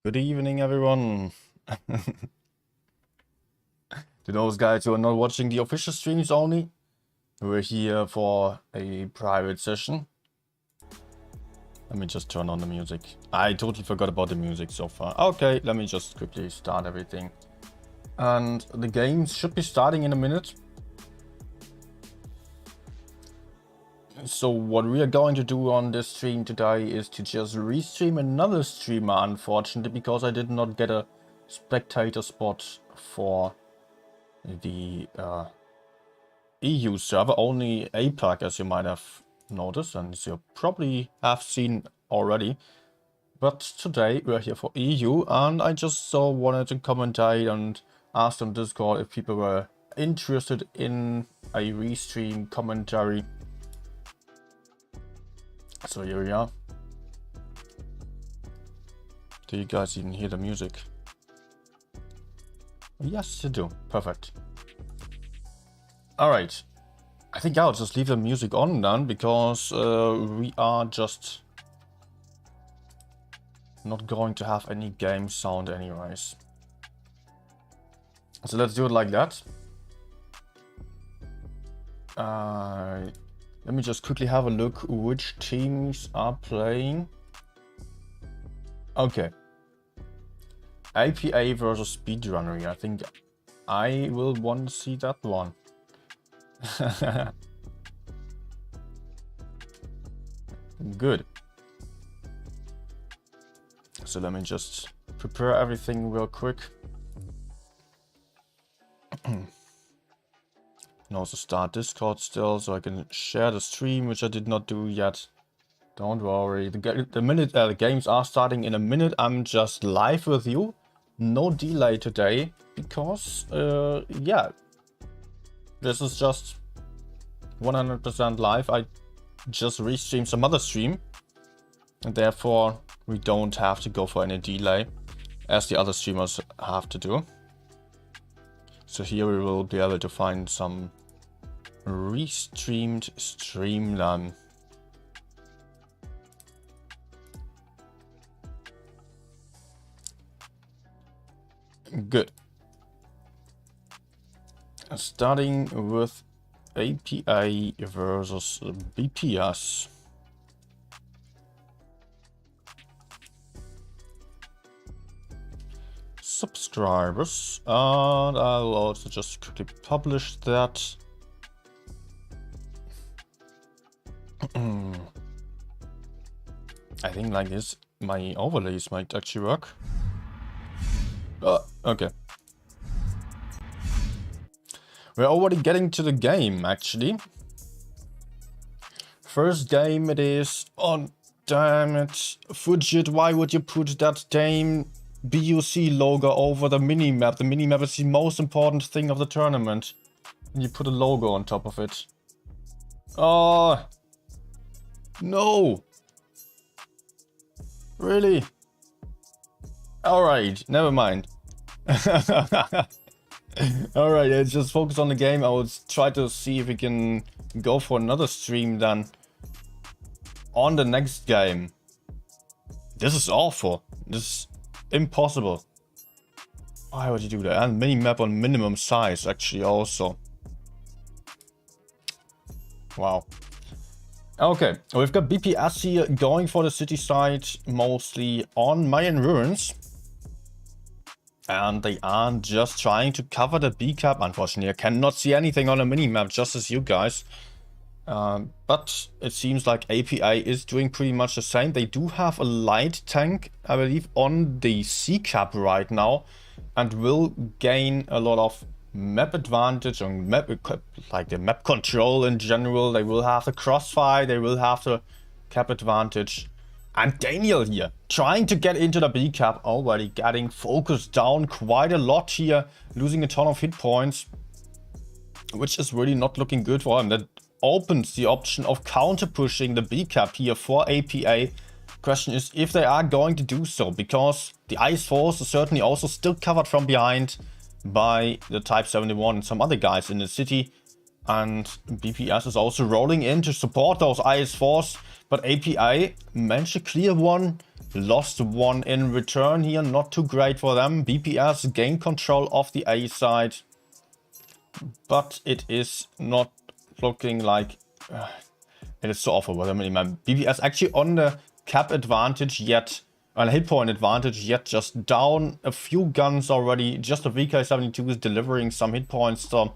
Good evening, everyone. To those guys who are not watching the official streams only, we're here for a private session. Let me just turn on the music. I totally forgot about the music so far. Okay, let me just quickly start everything. And the games should be starting in a minute. So what we are going to do on this stream today is to just restream another streamer, unfortunately, because I did not get a spectator spot for the EU server, only APAC, as you might have noticed, and you probably have seen already. But today we're here for EU, and I just wanted to commentate and ask on Discord if people were interested in a restream commentary. So here we are. Do you guys even hear the music? Yes, you do. Perfect. Alright. I think I'll just leave the music on then, because we are just not going to have any game sound anyways. So let's do it like that. Let me just quickly have a look which teams are playing. Okay. IKPA versus Speedrunner. I think I will want to see that one. Good. So let me just prepare everything real quick. And also start Discord still, so I can share the stream, which I did not do yet. Don't worry. The games are starting in a minute. I'm just live with you. No delay today, because yeah, this is just 100% live. I just restreamed some other stream, and therefore we don't have to go for any delay, as the other streamers have to do. So here we will be able to find some restreamed streamline. Good. Starting with APA versus BPS. Subscribers, and I'll also just quickly publish that. I think like this, my overlays might actually work. Okay. We're already getting to the game, actually. First game it is. Oh, damn it. Fujit, why would you put that damn BUC logo over the minimap? The minimap is the most important thing of the tournament. And you put a logo on top of it. Oh. No. Really? Alright, never mind. Alright, let's just focus on the game. I will try to see if we can go for another stream then on the next game. This is awful. This is impossible. Why would you do that? And minimap on minimum size actually also. Wow. Okay, we've got BPS here going for the city side, mostly on Mayan ruins. And they are just trying to cover the B cap. Unfortunately, I cannot see anything on the minimap, just as you guys. But it seems like APA is doing pretty much the same. They do have a light tank, I believe, on the C cap right now, and will gain a lot of map advantage and map, like the map control in general. They will have the crossfire, they will have the cap advantage. And Daniel here, trying to get into the B cap, already getting focused down quite a lot here, losing a ton of hit points, which is really not looking good for him. That opens the option of counter pushing the B cap here for APA. Question is if they are going to do so, because the Ice Force is certainly also still covered from behind by the Type 71 and some other guys in the city. And BPS is also rolling in to support those Ice Force. But APA managed to clear one, lost one in return here, not too great for them. BPS gained control of the A side, but it is not looking like it is so awful with them. BPS actually on the cap advantage yet, on hit point advantage yet, just down a few guns already. Just the VK72 is delivering some hit points, so.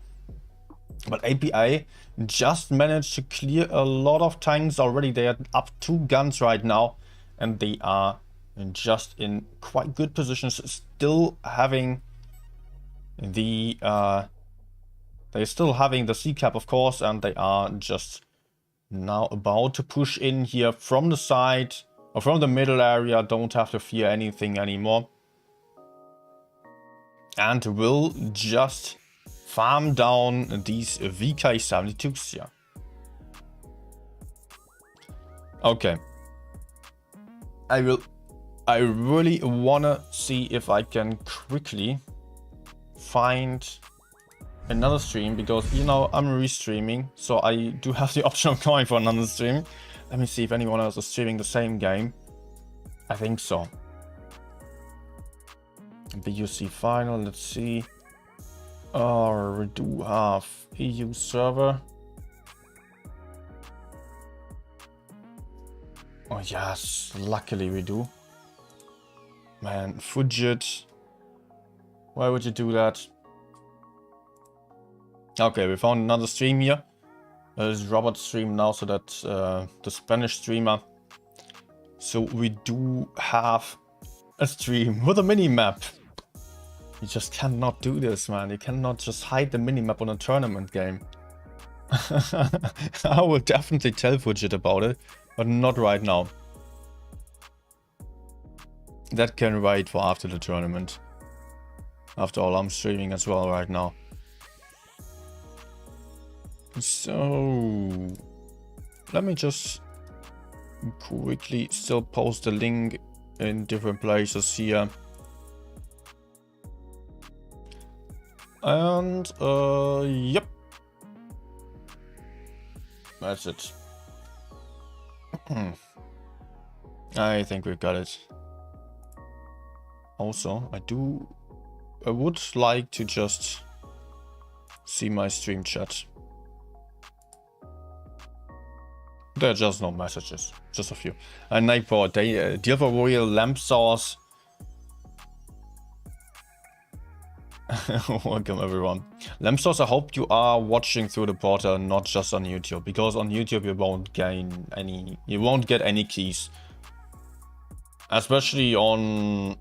But APA just managed to clear a lot of tanks already. They are up 2 guns right now, and they are just in quite good positions, still having the they're still having the C cap, of course, and they are just now about to push in here from the side or from the middle area. Don't have to fear anything anymore, and will just farm down these VK72s here. Okay. I really wanna see if I can quickly find another stream, because you know I'm restreaming, so I do have the option of going for another stream. Let me see if anyone else is streaming the same game. I think so. BUC final, let's see. We do have EU server. Oh yes, luckily we do. Man, Fujit. Why would you do that? Okay, we found another stream here. It's Robert's stream now, so that's the Spanish streamer. So we do have a stream with a mini-map. You just cannot do this, man. You cannot just hide the minimap on a tournament game. I will definitely tell Fujit about it, but not right now. That can wait for after the tournament. After all, I'm streaming as well right now. So let me just quickly still post the link in different places here. And yep, that's it. I think we've got it. Also, I would like to just see my stream chat. There are just no messages, just a few. And IKPA, deal for royal lamp source. Welcome everyone. Lamp source, I hope you are watching through the portal, not just on YouTube, because on YouTube you won't get any keys. Especially on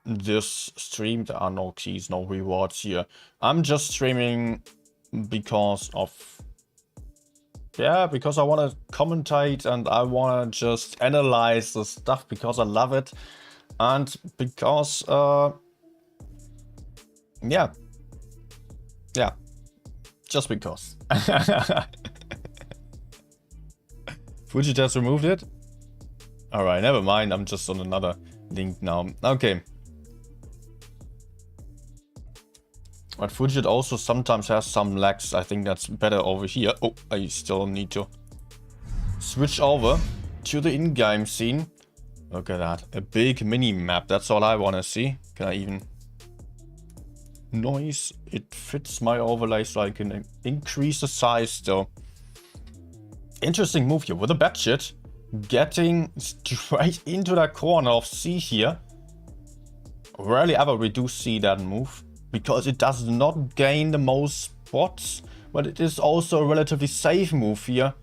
this stream, there are no keys, no rewards here. I'm just streaming because I want to commentate and I want to just analyze the stuff because I love it, and because yeah, just because. Fujit has removed it. All right, never mind. I'm just on another link now. Okay. But Fujit also sometimes has some lags. I think that's better over here. Oh, I still need to switch over to the in-game scene. Look at that. A big mini-map. That's all I want to see. Can I even... Noise. It fits my overlay, so I can increase the size still. Interesting move here with a batshit. Getting straight into that corner of C here. Rarely ever we do see that move, because it does not gain the most spots, but it is also a relatively safe move here.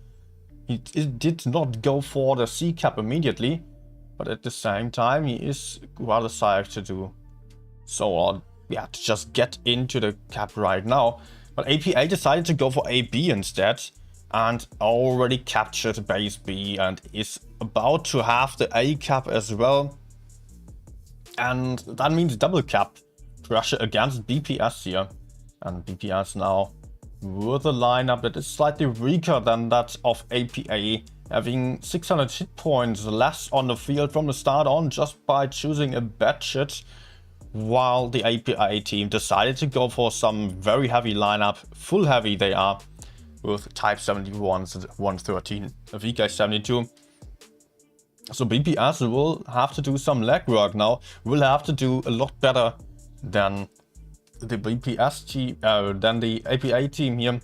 It did not go for the C cap immediately, but at the same time he is rather safe to do so. Yeah, to just get into the cap right now. But APA decided to go for AB instead, and already captured base B and is about to have the A cap as well. And that means double cap pressure against BPS here. And BPS now with a lineup that is slightly weaker than that of APA, having 600 hit points less on the field from the start on just by choosing a batshit, while the APA team decided to go for some very heavy lineup, full heavy they are, with Type 71s and 113 VK72. So BPS will have to do some legwork now, will have to do a lot better than the BPS team, than the APA team here.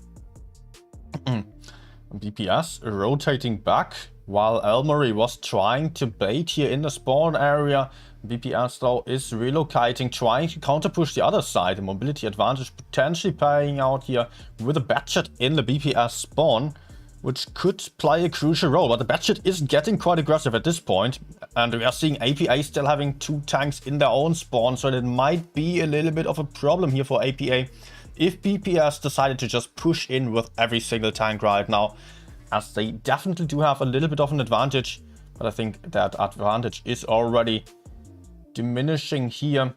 BPS rotating back while Elmery was trying to bait here in the spawn area. BPS though is relocating, trying to counter push the other side. The mobility advantage potentially paying out here with a Batchet in the BPS spawn, which could play a crucial role. But the Batchet is getting quite aggressive at this point, and we are seeing APA still having 2 tanks in their own spawn, so that might be a little bit of a problem here for APA if BPS decided to just push in with every single tank right now, as they definitely do have a little bit of an advantage. But I think that advantage is already diminishing here,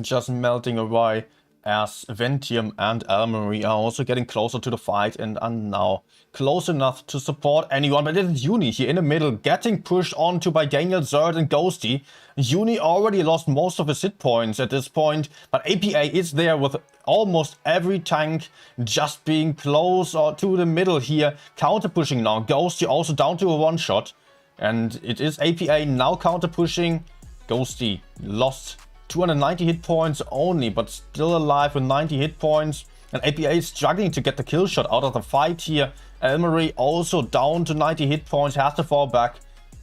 just melting away, as Ventium and Elmery are also getting closer to the fight and are now close enough to support anyone. But it is Uni here in the middle, getting pushed onto by Daniel, Zerd and Ghosty. Uni already lost most of his hit points at this point, but APA is there with almost every tank just being close or to the middle here, counter pushing now. Ghosty also down to a one-shot, and it is APA now counter pushing. Ghosty lost 290 hit points only, but still alive with 90 hit points. And APA is struggling to get the kill shot out of the fight here. Elmery also down to 90 hit points, has to fall back.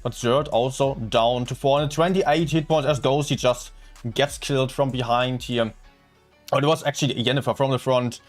But Zerd also down to 428 hit points as Ghosty just gets killed from behind here. Oh, it was actually Yennefer from the front.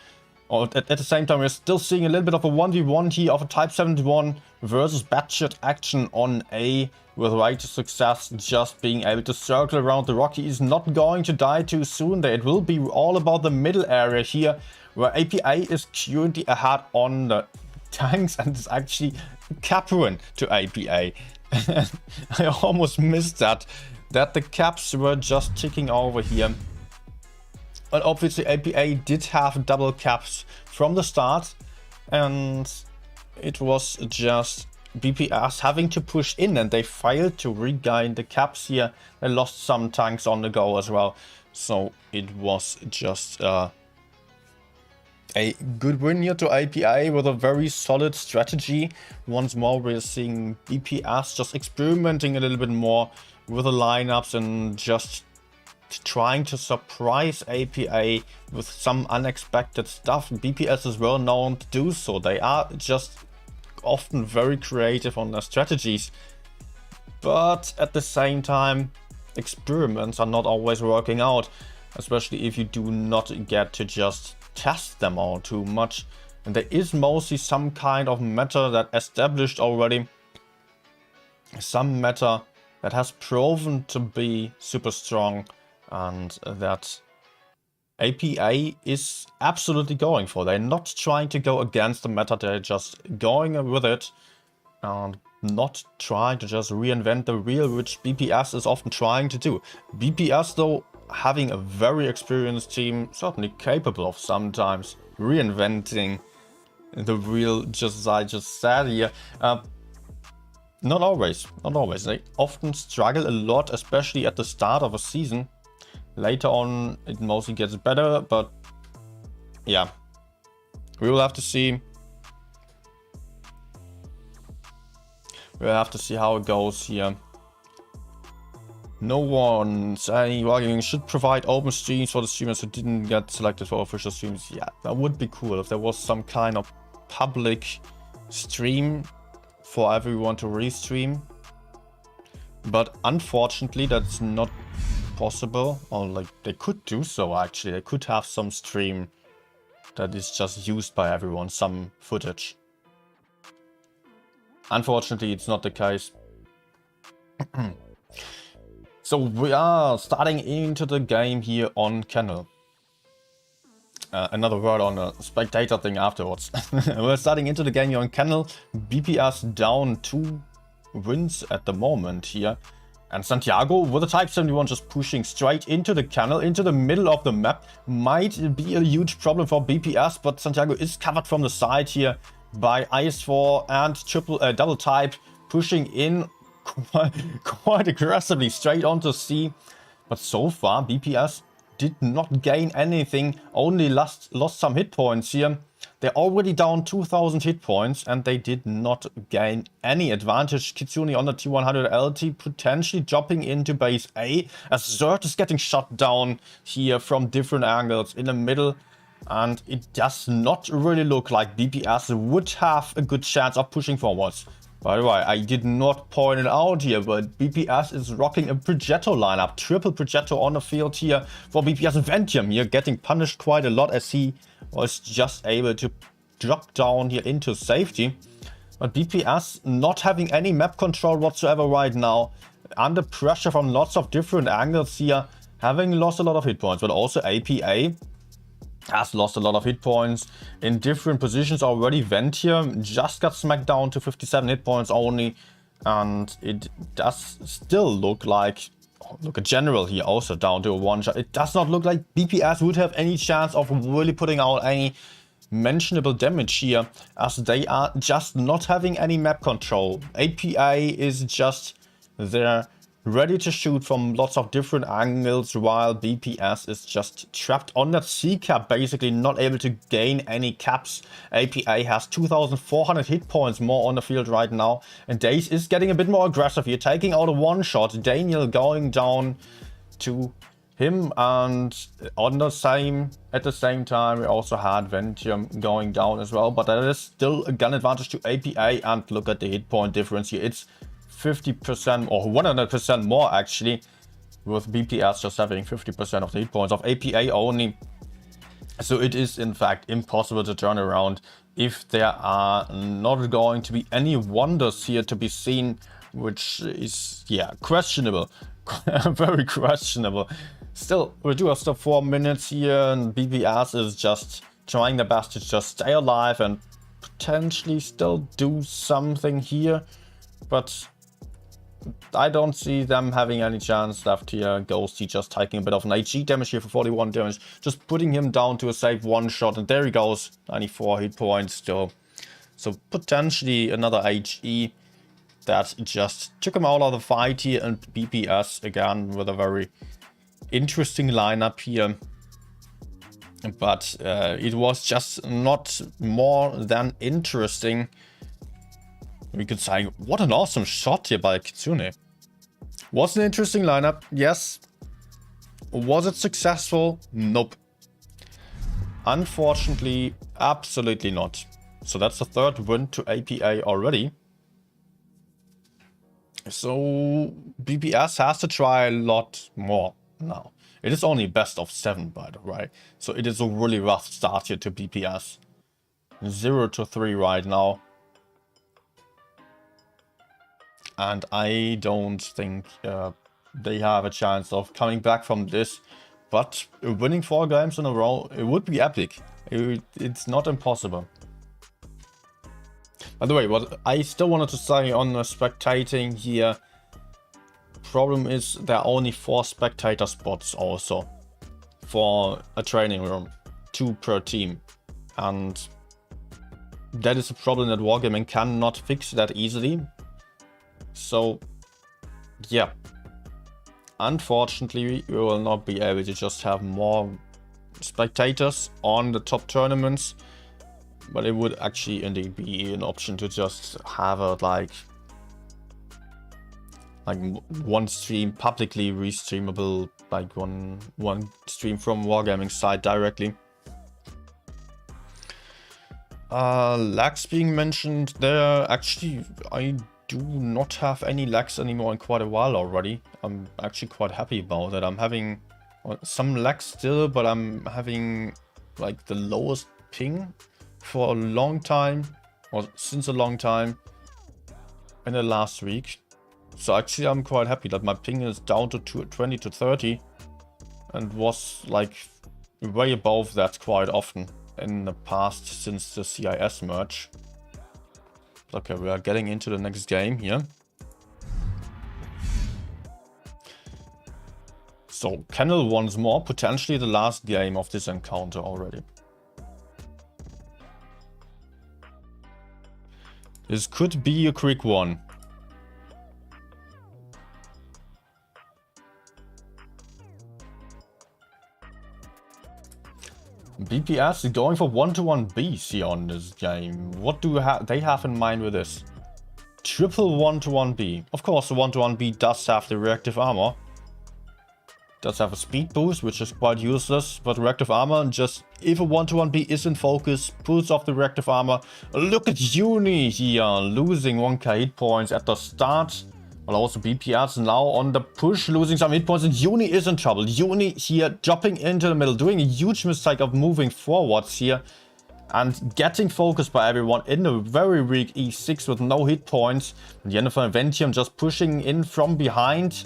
At the same time, we're still seeing a little bit of a 1v1 here of a Type 71 versus Batchet action on A, with Righteous Success just being able to circle around the rock. He is not going to die too soon there. It will be all about the middle area here, where APA is currently ahead on the tanks, and it's actually Capruin to APA. I almost missed that the caps were just ticking over here. But obviously APA did have double caps from the start, and it was just BPS having to push in, and they failed to regain the caps here. They lost some tanks on the go as well, so it was just a good win here to APA with a very solid strategy. Once more, we're seeing BPS just experimenting a little bit more with the lineups and just trying to surprise APA with some unexpected stuff. BPS is well known to do so. They are just often very creative on their strategies, but at the same time, experiments are not always working out, especially if you do not get to just test them all too much. And there is mostly some kind of meta that established already, some meta that has proven to be super strong, and that APA is absolutely going for. They're not trying to go against the meta, they're just going with it and not trying to just reinvent the wheel, which BPS is often trying to do. BPS though, having a very experienced team, certainly capable of sometimes reinventing the wheel, just as I just said here. Not always. They often struggle a lot, especially at the start of a season. Later on, it mostly gets better, but yeah, we will have to see. We'll have to see how it goes here. No one saying Wargaming should provide open streams for the streamers who didn't get selected for official streams. Yeah, that would be cool if there was some kind of public stream for everyone to restream. But unfortunately, that's not possible. Or like, they could do so actually. They could have some stream that is just used by everyone, some footage. Unfortunately, it's not the case. So we are starting into the game here on Kennel. Another word on a spectator thing afterwards. We're starting into the game here on Kennel. BPS down 2 wins at the moment here. And Santiago with a Type 71 just pushing straight into the Kennel, into the middle of the map. Might be a huge problem for BPS, but Santiago is covered from the side here by IS4 and double Type, pushing in quite aggressively straight onto C. But so far, BPS did not gain anything, only lost some hit points here. They're already down 2000 hit points and they did not gain any advantage. Kitsune on the T100 LT potentially jumping into base A as Zert is getting shot down here from different angles in the middle. And it does not really look like BPS would have a good chance of pushing forwards. By the way, I did not point it out here, but BPS is rocking a Progetto lineup. Triple Progetto on the field here for BPS. Ventium here getting punished quite a lot as he was just able to drop down here into safety. But BPS not having any map control whatsoever right now. Under pressure from lots of different angles here. Having lost a lot of hit points, but also APA has lost a lot of hit points in different positions already. Ventium just got smacked down to 57 hit points only. And it does still look like, look at General here also down to a one shot. It does not look like BPS would have any chance of really putting out any mentionable damage here, as they are just not having any map control. APA is just there, ready to shoot from lots of different angles, while BPS is just trapped on that C cap, basically not able to gain any caps. APA has 2400 hit points more on the field right now, and Daze is getting a bit more aggressive here, taking out a one shot. Daniel going down to him, and at the same time we also had Ventium going down as well, but that is still a gun advantage to APA. And look at the hit point difference here, it's 50% or 100% more actually, with BPS just having 50% of the hit points of APA only. So it is in fact impossible to turn around if there are not going to be any wonders here to be seen, which is, yeah, questionable. Very questionable. Still, we do have still 4 minutes here, and BPS is just trying their best to just stay alive and potentially still do something here, but I don't see them having any chance left here. Ghosty just taking a bit of an HG damage here for 41 damage, just putting him down to a safe one shot, and there he goes, 94 hit points still. So potentially another HE that just took him out of the fight here, and BPS again with a very interesting lineup here. But it was just not more than interesting. We could say, what an awesome shot here by Kitsune. Was an interesting lineup, yes. Was it successful? Nope. Unfortunately, absolutely not. So that's the third win to APA already. So BPS has to try a lot more now. It is only best of 7 by the way. So it is a really rough start here to BPS. 0-3 right now. And I don't think they have a chance of coming back from this. But winning 4 games in a row, it would be epic. It's not impossible. By the way, what I still wanted to say on the spectating here. Problem is there are only 4 spectator spots also for a training room. 2 per team. And that is a problem that Wargaming cannot fix that easily. So, yeah, unfortunately, we will not be able to just have more spectators on the top tournaments, but it would actually indeed be an option to just have a like one stream publicly restreamable, like one stream from Wargaming side directly. Lags being mentioned there. Actually, I do not have any lags anymore in quite a while already. I'm actually quite happy about it. I'm having some lags still, but I'm having like the lowest ping for a long time, or since a long time in the last week. So actually I'm quite happy that my ping is down to 20 to 30 and was like way above that quite often in the past since the CIS merge. Okay, we are getting into the next game here. So, Kennel once more, potentially the last game of this encounter already. This could be a quick one. BPS is going for 1-to-1 Bs here on this game. What do they have in mind with this? Triple 1-to-1 B. Of course, the 1-to-1 B does have the reactive armor. Does have a speed boost, which is quite useless. But reactive armor, just if a 1-to-1 B is in focus, pulls off the reactive armor. Look at Uni here, losing 1k hit points at the start. But also BPS now on the push, losing some hit points, and Uni is in trouble. Uni here dropping into the middle, doing a huge mistake of moving forwards here. And getting focused by everyone in a very weak E6 with no hit points. And Jennifer and Ventium just pushing in from behind.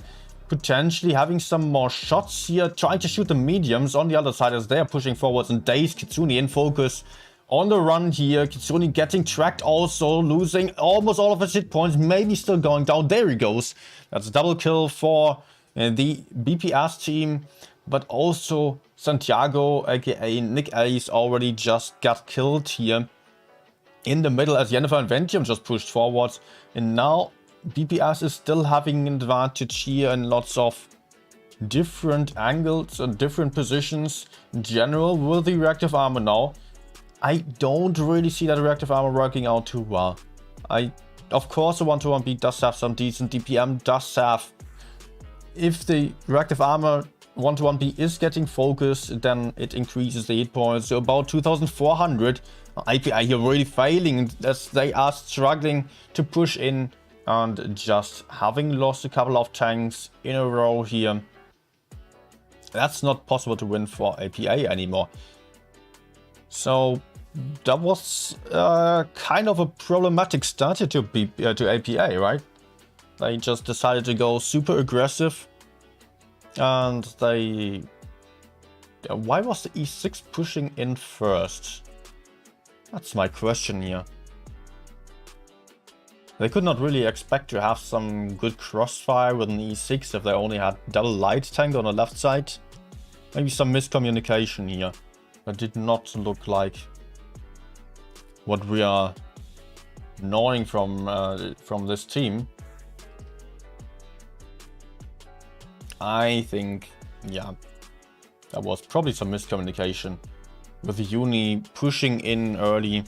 Potentially having some more shots here. Trying to shoot the mediums on the other side as they are pushing forwards. And Daze, Kitsune in focus. On the run here. Kitsune getting tracked also. Losing almost all of his hit points. Maybe still going down. There he goes. That's a double kill for the BPS team. But also Santiago, aka Nick Ace, already just got killed here in the middle as Jennifer and Ventium just pushed forwards. And now BPS is still having an advantage here in lots of different angles and different positions. In general, with the reactive armor now, I don't really see that reactive armor working out too well. Of course, the 1-to-1 B does have some decent DPM, does have... If the reactive armor 1-to-1 B is getting focused, then it increases the hit points to about 2400. IKPA here really failing as they are struggling to push in and just having lost a couple of tanks in a row here. That's not possible to win for IKPA anymore. So that was kind of a problematic start to IKPA, right? They just decided to go super aggressive. And they... Why was the E6 pushing in first? That's my question here. They could not really expect to have some good crossfire with an E6 if they only had double light tank on the left side. Maybe some miscommunication here. That did not look like what we are knowing from this team. I think, yeah, that was probably some miscommunication with the Uni pushing in early.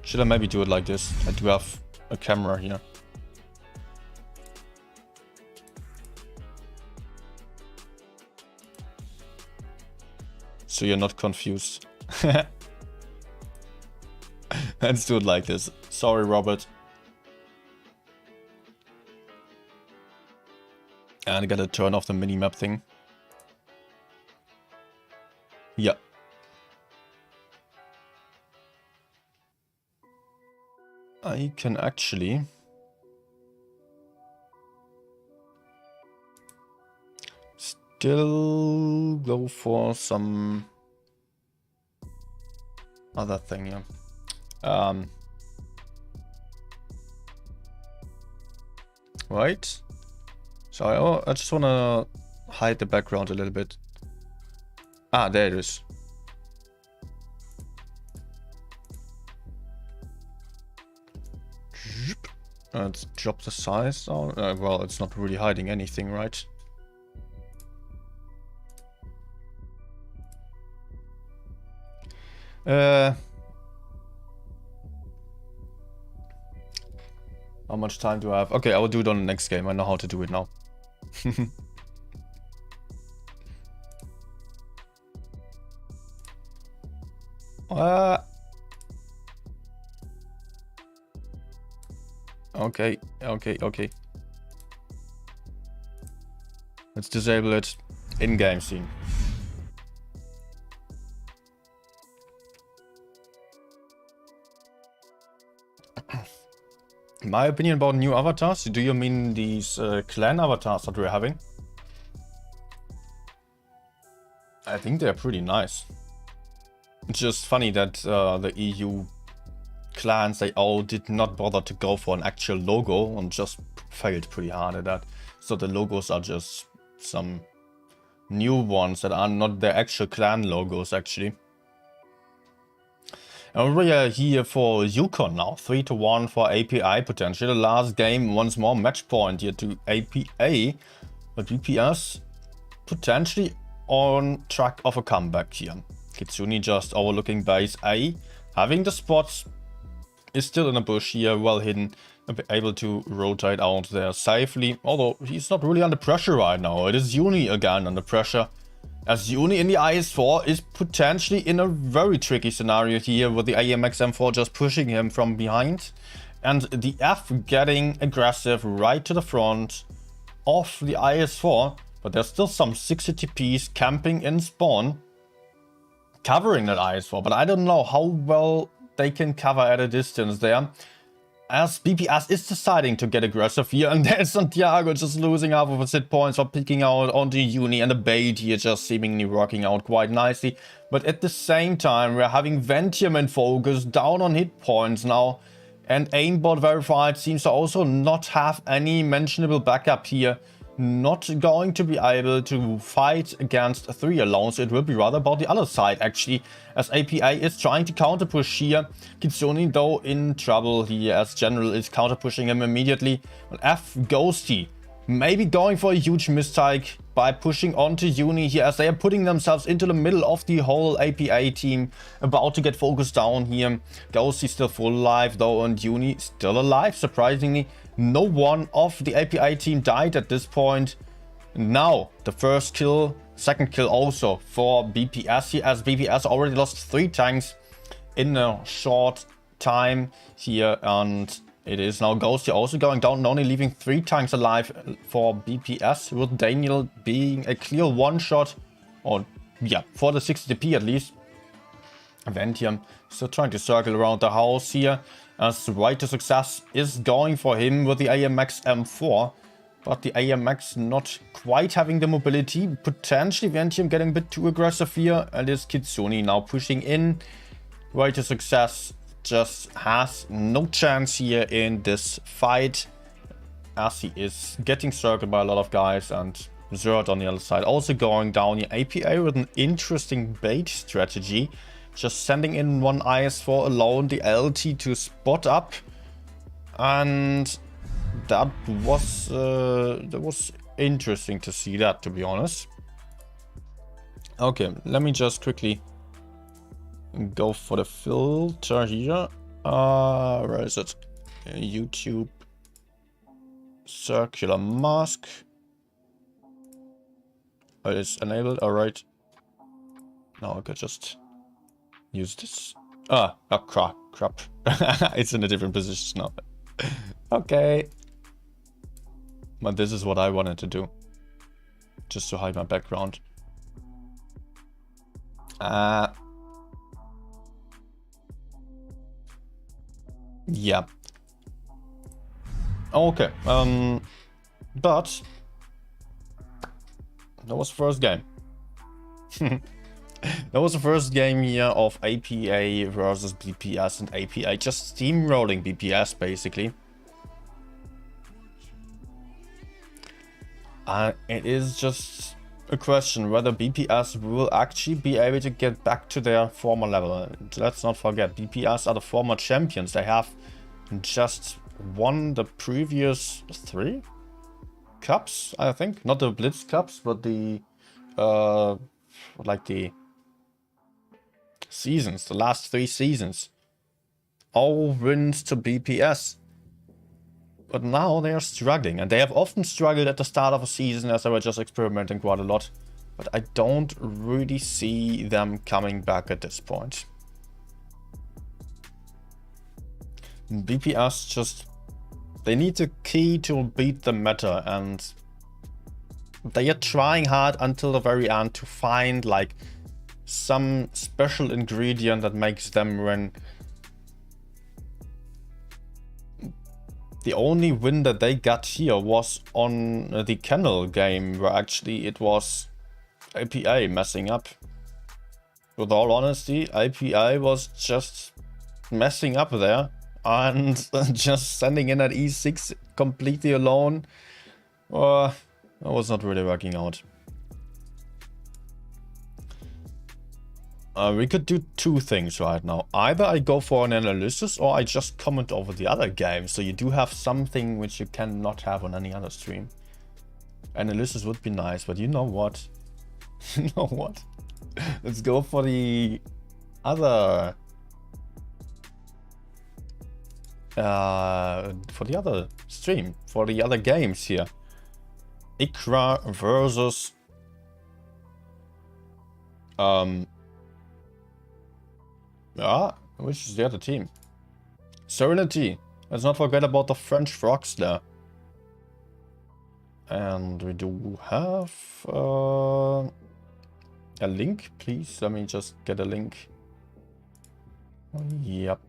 Should I maybe do it like this? I do have a camera here. So you're not confused. Let's do it like this. Sorry, Robert. And I gotta turn off the minimap thing. Yeah. I can actually still go for some other thing here. Right. So I just want to hide the background a little bit. Ah, there it is. Let's drop the size down. Well, it's not really hiding anything, right? How much time do I have? Okay, I will do it on the next game. I know how to do it now. Okay. Let's disable it. In-game scene. My opinion about new avatars? Do you mean these clan avatars that we're having? I think they're pretty nice. It's just funny that the EU clans, they all did not bother to go for an actual logo and just failed pretty hard at that. So the logos are just some new ones that are not their actual clan logos actually. And we are here for Yukon now, 3-1 for IKPA potentially. The last game, once more match point here to IKPA. But BPS potentially on track of a comeback here. Kitsune just overlooking base A, having the spots, is still in a bush here, well hidden, able to rotate out there safely, although he's not really under pressure right now. It is Uni again under pressure, as Uni in the IS-4 is potentially in a very tricky scenario here, with the AMX M4 just pushing him from behind, and the F getting aggressive right to the front of the IS-4, but there's still some 60 TPs camping in spawn, covering that IS-4, but I don't know how well they can cover at a distance there, as BPS is deciding to get aggressive here, and there's Santiago just losing half of his hit points for picking out onto Uni, and the bait here just seemingly working out quite nicely. But at the same time, we're having Ventium in focus, down on hit points now, and aimbot verified seems to also not have any mentionable backup here. Not going to be able to fight against 3 alone, so it will be rather about the other side actually, as APA is trying to counter push here. Kitsune though in trouble here, as General is counter pushing him immediately. And F Ghosty maybe going for a huge mistake by pushing onto Uni here, as they are putting themselves into the middle of the whole APA team, about to get focused down here. Ghosty still full alive though, and Uni still alive surprisingly. No one of the APA team died at this point. Now the first kill, second kill also for BPS here, as BPS already lost 3 tanks in a short time here, and it is now Ghosty also going down, only leaving 3 tanks alive for BPS, with Daniel being a clear one-shot, or yeah, for the 60 DP at least. Ventium still trying to circle around the house here, as right to success is going for him with the AMX M4, but the AMX not quite having the mobility. Potentially Ventium getting a bit too aggressive here, and is Kitsune now pushing in. Right to success just has no chance here in this fight, as he is getting circled by a lot of guys, and Zerd on the other side also going down here. APA with an interesting bait strategy, just sending in one IS-4 alone, the LT to spot up, and that was interesting to see that, to be honest. Okay, let me just quickly go for the filter here. Where is it? YouTube circular mask. Oh, it is enabled. All right. Now I could just use this. Oh crap. It's in a different position now. Okay. But this is what I wanted to do, just to hide my background. Yeah. Okay. But that was the first game. That was the first game here of APA versus BPS, and APA just steamrolling BPS basically. It is just a question whether BPS will actually be able to get back to their former level. And let's not forget, BPS are the former champions. They have just won the previous 3 cups, I think. Not the BLITZ cups, but the like the seasons, the last 3 seasons. All wins to BPS. But now they are struggling, and they have often struggled at the start of a season, as they were just experimenting quite a lot. But I don't really see them coming back at this point. BPS just, they need the key to beat the meta, and they are trying hard until the very end to find like some special ingredient that makes them win. The only win that they got here was on the Kennel game, where actually it was APA messing up. With all honesty, APA was just messing up there and just sending in an E6 completely alone. That was not really working out. We could do 2 things right now. Either I go for an analysis, or I just comment over the other game. So you do have something which you cannot have on any other stream. Analysis would be nice, but you know what? You know what? Let's go for the other... for the other stream, for the other games here. IKPA versus... yeah, which is the other team? SNTY. Let's not forget about the French frogs there. And we do have a link, please. Let me just get a link. Yep.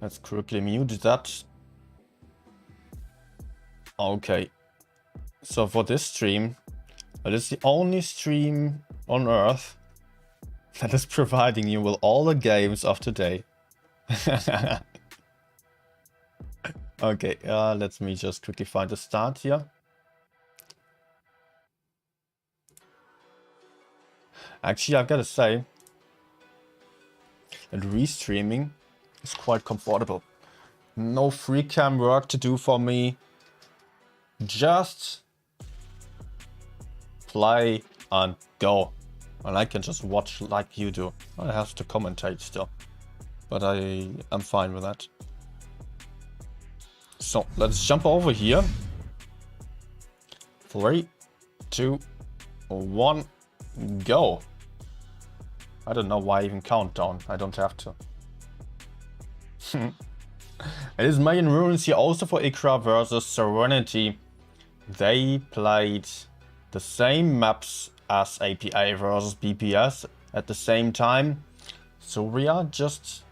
Let's quickly mute that. Okay. So for this stream, it is the only stream on Earth that is providing you with all the games of today. Okay, let me just quickly find the start here. Actually, I've got to say that restreaming is quite comfortable. No free cam work to do for me. Just play and go. And I can just watch like you do. I have to commentate still, but I am fine with that. So let's jump over here. 3, 2, 1, go. I don't know why I even count down. I don't have to. It is main ruins here also for IKPA versus SNTY. They played the same maps as APA versus BPS at the same time. So we are just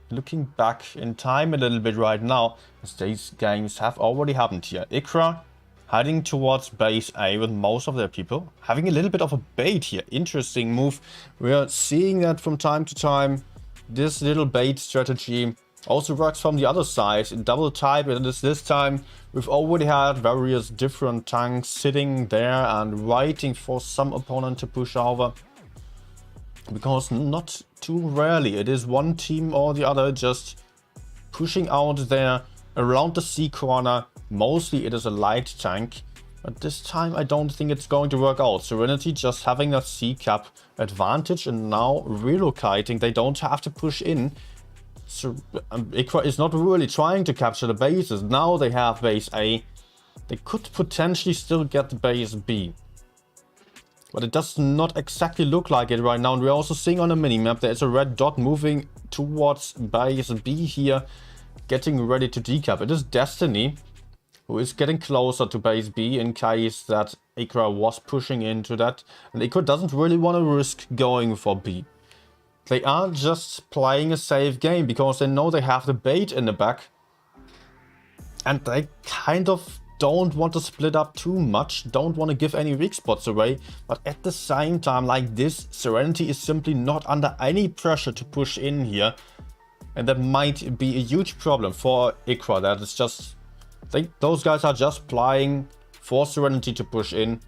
looking back in time a little bit right now, as these games have already happened here. IKPA heading towards base A with most of their people, having a little bit of a bait here. Interesting move. We are seeing that from time to time. This little bait strategy also works from the other side in double type, and this time we've already had various different tanks sitting there and waiting for some opponent to push over. Because not too rarely it is one team or the other just pushing out there around the C corner. Mostly it is a light tank, but this time I don't think it's going to work out. SNTY just having a C cap advantage and now relocating. They don't have to push in. So IKPA is not really trying to capture the bases. Now they have base A. They could potentially still get the base B. But it does not exactly look like it right now. And we're also seeing on the minimap there's a red dot moving towards base B here, getting ready to decap. It is Destiny who is getting closer to base B in case that IKPA was pushing into that. And IKPA doesn't really want to risk going for B. They are just playing a safe game because they know they have the bait in the back. And they kind of don't want to split up too much, don't want to give any weak spots away, but at the same time, like this, SNTY is simply not under any pressure to push in here, and that might be a huge problem for IKPA. That is just, I think those guys are just playing for SNTY to push in.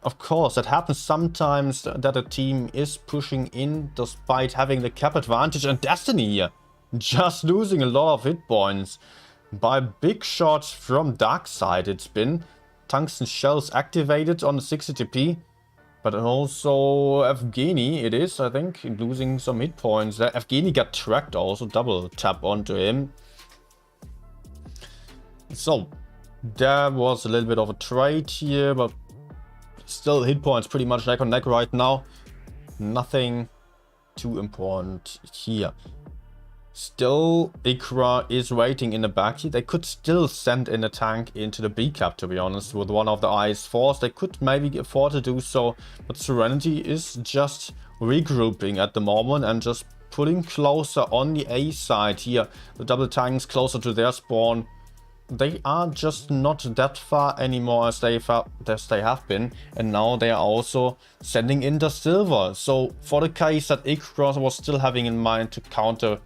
Of course, it happens sometimes that a team is pushing in despite having the cap advantage, and Destiny here just losing a lot of hit points. By big shots from dark side it's been. Tungsten shells activated on the 60 TP. But also Evgeny it is, I think, losing some hit points. Evgeny got tracked also, double tap onto him. So, there was a little bit of a trade here, but still hit points pretty much neck on neck right now. Nothing too important here. Still, IKPA is waiting in the back. They could still send in a tank into the B cap, to be honest, with one of the IS-4s. They could maybe afford to do so, but SNTY is just regrouping at the moment and just putting closer on the A side here. The double tanks closer to their spawn. They are just not that far anymore as they have been, and now they are also sending in the silver. So for the case that IKPA was still having in mind to counter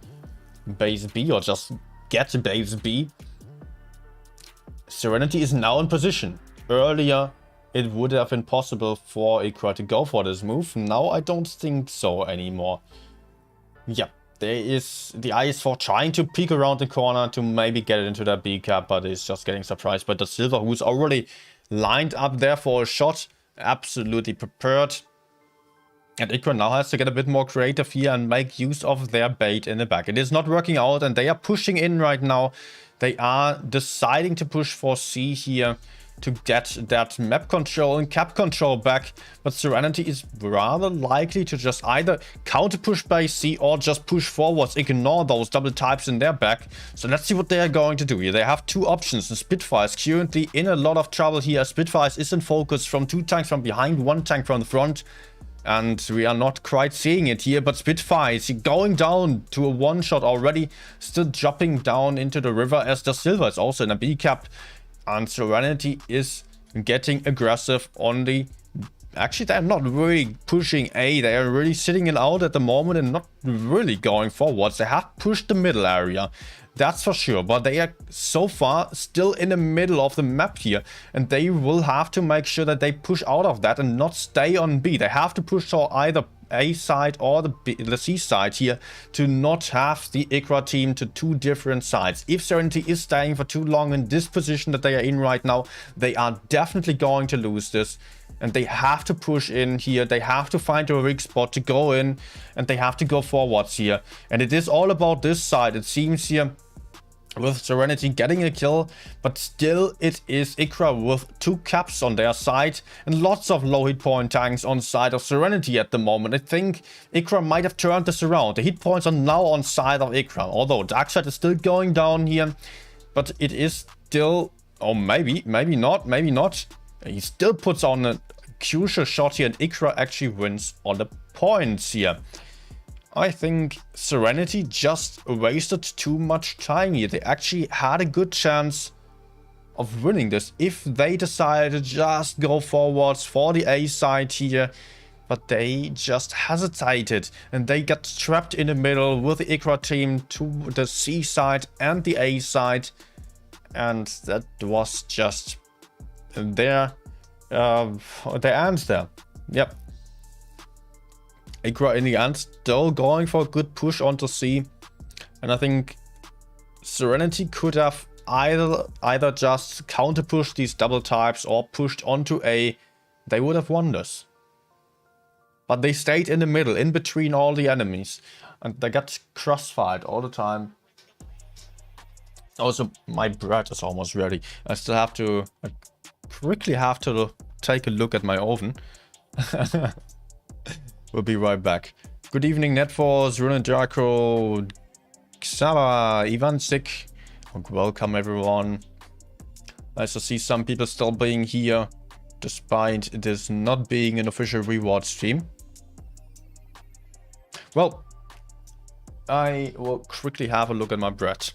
base B or just get base B, SNTY is now in position. Earlier it would have been possible for IKPA to go for this move. Now I don't think so anymore. Yeah, there is the IS4 trying to peek around the corner to maybe get it into that B cap, but it's just getting surprised by the Silver, who's already lined up there for a shot, absolutely prepared. And IKPA now has to get a bit more creative here and make use of their bait in the back. It is not working out, and they are pushing in right now. They are deciding to push for C here to get that map control and cap control back. But Serenity is rather likely to just either counter push by C or just push forwards, ignore those double types in their back. So let's see what they are going to do here. They have two options, and Spitfire is currently in a lot of trouble here. Spitfire is in focus from 2 tanks from behind, 1 tank from the front. And we are not quite seeing it here, but Spitfire is going down to a 1-shot already, still dropping down into the river as the Silver is also in a B cap. And Serenity is getting aggressive on the... Actually, they're not really pushing A. They are really sitting it out at the moment and not really going forwards. They have pushed the middle area, that's for sure. But they are so far still in the middle of the map here. And they will have to make sure that they push out of that and not stay on B. They have to push to either A side or the C side here to not have the IKPA team to 2 different sides. If Serenity is staying for too long in this position that they are in right now, they are definitely going to lose this. And they have to push in here. They have to find a weak spot to go in. And they have to go forwards here. And it is all about this side, it seems here, with Serenity getting a kill. But still, it is IKPA with 2 caps on their side. And lots of low hit point tanks on side of Serenity at the moment. I think IKPA might have turned this around. The hit points are now on side of IKPA. Although Darkseid is still going down here. But it is still... Oh, maybe not, maybe not. He still puts on a crucial shot here, and IKPA actually wins on the points here. I think Serenity just wasted too much time here. They actually had a good chance of winning this if they decided to just go forwards for the A side here. But they just hesitated and they got trapped in the middle with the IKPA team to the C side and the A side. And that was just their answer. Yep. IKPA in the end still going for a good push onto C. And I think Serenity could have either just counter pushed these double types or pushed onto A. They would have won this. But they stayed in the middle, in between all the enemies. And they got crossfired all the time. Also, my bread is almost ready. I still have to... quickly have to take a look at my oven. We'll be right back. Good evening, Netforce, Runen Draco, Xaba, Ivan Sik. Welcome, everyone. Nice to see some people still being here, despite this not being an official reward stream. Well, I will quickly have a look at my bread.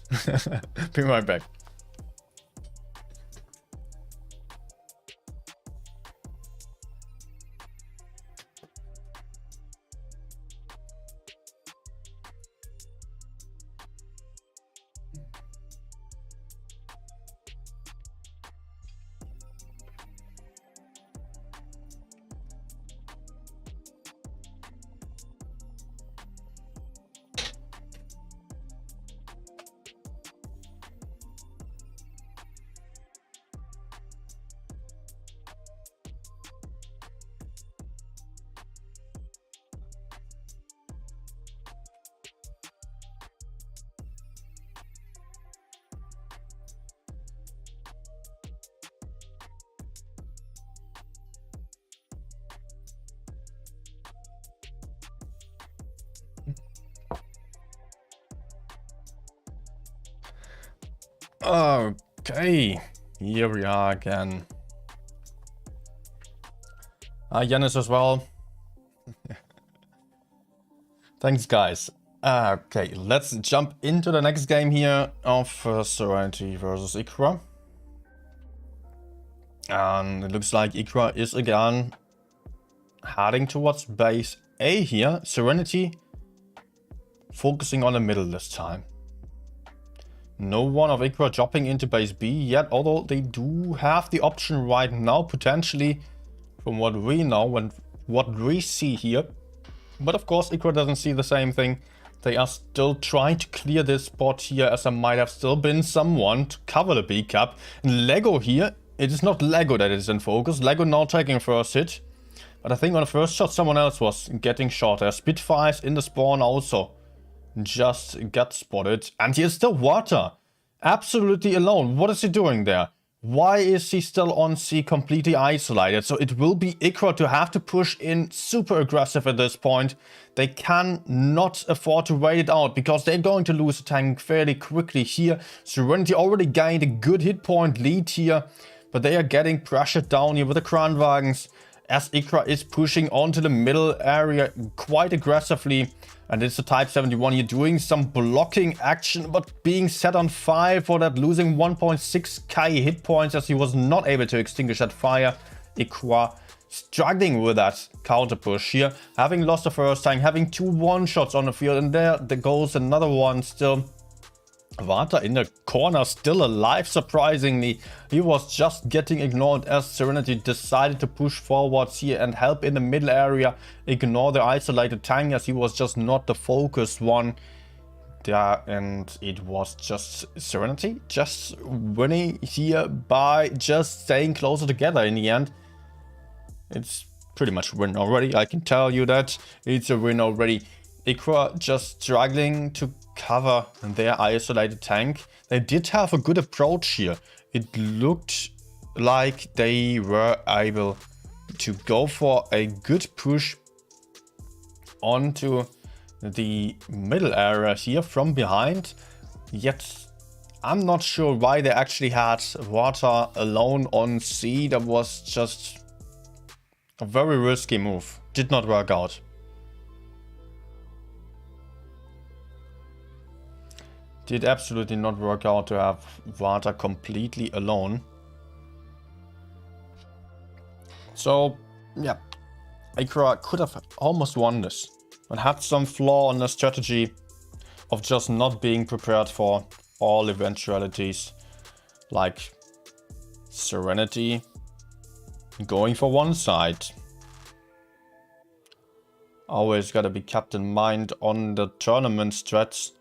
Be right back. Okay, here we are again. Yanis as well. Thanks, guys. Okay, let's jump into the next game here of Serenity versus IKPA. And it looks like IKPA is again heading towards base A here. Serenity focusing on the middle this time. No one of IKPA dropping into base B yet, although they do have the option right now, potentially, from what we know and what we see here. But of course, IKPA doesn't see the same thing. They are still trying to clear this spot here, as there might have still been someone to cover the B cap. And Lego here, it is not Lego that is in focus. Lego now taking first hit. But I think on the first shot someone else was getting shot. There Spitfires in the spawn also just got spotted. And here's still Water. Absolutely alone. What is he doing there? Why is he still on C, completely isolated? So it will be IKPA to have to push in super aggressive at this point. They cannot afford to wait it out because they're going to lose a tank fairly quickly here. Serenity already gained a good hit point lead here, but they are getting pressured down here with the Kranwagens as IKPA is pushing onto the middle area quite aggressively. And it's a Type 71 here doing some blocking action, but being set on fire for that, losing 1.6k hit points as he was not able to extinguish that fire. IKPA struggling with that counter push here, having lost the first tank, having 2 one-shots on the field, and there goes another one still. Vata in the corner, still alive, surprisingly. He was just getting ignored as Serenity decided to push forwards here and help in the middle area, ignore the isolated tank as he was just not the focused one. Yeah, and it was just Serenity just winning here by just staying closer together in the end. It's pretty much a win already, I can tell you that. It's a win already. IKPA just struggling to cover their isolated tank. They did have a good approach here. It looked like they were able to go for a good push onto the middle area here from behind. Yet I'm not sure why they actually had Water alone on C. That was just a very risky move. Did not work out. Did absolutely not work out to have Water completely alone. So, yeah, IKPA could have almost won this, but had some flaw on the strategy of just not being prepared for all eventualities, like Serenity going for one side. Always gotta be kept in mind on the tournament strats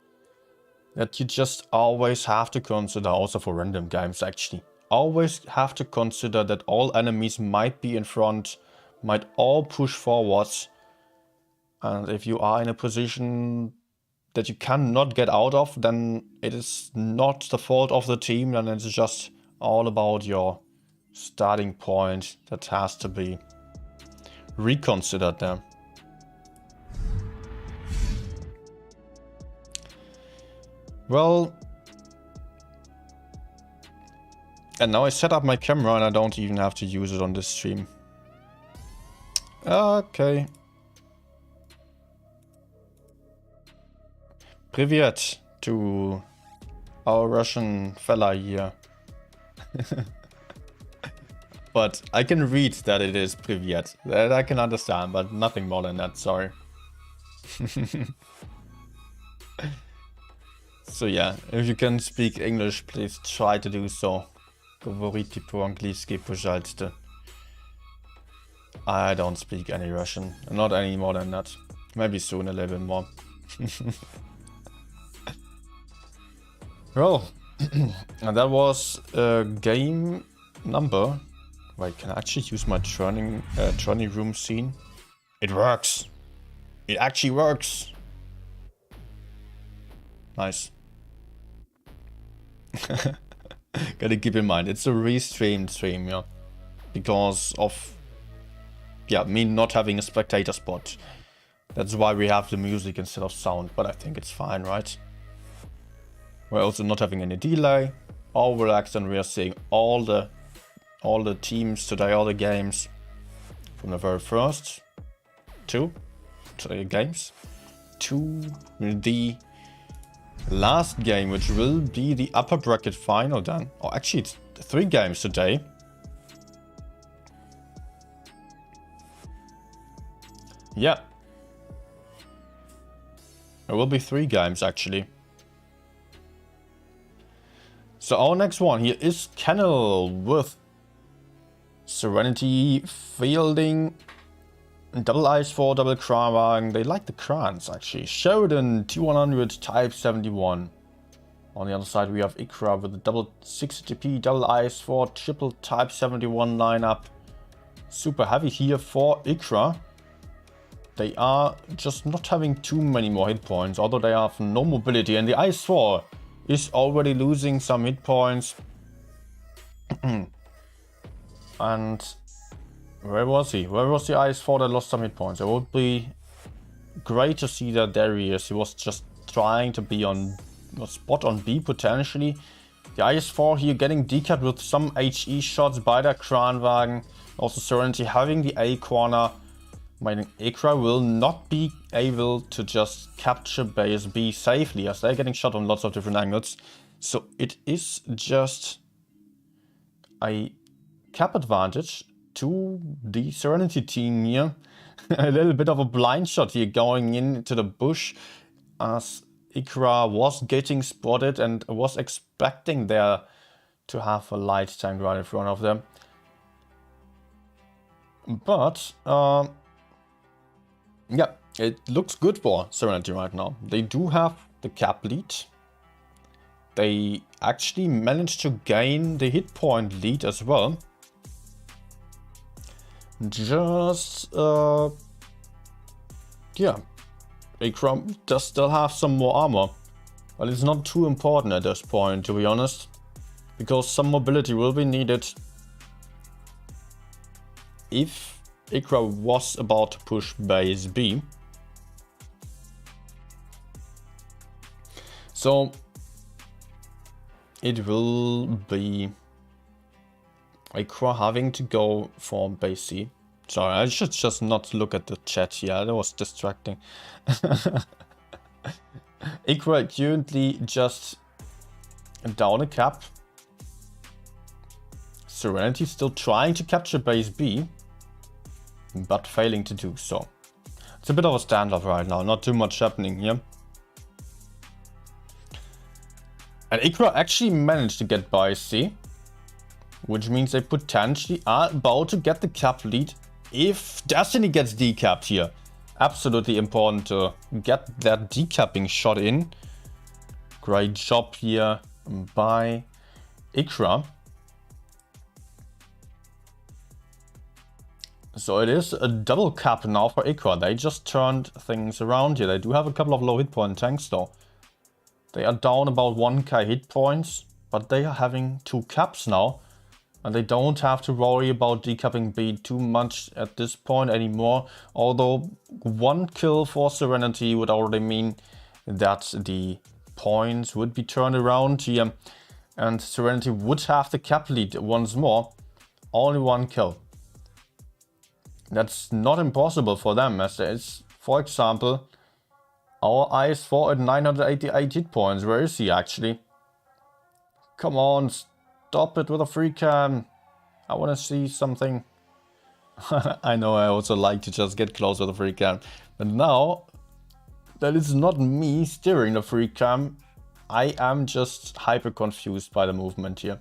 that you just always have to consider, also for random games actually. Always have to consider that all enemies might be in front, might all push forwards. And if you are in a position that you cannot get out of, then it is not the fault of the team, and it's just all about your starting point that has to be reconsidered there. Well, and now I set up my camera and I don't even have to use it on this stream. Okay. Привет to our Russian fella here. But I can read that it is Привет. That I can understand, but nothing more than that, sorry. So yeah, if you can speak English, please try to do so. Говорите по-английски, пожалуйста. I don't speak any Russian, not any more than that. Maybe soon a little bit more. Well, and that was game number. Wait, can I actually use my training room scene? It works. It actually works. Nice. Gotta keep in mind, it's a restreamed stream, yeah. Because of, yeah, me not having a spectator spot. That's why we have the music instead of sound, but I think it's fine, right? We're also not having any delay. All relaxed, and we are seeing all the teams today, all the games from the very first two games to the last game, which will be the upper bracket final then. Oh, actually, it's 3 games today. Yeah. There will be 3 games, actually. So our next one here is Kennel with Serenity fielding Double IS-4, double Kranwagen. They like the Krans, actually. Sheridan, T100, Type 71. On the other side, we have IKPA with the double 60TP, double IS-4, triple Type 71 lineup. Super heavy here for IKPA. They are just not having too many more hit points, although they have no mobility. And the IS-4 is already losing some hit points. And where was he? Where was the IS-4 that lost some hit points? It would be great to see that there he is. He was just trying to be on a spot on B potentially. The IS-4 here getting decapped with some HE shots by the Kranwagen. Also Serenity having the A corner. Meaning IKPA will not be able to just capture base B safely as they're getting shot on lots of different angles. So it is just a cap advantage to the Serenity team here. A little bit of a blind shot here going into the bush as IKPA was getting spotted and was expecting there to have a light tank right in front of them. But yeah, it looks good for Serenity right now. They do have the cap lead. They actually managed to gain the hit point lead as well. Just, yeah, IKPA does still have some more armor. But it's not too important at this point, to be honest. Because some mobility will be needed if IKPA was about to push base B. So it will be IKPA having to go for base C. Sorry, I should just not look at the chat here, that was distracting. IKPA currently just down a cap. Serenity still trying to capture base B, but failing to do so. It's a bit of a standoff right now, not too much happening here. And IKPA actually managed to get by C, which means they potentially are about to get the cap lead if Destiny gets decapped here. Absolutely important to get that decapping shot in. Great job here by IKPA. So it is a double cap now for IKPA. They just turned things around here. They do have a couple of low hit point tanks though. They are down about 1k hit points, but they are having 2 caps now. And they don't have to worry about decapping B too much at this point anymore. Although 1 kill for Serenity would already mean that the points would be turned around here. And Serenity would have the cap lead once more. Only 1 kill. That's not impossible for them, as there is, for example, our IS-4 at 988 hit points. Where is he actually? Come on, stop it with a free cam. I want to see something. I know I also like to just get close with a free cam. But now, that is not me steering the free cam. I am just hyper confused by the movement here.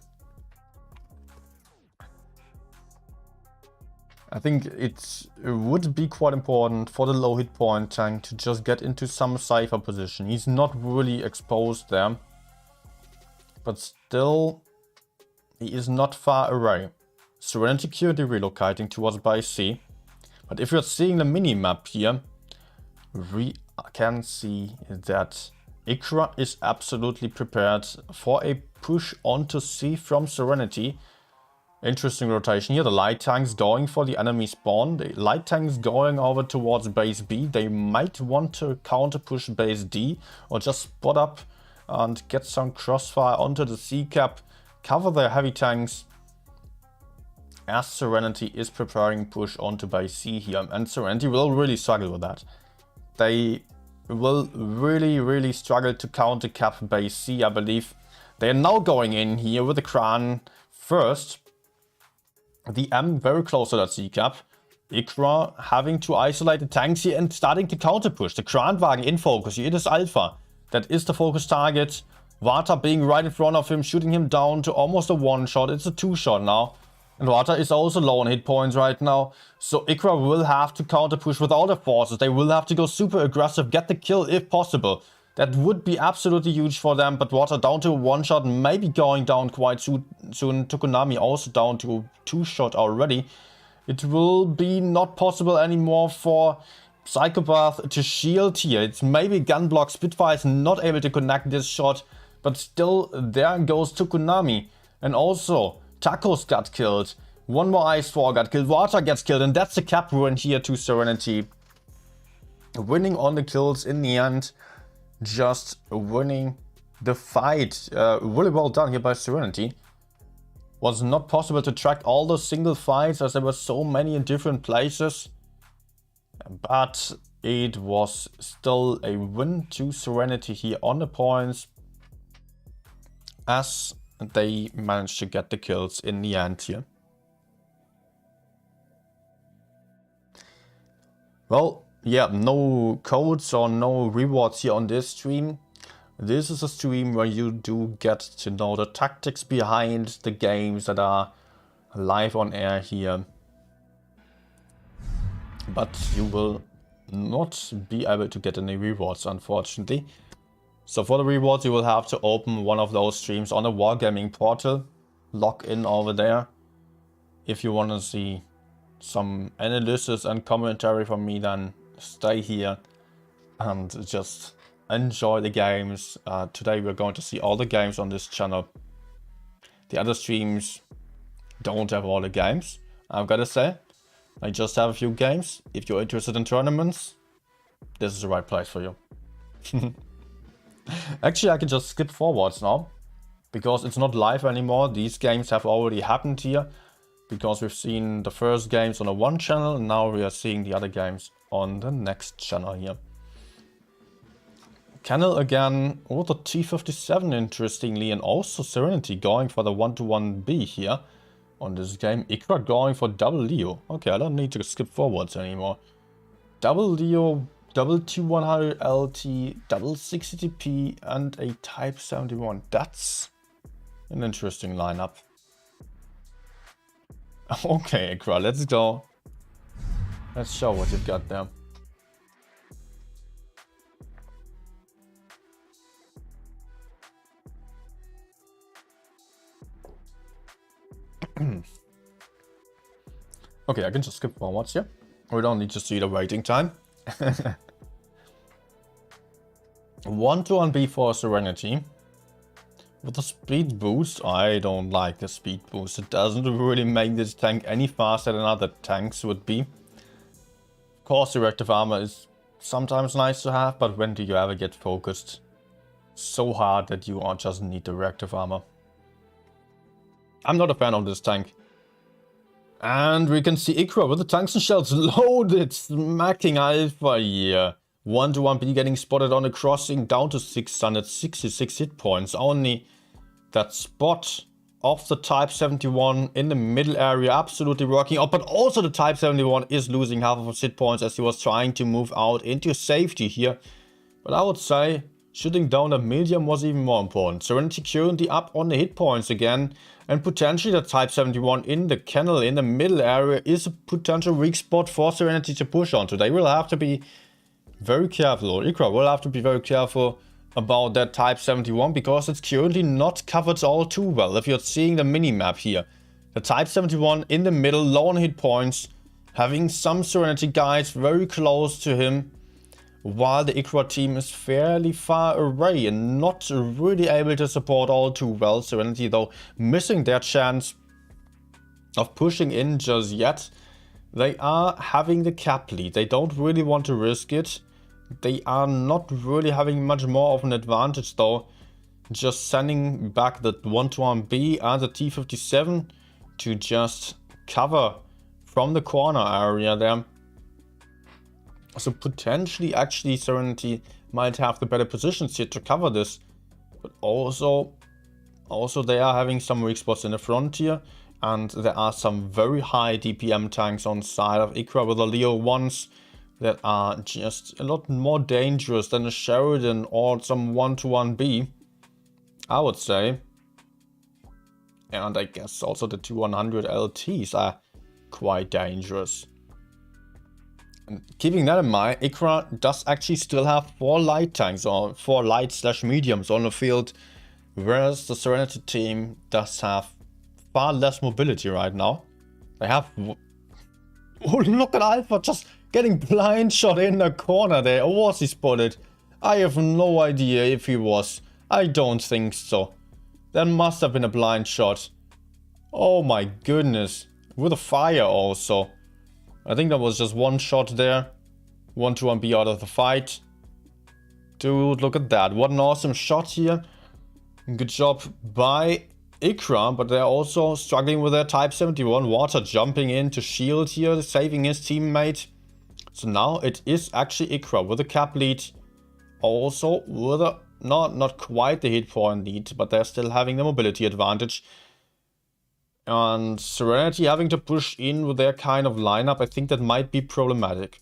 I think it would be quite important for the low hit point tank to just get into some safer position. He's not really exposed there, but still he is not far away. Serenity currently relocating towards base C, but if you're seeing the mini-map here, we can see that IKPA is absolutely prepared for a push onto C from Serenity. Interesting rotation here. The light tanks going for the enemy spawn. The light tanks going over towards base B. They might want to counter push base D or just spot up and get some crossfire onto the C cap. Cover their heavy tanks as Serenity is preparing push onto base C here. And Serenity will really struggle with that. They will really struggle to counter cap base C, I believe. They are now going in here with the Kran first. The M very close to that C cap. IKPA having to isolate the tanks here and starting to counter push. The Kranwagen in focus here. It is Alpha. That is the focus target. Vata being right in front of him, shooting him down to almost a 1-shot. It's a 2-shot now. And Water is also low on hit points right now, so IKPA will have to counter push with all their forces. They will have to go super aggressive, get the kill if possible. That would be absolutely huge for them, but Water down to one shot, maybe going down quite soon. Tokonami also down to 2 shot already. It will be not possible anymore for Psychopath to shield here. It's maybe Gunblock. Spitfire is not able to connect this shot, but still there goes Tokonami. And also Tacos got killed. One more Ice 4 got killed. Water gets killed, and that's the cap ruin here to Serenity. Winning on the kills in the end. Just winning the fight. Really well done here by Serenity. Was not possible to track all those single fights as there were so many in different places. But it was still a win to Serenity here on the points, as they managed to get the kills in the end here. Well, yeah, no codes or no rewards here on this stream. This is a stream where you do get to know the tactics behind the games that are live on air here. But you will not be able to get any rewards, unfortunately. So for the rewards, you will have to open one of those streams on a Wargaming portal. Log in over there. If you want to see some analysis and commentary from me, then stay here and just enjoy the games. Today we're going to see all the games on this channel. The other streams don't have all the games, I've got to say. I just have a few games. If you're interested in tournaments, this is the right place for you. Actually, I can just skip forwards now, because it's not live anymore. These games have already happened here, because we've seen the first games on the one channel, and now we are seeing the other games on the next channel here. Kennel again with the T57, interestingly, and also Serenity going for the 1-to-1B here on this game. IKPA going for double Leo. Okay, I don't need to skip forwards anymore. Double Leo, double T100 LT, double 60TP, and a Type 71. That's an interesting lineup. Okay, IKPA, let's go. Let's show what you've got there. Okay, I can just skip forwards here. We don't need to see the waiting time. 1-to-1B for Serenity. With the speed boost, I don't like the speed boost. It doesn't really make this tank any faster than other tanks would be. Of course, the reactive armor is sometimes nice to have, but when do you ever get focused so hard that you just need the reactive armor? I'm not a fan of this tank. And we can see IKPA with the tungsten shells loaded, smacking Alpha here. 1-to-1B getting spotted on a crossing, down to 666 hit points. Only that spot of the Type 71 in the middle area absolutely working out. But also the Type 71 is losing half of his hit points as he was trying to move out into safety here. But I would say shooting down a medium was even more important. Serenity currently up on the hit points again. And potentially the Type 71 in the kennel in the middle area is a potential weak spot for Serenity to push onto. They will have to be very careful, or IKPA will have to be very careful about that Type 71, because it's currently not covered all too well. If you're seeing the mini-map here, the Type 71 in the middle, low on hit points, having some Serenity guys very close to him, while the IKPA team is fairly far away and not really able to support all too well. Serenity, though, missing their chance of pushing in just yet. They are having the cap lead. They don't really want to risk it. They are not really having much more of an advantage, though. Just sending back the 1-to-1B and the T57 to just cover from the corner area there. So potentially, actually, Serenity might have the better positions here to cover this. But also they are having some weak spots in the front here. And there are some very high DPM tanks on the side of IKPA with the Leo 1s that are just a lot more dangerous than a Sheridan or some 1-to-1B, I would say. And I guess also the 2100 LTs are quite dangerous. And keeping that in mind, IKPA does actually still have 4 light tanks, or 4 light/mediums on the field, whereas the Serenity team does have far less mobility right now. They have... Oh, look at Alpha just getting blind shot in the corner there. Or was he spotted? I have no idea if he was. I don't think so. That must have been a blind shot. Oh my goodness. With a fire also. I think that was just one shot there. 1-1B out of the fight. Dude, look at that. What an awesome shot here. Good job by IKPA, but they're also struggling with their Type 71. Water jumping in to shield here, saving his teammate. So now it is actually IKPA with a cap lead. Also with a, not quite the hit point lead, but they're still having the mobility advantage. And Serenity having to push in with their kind of lineup, I think that might be problematic.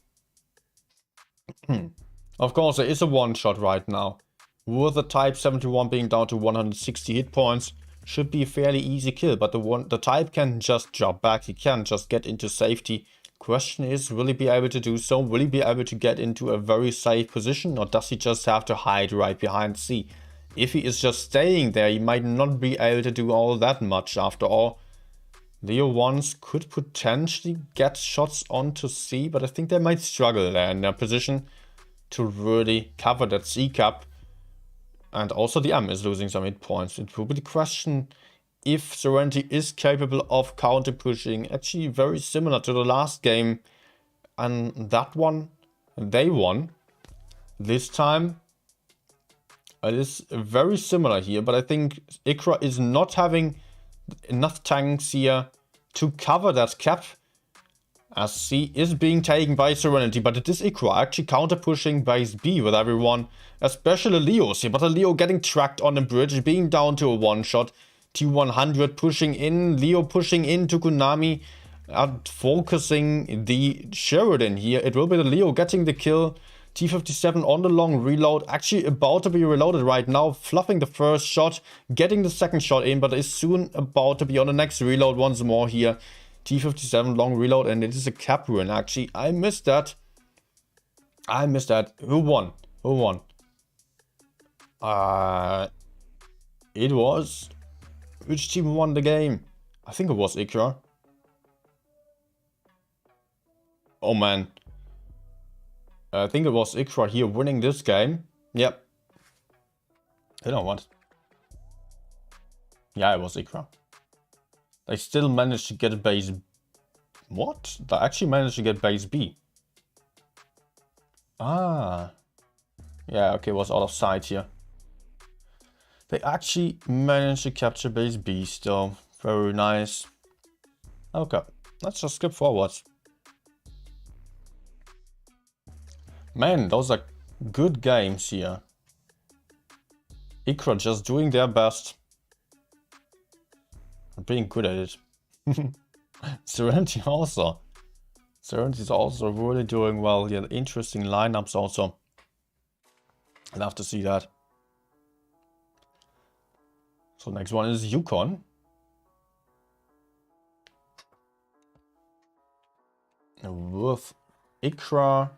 Of course, there is a one-shot right now. With the Type 71 being down to 160 hit points, should be a fairly easy kill. But the Type can just drop back, he can just get into safety. Question is, will he be able to do so? Will he be able to get into a very safe position? Or does he just have to hide right behind C? If he is just staying there, he might not be able to do all that much after all. Leo ones could potentially get shots onto C, but I think they might struggle there in their position to really cover that C cap. And also the M is losing some hit points. It will be the question if Serenity is capable of counter pushing. Actually very similar to the last game. And that one, they won. This time it is very similar here, but I think IKPA is not having enough tanks here to cover that cap, as C is being taken by Serenity, but it is IKPA actually counter pushing base B with everyone, especially Leo's here, but a Leo getting tracked on the bridge, being down to a one-shot. T100 pushing in, Leo pushing into Konami, and focusing the Sheridan here. It will be the Leo getting the kill. T57 on the long reload, actually about to be reloaded right now, fluffing the first shot, getting the second shot in, but is soon about to be on the next reload once more here. T57 long reload, and it is a cap win actually. I missed that. I missed that. Who won? Who won? It was... Which team won the game? I think it was IKPA. Oh man. I think it was IKPA here winning this game. Yep. You know what? Yeah, it was IKPA. They still managed to get base... What? They actually managed to get base B. Ah. Yeah, okay, it was out of sight here. They actually managed to capture base B still. Very nice. Okay, let's just skip forwards. Man, those are good games here. IKPA just doing their best. Being good at it. Serenity also. Serenity is also really doing well. Yeah, interesting lineups also. I'd love to see that. So next one is Yukon. With IKPA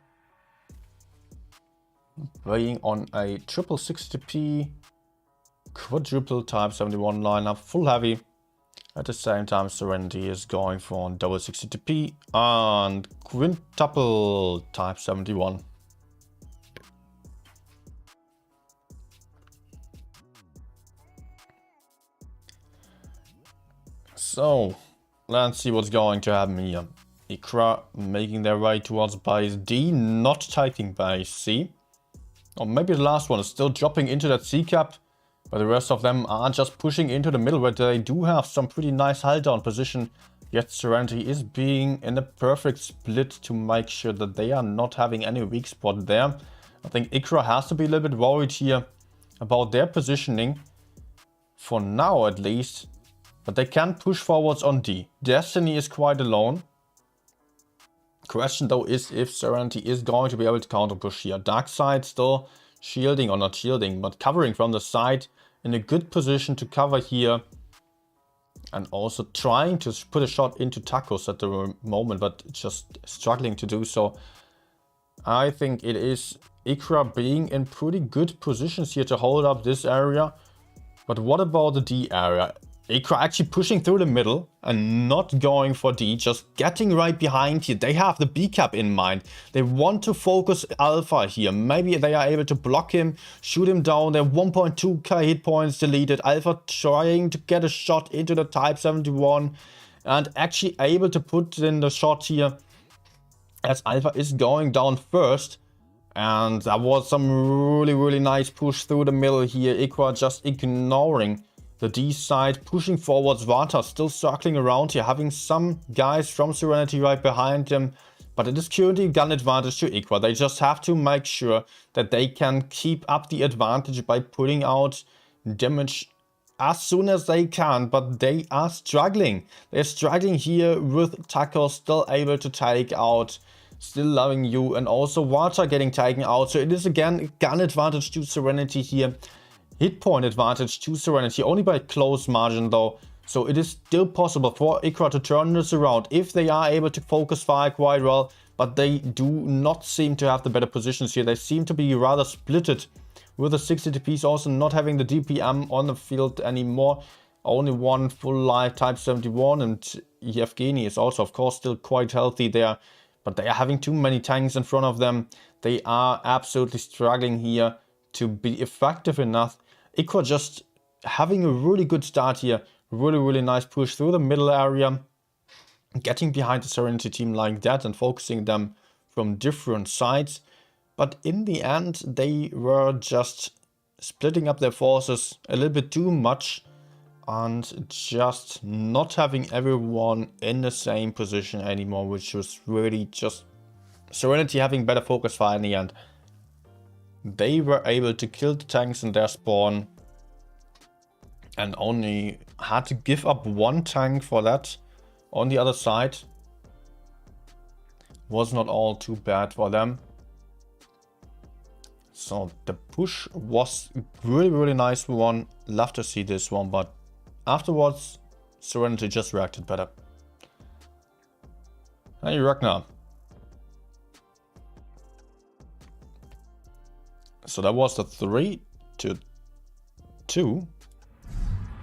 weighing on a triple 60p quadruple Type 71 lineup, full heavy. At the same time, Serenity is going for double 62p and quintuple Type 71. So, let's see what's going to happen here. IKPA making their way towards base D, not taking base C. Or maybe the last one is still dropping into that C cap. But the rest of them are just pushing into the middle where they do have some pretty nice hull down position. Yet Serenity is being in a perfect split to make sure that they are not having any weak spot there. I think IKPA has to be a little bit worried here about their positioning. For now at least. But they can push forwards on D. Destiny is quite alone. Question though is if Serenity is going to be able to counter push here. Dark side still shielding, or not shielding, but covering from the side. In a good position to cover here And also trying to put a shot into tacos at the moment, but just struggling to do so. I think it is IKPA being in pretty good positions here to hold up this area. But what about the D area? IKPA actually pushing through the middle and not going for D, just getting right behind here. They have the B cap in mind. They want to focus Alpha here. Maybe they are able to block him, shoot him down. They're 1.2k hit points deleted. Alpha trying to get a shot into the Type 71 and actually able to put in the shot here as Alpha is going down first. And that was some really nice push through the middle here. IKPA just ignoring the D side, pushing forwards. Vata still circling around here, having some guys from Serenity right behind them. But it is currently gun advantage to IKPA. They just have to make sure that they can keep up the advantage by putting out damage as soon as they can. But they are struggling. They're struggling here with Taco still able to take out Still Loving You, and also Water getting taken out. So it is again gun advantage to Serenity here. Hit point advantage to Serenity, only by close margin though. So it is still possible for IKPA to turn this around if they are able to focus fire quite well. But they do not seem to have the better positions here. They seem to be rather splitted, with the 60 TPs also not having the DPM on the field anymore. Only one full life Type 71, and Yevgeny is also of course still quite healthy there. But they are having too many tanks in front of them. They are absolutely struggling here to be effective enough. IKPA just having a really good start here. Really nice push through the middle area. Getting behind the Serenity team like that and focusing them from different sides. But in the end, they were just splitting up their forces a little bit too much. And just not having everyone in the same position anymore, which was really just Serenity having better focus fire in the end. They were able to kill the tanks in their spawn and only had to give up one tank for that. On the other side, was not all too bad for them. So the push was really nice one. Love to see this one, but afterwards, Serenity just reacted better. Hey, Ragnar. So that was the 3-2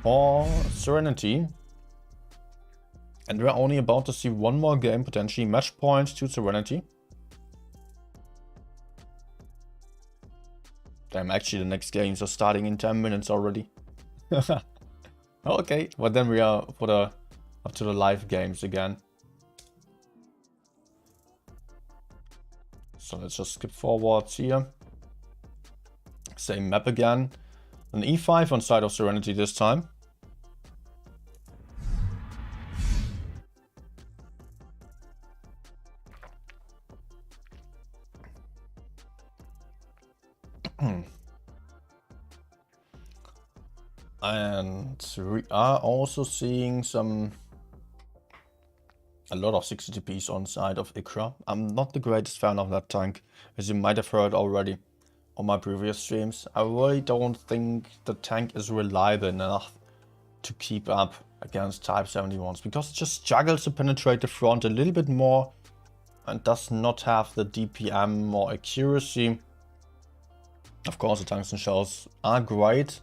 for Serenity. And we're only about to see one more game, potentially match point to Serenity. Damn, actually the next games are starting in 10 minutes already. Okay, but then we are for the up to the live games again. So let's just skip forwards here. Same map again. An E5 on side of Serenity this time. And we are also seeing a lot of 60 TPs on side of IKPA. I'm not the greatest fan of that tank, as you might have heard already on my previous streams. I really don't think the tank is reliable enough to keep up against Type 71s, because it just struggles to penetrate the front a little bit more and does not have the DPM or accuracy. Of course, the tungsten shells are great,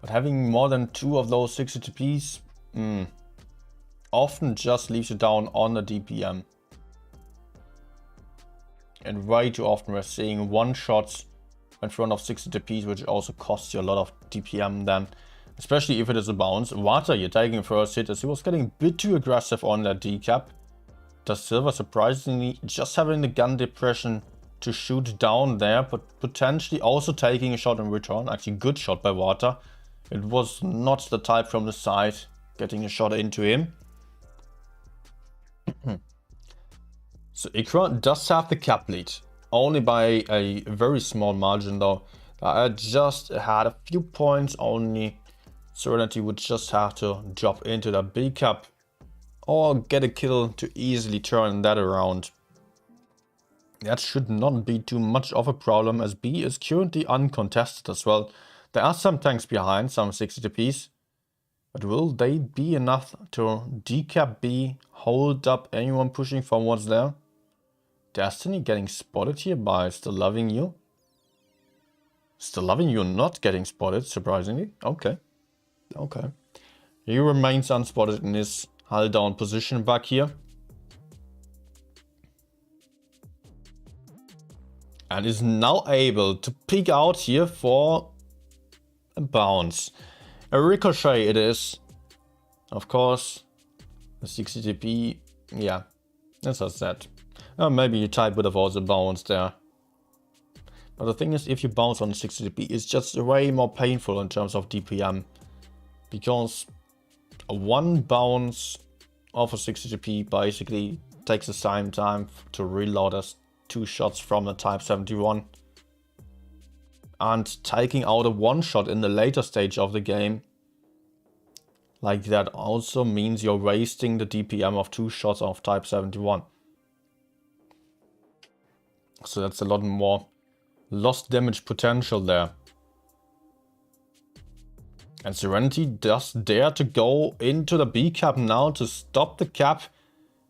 but having more than 2 of those 60 TPs often just leaves you down on the DPM. And way too often we're seeing one shots in front of 60 TPs, which also costs you a lot of DPM then. Especially if it is a bounce. Water, you're taking a first hit as he was getting a bit too aggressive on that decap. Does Silver surprisingly just having the gun depression to shoot down there, but potentially also taking a shot in return. Actually good shot by Water. It was not the type from the side getting a shot into him. So IKPA does have the cap lead, only by a very small margin though. I just had a few points only. Serenity would just have to drop into the B cap or get a kill to easily turn that around. That should not be too much of a problem, as B is currently uncontested as well. There are some tanks behind, some 60 TPs. But will they be enough to decap B, hold up anyone pushing forwards there? Destiny getting spotted here by Still Loving You. Still Loving You not getting spotted, surprisingly. Okay. Okay. He remains unspotted in his hull down position back here. And is now able to peek out here for a bounce. A ricochet it is. Of course. The 60 TP. Yeah. That's as that. Maybe your type would have also bounced there. But the thing is, if you bounce on 60 TP, it's just way more painful in terms of DPM. Because one bounce off a 60 TP basically takes the same time to reload as 2 shots from the Type 71. And taking out a 1 shot in the later stage of the game like that also means you're wasting the DPM of 2 shots of Type 71. So that's a lot more lost damage potential there. And Serenity does dare to go into the B cap now to stop the cap.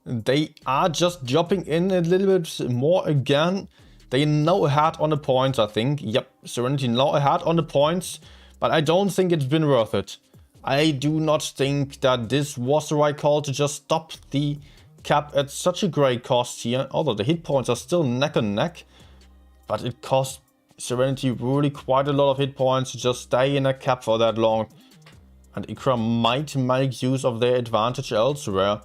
They are just dropping in a little bit more again. They now ahead on the points, I think. Yep, Serenity now ahead on the points. But I don't think it's been worth it. I do not think that this was the right call to just stop the cap at such a great cost here. Although the hit points are still neck and neck. But it cost Serenity really quite a lot of hit points to just stay in a cap for that long. And IKPA might make use of their advantage elsewhere.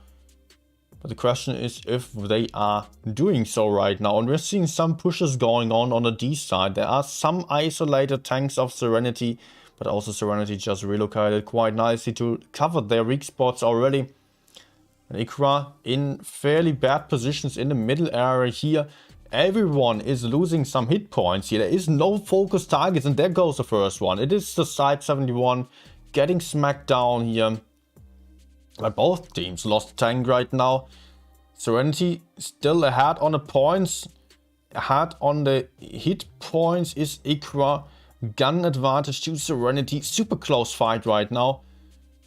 But the question is if they are doing so right now. And we're seeing some pushes going on the D side. There are some isolated tanks of Serenity. But also Serenity just relocated quite nicely to cover their weak spots already. And IKPA in fairly bad positions in the middle area here. Everyone is losing some hit points here. There is no focus targets, and there goes the first one. It is the Type 71 getting smacked down here. But both teams lost a tank right now. Serenity still ahead on the points. Ahead on the hit points is IKPA. Gun advantage to Serenity. Super close fight right now.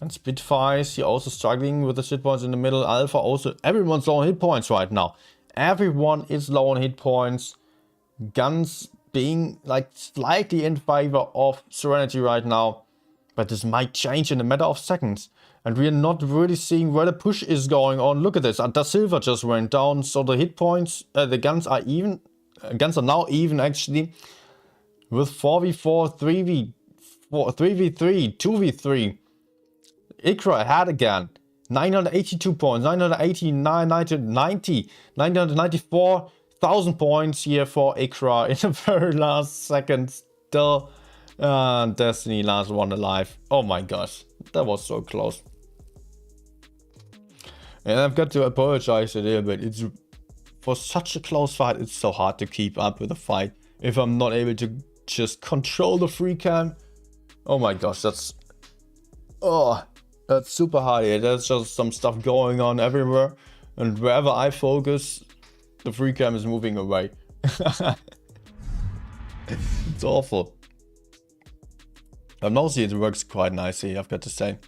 And Spitfires here also struggling with the hit points in the middle. Alpha also. Everyone's low on hit points right now. Everyone is low on hit points. Guns being like slightly in favor of Serenity right now. But this might change in a matter of seconds. And we are not really seeing where the push is going on. Look at this. Da Silva just went down. So the hit points, the guns are even. Guns are now even actually. With 4v4, 3v4, 3v3, 2v3. IKPA ahead again. 982 points, 989, 990, 994,000 points here for IKPA in the very last second. Still, Destiny last one alive. Oh my gosh, that was so close. And I've got to apologize a little bit. It's for such a close fight, it's so hard to keep up with the fight if I'm not able to just control the free cam. Oh my gosh, that's super hard here. There's just some stuff going on everywhere, and wherever I focus, the free cam is moving away. It's awful. But mostly it works quite nicely, I've got to say.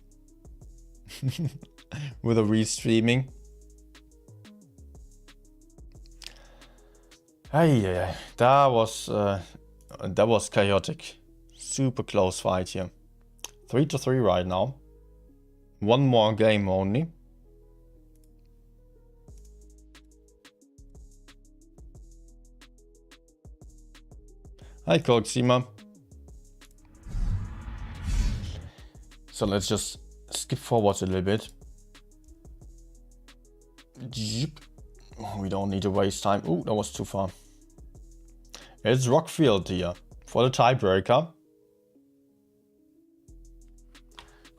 With a restreaming. Hey, that was chaotic. Super close fight here. 3-3 right now. One more game only. Hi, Coxima. So let's just skip forward a little bit. We don't need to waste time. Oh, that was too far. It's Rockfield here for the tiebreaker.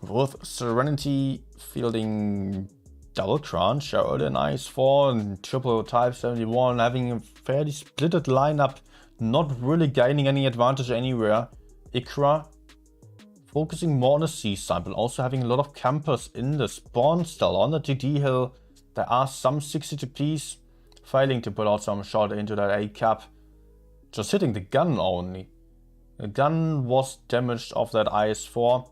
With Serenity fielding double crunch, Sheridan IS4 and triple Type 71 having a fairly splitted lineup, not really gaining any advantage anywhere. IKPA focusing more on the C side, but also having a lot of campers in the spawn still on the TD hill. There are some 60 TPs failing to put out some shot into that A cap. Just hitting the gun only. The gun was damaged off that IS4.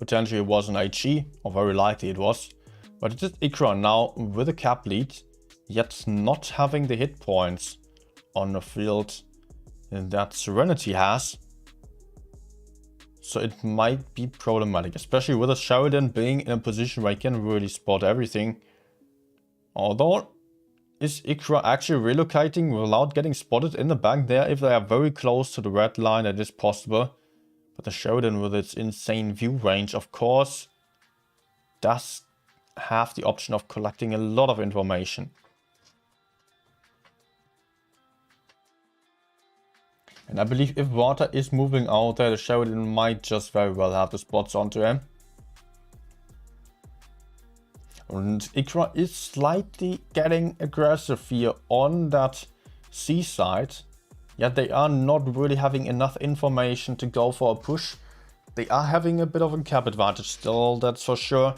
Potentially it was an HE, or very likely it was. But it is IKPA now with a cap lead, yet not having the hit points on the field that Serenity has. So it might be problematic, especially with a Sheridan being in a position where he can really spot everything. Although, is IKPA actually relocating without getting spotted in the back there? If they are very close to the red line, it is possible. But the Sheridan with its insane view range, of course, does have the option of collecting a lot of information. And I believe if Water is moving out there, the Sheridan might just very well have the spots onto him. And IKPA is slightly getting aggressive here on that seaside. Yet they are not really having enough information to go for a push. They are having a bit of a cap advantage still, that's for sure.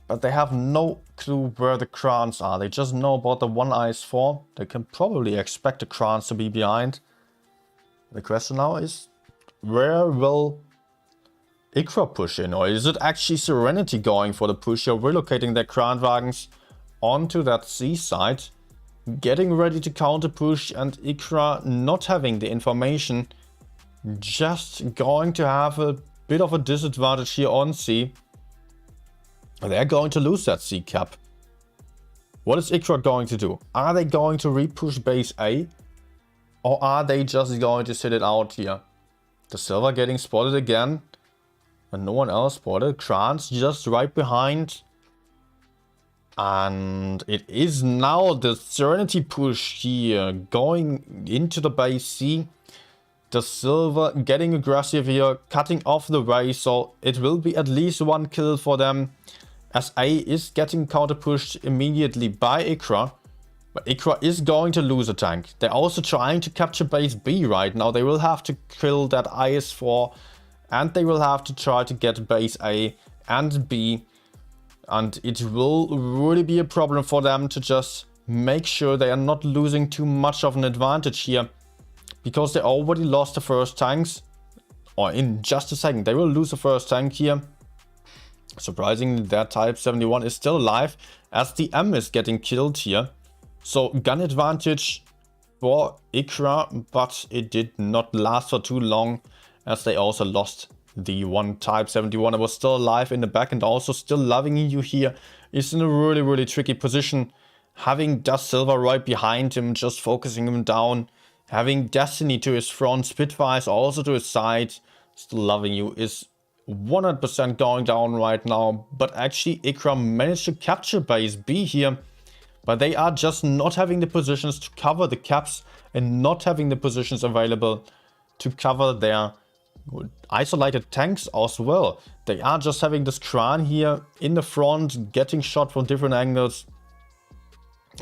But they have no clue where the Crans are. They just know about the one IS-4. They can probably expect the Crans to be behind. The question now is, where will IKPA push in? Or is it actually Serenity going for the push here, relocating their Kranwagens onto that seaside, getting ready to counter push, and IKPA not having the information, just going to have a bit of a disadvantage here on C. They're going to lose that C cap. What is IKPA going to do? Are they going to re-push base A? Or are they just going to sit it out here? The Silver getting spotted again. And no one else spotted. Krantz just right behind. And it is now the Serenity push here. Going into the base C. The Silver getting aggressive here. Cutting off the way. So it will be at least one kill for them. As A is getting counter pushed immediately by IKPA. But IKPA is going to lose a tank. They're also trying to capture base B right now. They will have to kill that IS-4. And they will have to try to get base A and B. And it will really be a problem for them to just make sure they are not losing too much of an advantage here. Because they already lost the first tanks. Or in just a second, they will lose the first tank here. Surprisingly, that Type 71 is still alive. As the M is getting killed here. So gun advantage for IKPA, but it did not last for too long, as they also lost the one Type 71 that was still alive in the back and also still loving you here. Is in a really tricky position. Having Dust Silver right behind him, just focusing him down. Having Destiny to his front, Spitfires also to his side. Still loving you is 100% going down right now. But actually IKPA managed to capture base B here. But they are just not having the positions to cover the caps and not having the positions available to cover their isolated tanks as well. They are just having this Kran here in the front, getting shot from different angles.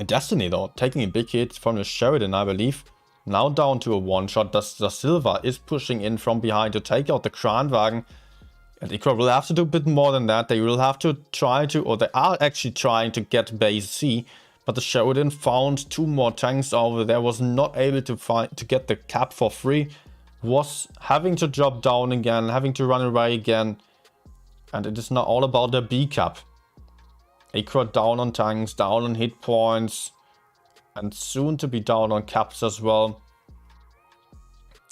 Destiny though, taking a big hit from the Sheridan, I believe. Now down to a one-shot. The Silver is pushing in from behind to take out the Kranwagen. And IKPA will have to do a bit more than that. They will have to try to, or they are actually trying to get base C. But the Sheridan found two more tanks over there, was not able to get the cap for free. Was having to drop down again, having to run away again. And it is now all about the B cap. IKPA down on tanks, down on hit points. And soon to be down on caps as well.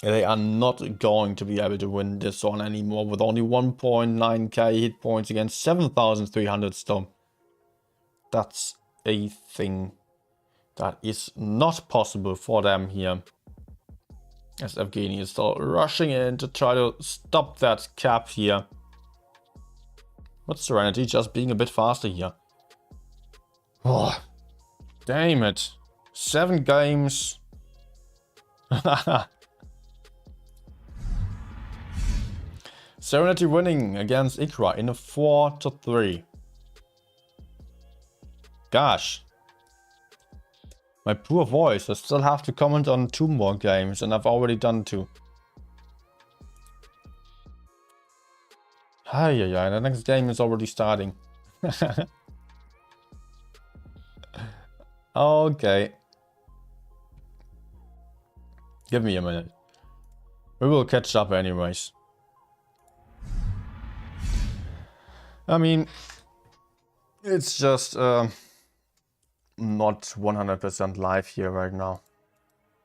They are not going to be able to win this one anymore with only 1.9k hit points against 7,300 still. That's a thing that is not possible for them here. As Evgeny is still rushing in to try to stop that cap here. But Serenity just being a bit faster here. Oh, damn it. 7 games. Serenity winning against IKPA in a 4-3. Gosh. My poor voice. I still have to comment on 2 more games and I've already done 2. Yeah, the next game is already starting. Okay. Give me a minute. We will catch up anyways. I mean, it's just not 100% live here right now.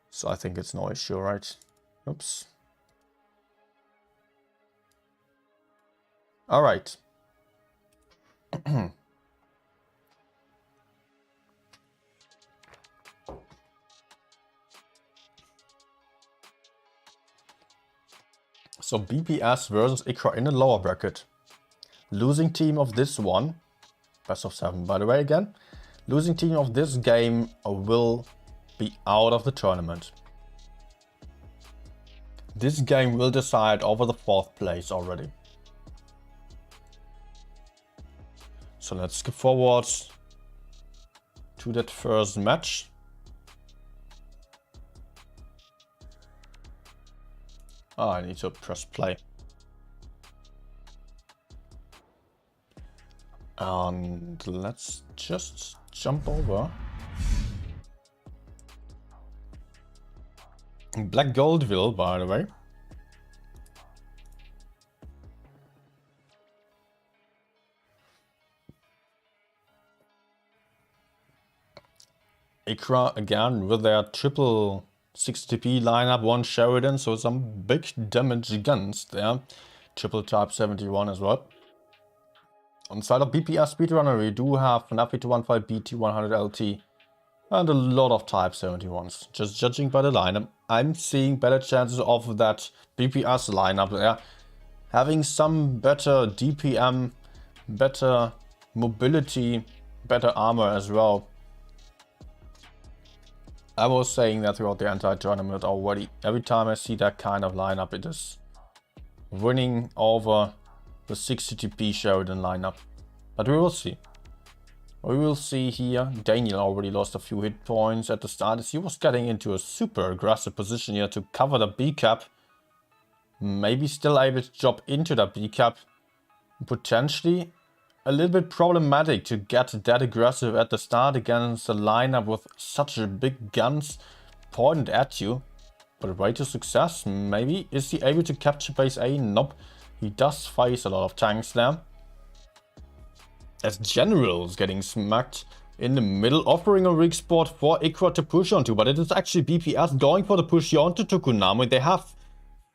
So I think it's no issue, right? Oops. All right. So BPS versus IKPA in the lower bracket. Losing team of this one, best of 7 by the way again, losing team of this game will be out of the tournament. This game will decide over the 4th place already. So let's skip forward to that first match. Oh, I need to press play. And let's just jump over. Black Goldville, by the way. IKPA again with their triple 60p lineup, one Sheridan, so some big damage guns there. Triple Type 71 as well. On the side of BPS Speedrunner, we do have an FP215 BT100 LT and a lot of Type 71s. Just judging by the lineup, I'm seeing better chances of that BPS lineup there. Having some better DPM, better mobility, better armor as well. I was saying that throughout the entire tournament already. Every time I see that kind of lineup, it is winning over the 60TP Sheridan lineup. But we will see. We will see here. Daniel already lost a few hit points at the start as he was getting into a super aggressive position here to cover the B cap. Maybe still able to drop into the B cap. Potentially a little bit problematic to get that aggressive at the start against a lineup with such big guns pointed at you. But way to success, maybe. Is he able to capture base A? Nope. He does face a lot of tanks there. As General's getting smacked in the middle, offering a weak spot for IKPA to push onto. But it is actually BPS going for the push here onto Tokunami. They have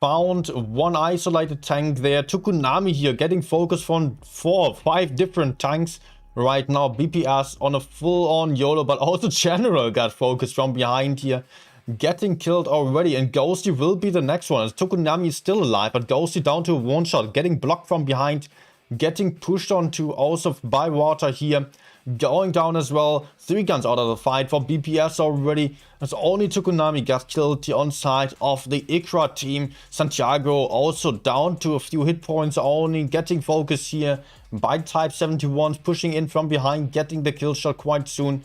found one isolated tank there. Tokunami here getting focus from 4 or 5 different tanks right now. BPS on a full-on YOLO, but also General got focused from behind here. Getting killed already, and Ghosty will be the next one. As Tokunami is still alive, but Ghosty down to a one-shot. Getting blocked from behind. Getting pushed onto also by water here. Going down as well. 3 guns out of the fight for BPS already. As only Tokunami got killed on side of the IKPA team. Santiago also down to a few hit points only. Getting focus here by Type 71s. Pushing in from behind. Getting the kill shot quite soon.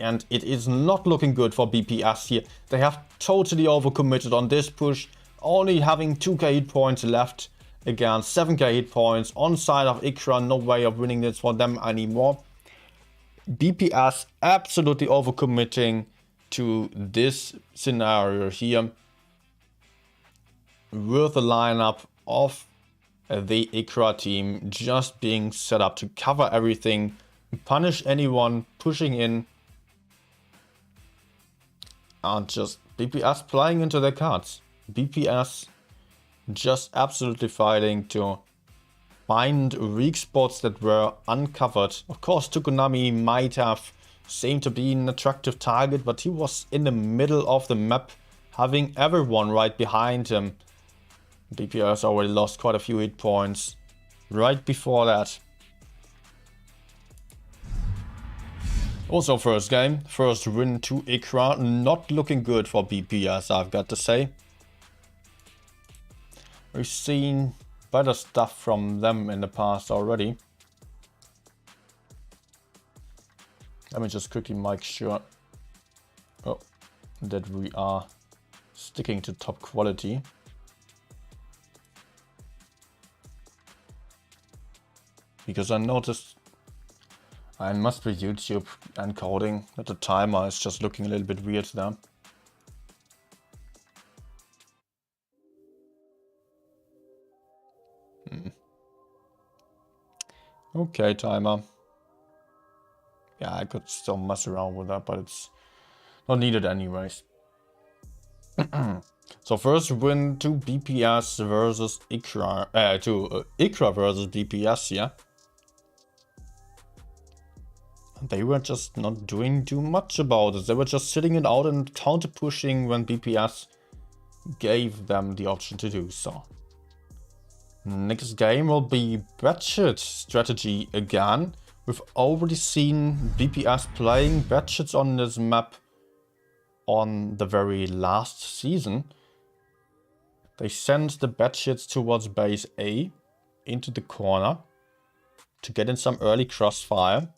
And it is not looking good for BPS here. They have totally overcommitted on this push. Only having 2k hit points left. Again, 7k hit points on side of IKPA. No way of winning this for them anymore. BPS absolutely overcommitting to this scenario here. With the lineup of the IKPA team just being set up to cover everything. Punish anyone pushing in. And just BPS playing into their cards. BPS just absolutely fighting to find weak spots that were uncovered. Of course, Tokunami might have seemed to be an attractive target, but he was in the middle of the map, having everyone right behind him. BPS already lost quite a few hit points right before that. Also first game, first win to IKPA. Not looking good for BPS, I've got to say. We've seen better stuff from them in the past already. Let me just quickly make sure that we are sticking to top quality. Because I noticed, I must be YouTube encoding, that the timer is just looking a little bit weird there. Okay, timer. Yeah, I could still mess around with that, but it's not needed anyways. So first win to BPS versus IKRA, IKRA versus BPS, yeah. They were just not doing too much about it. They were just sitting it out and counter pushing when BPS gave them the option to do so. Next game will be Batchet strategy again. We've already seen BPS playing Batchets on this map on the very last season. They sent the Batchets towards base A into the corner to get in some early crossfire.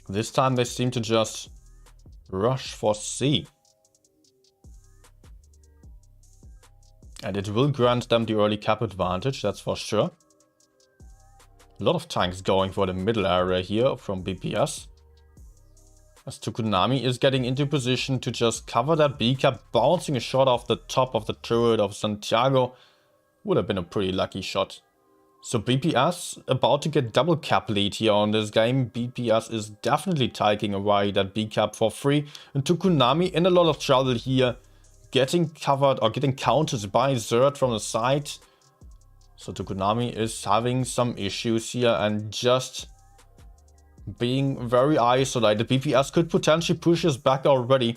This time they seem to just rush for C. And it will grant them the early cap advantage, that's for sure. A lot of tanks going for the middle area here from BPS. As Tukunami is getting into position to just cover that B cap, bouncing a shot off the top of the turret of Santiago. Would have been a pretty lucky shot. So BPS about to get double cap lead here on this game. BPS is definitely taking away that B cap for free. And Tukunami in a lot of trouble here. Getting covered or getting countered by Zerd from the side. So Tukunami is having some issues here and just being very isolated. BPS could potentially push us back already.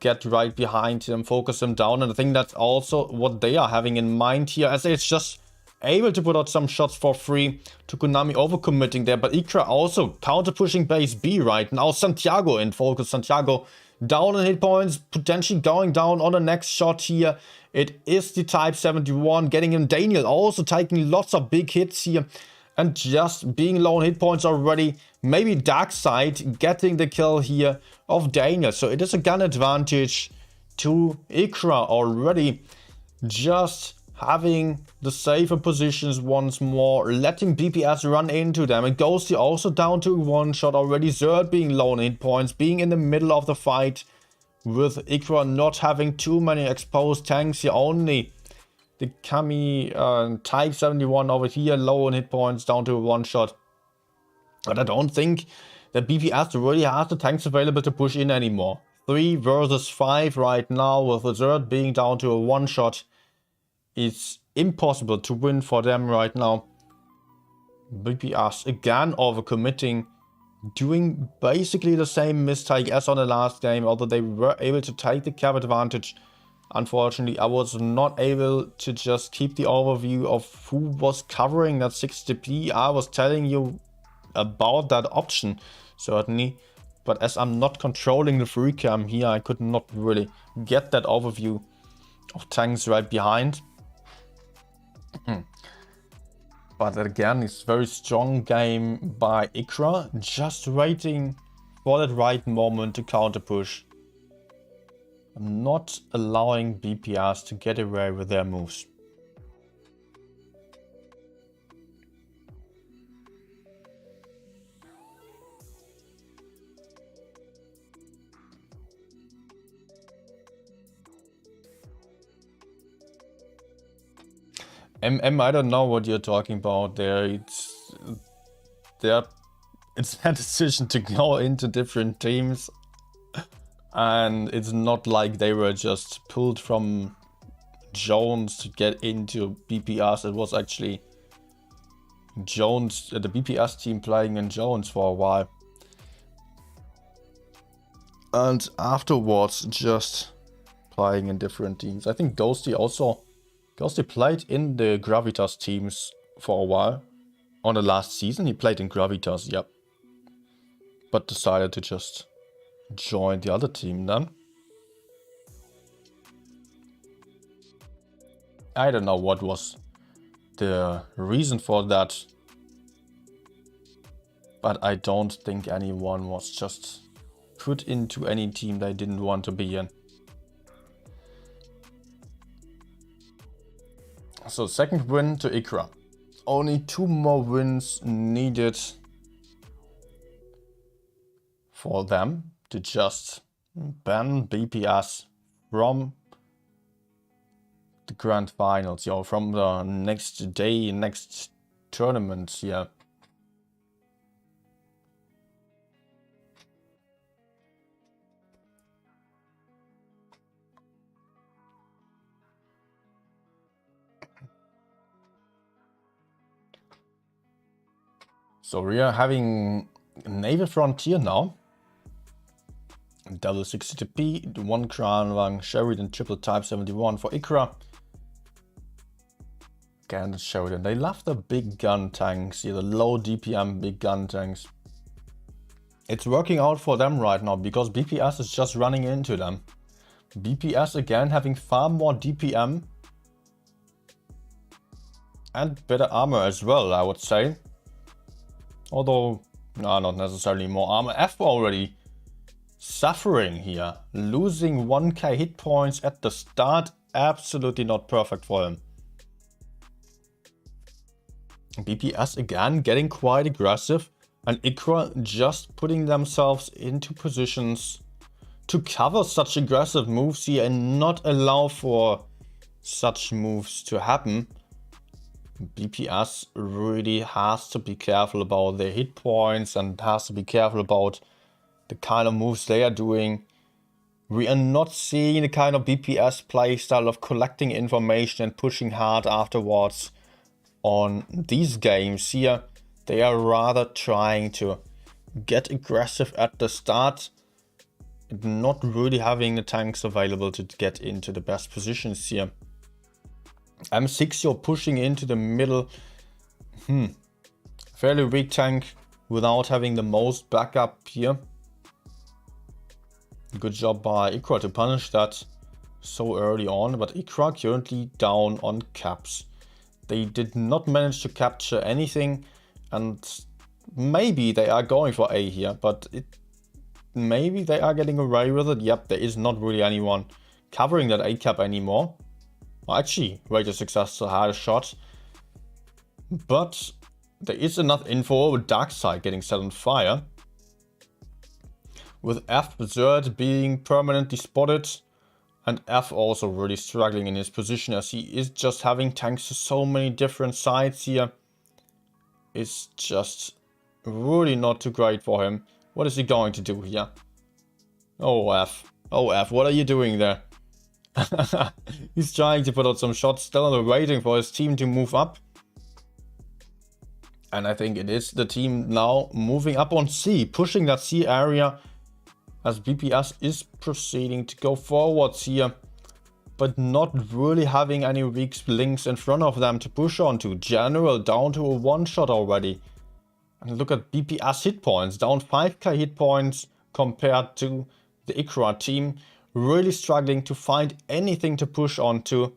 Get right behind him, focus him down. And I think that's also what they are having in mind here. As it's just able to put out some shots for free. Tukunami overcommitting there. But IKRA also counter pushing base B right now. Santiago in focus. Santiago down in hit points, potentially going down on the next shot here. It is the Type 71 getting him. Daniel also taking lots of big hits here and just being low on hit points already. Maybe Darkside getting the kill here of Daniel. So it is a gun advantage to IKRA already. Just having the safer positions once more, letting BPS run into them. And Ghosty also down to one shot already. Zerd being low on hit points, being in the middle of the fight with IKRA not having too many exposed tanks here. Only the Kami Type 71 over here, low on hit points, down to one shot. But I don't think that BPS really has the tanks available to push in anymore. 3 versus 5 right now, with the Zerd being down to a one shot. It's impossible to win for them right now. BPS again overcommitting, doing basically the same mistake as on the last game, although they were able to take the cap advantage. Unfortunately, I was not able to just keep the overview of who was covering that 60p. I was telling you about that option, certainly. But as I'm not controlling the free cam here, I could not really get that overview of tanks right behind. But again, it's a very strong game by IKRA, just waiting for that right moment to counter push. Not allowing BPS to get away with their moves. I don't know what you're talking about there. It's their decision to go into different teams. And it's not like they were just pulled from Jones to get into BPS. It was actually Jones, the BPS team playing in Jones for a while. And afterwards just playing in different teams. I think Ghosty played in the Gravitas teams for a while. On the last season he played in Gravitas, yep. But decided to just join the other team then. I don't know what was the reason for that. But I don't think anyone was just put into any team they didn't want to be in. So second win to IKRA. Only 2 more wins needed for them to just ban BPS from the grand finals, from the next day, next tournaments here. So we are having Naval Frontier now. Double 60p, 1 Kranvang, Sheridan, triple type 71 for IKPA. Again, Sheridan. They love the big gun tanks here, the low DPM big gun tanks. It's working out for them right now because BPS is just running into them. BPS again having far more DPM and better armor as well, I would say. Although, no, not necessarily more armor. F already suffering here, losing 1k hit points at the start, absolutely not perfect for him. BPS again getting quite aggressive, and IKPA just putting themselves into positions to cover such aggressive moves here and not allow for such moves to happen. BPS really has to be careful about their hit points and has to be careful about the kind of moves they are doing. We are not seeing the kind of BPS playstyle of collecting information and pushing hard afterwards on these games here. They are rather trying to get aggressive at the start, not really having the tanks available to get into the best positions here. M6, you're pushing into the middle. Fairly weak tank without having the most backup here. Good job by IKPA to punish that so early on, but IKPA currently down on caps. They did not manage to capture anything, and maybe they are going for A here, but maybe they are getting away with it. Yep, there is not really anyone covering that A cap anymore. Well, actually, Raider Successor had a shot, but there is enough info with Darkside getting set on fire. With F Zerd being permanently spotted, and F also really struggling in his position as he is just having tanks to so many different sides here. It's just really not too great for him. What is he going to do here? Oh F, what are you doing there? He's trying to put out some shots, still waiting for his team to move up. And I think it is the team now moving up on C, pushing that C area as BPS is proceeding to go forwards here, but not really having any weak links in front of them to push onto. General down to a one shot already. And look at BPS hit points, down 5k hit points compared to the IKPA team. Really struggling to find anything to push onto.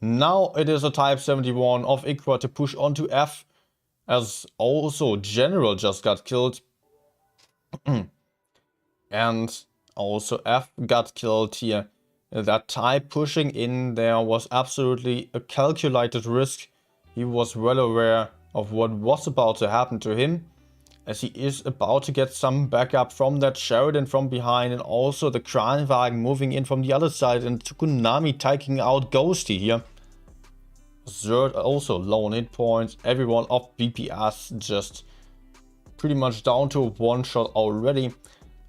Now it is a type 71 of IKPA to push onto F, as also General just got killed. And also F got killed here. That type pushing in there was absolutely a calculated risk. He was well aware of what was about to happen to him, as he is about to get some backup from that Sheridan from behind, and also the Kranwagen moving in from the other side, and Tsunami taking out Ghosty here. Zerd also low on hit points. Everyone of BPS just pretty much down to a one shot already.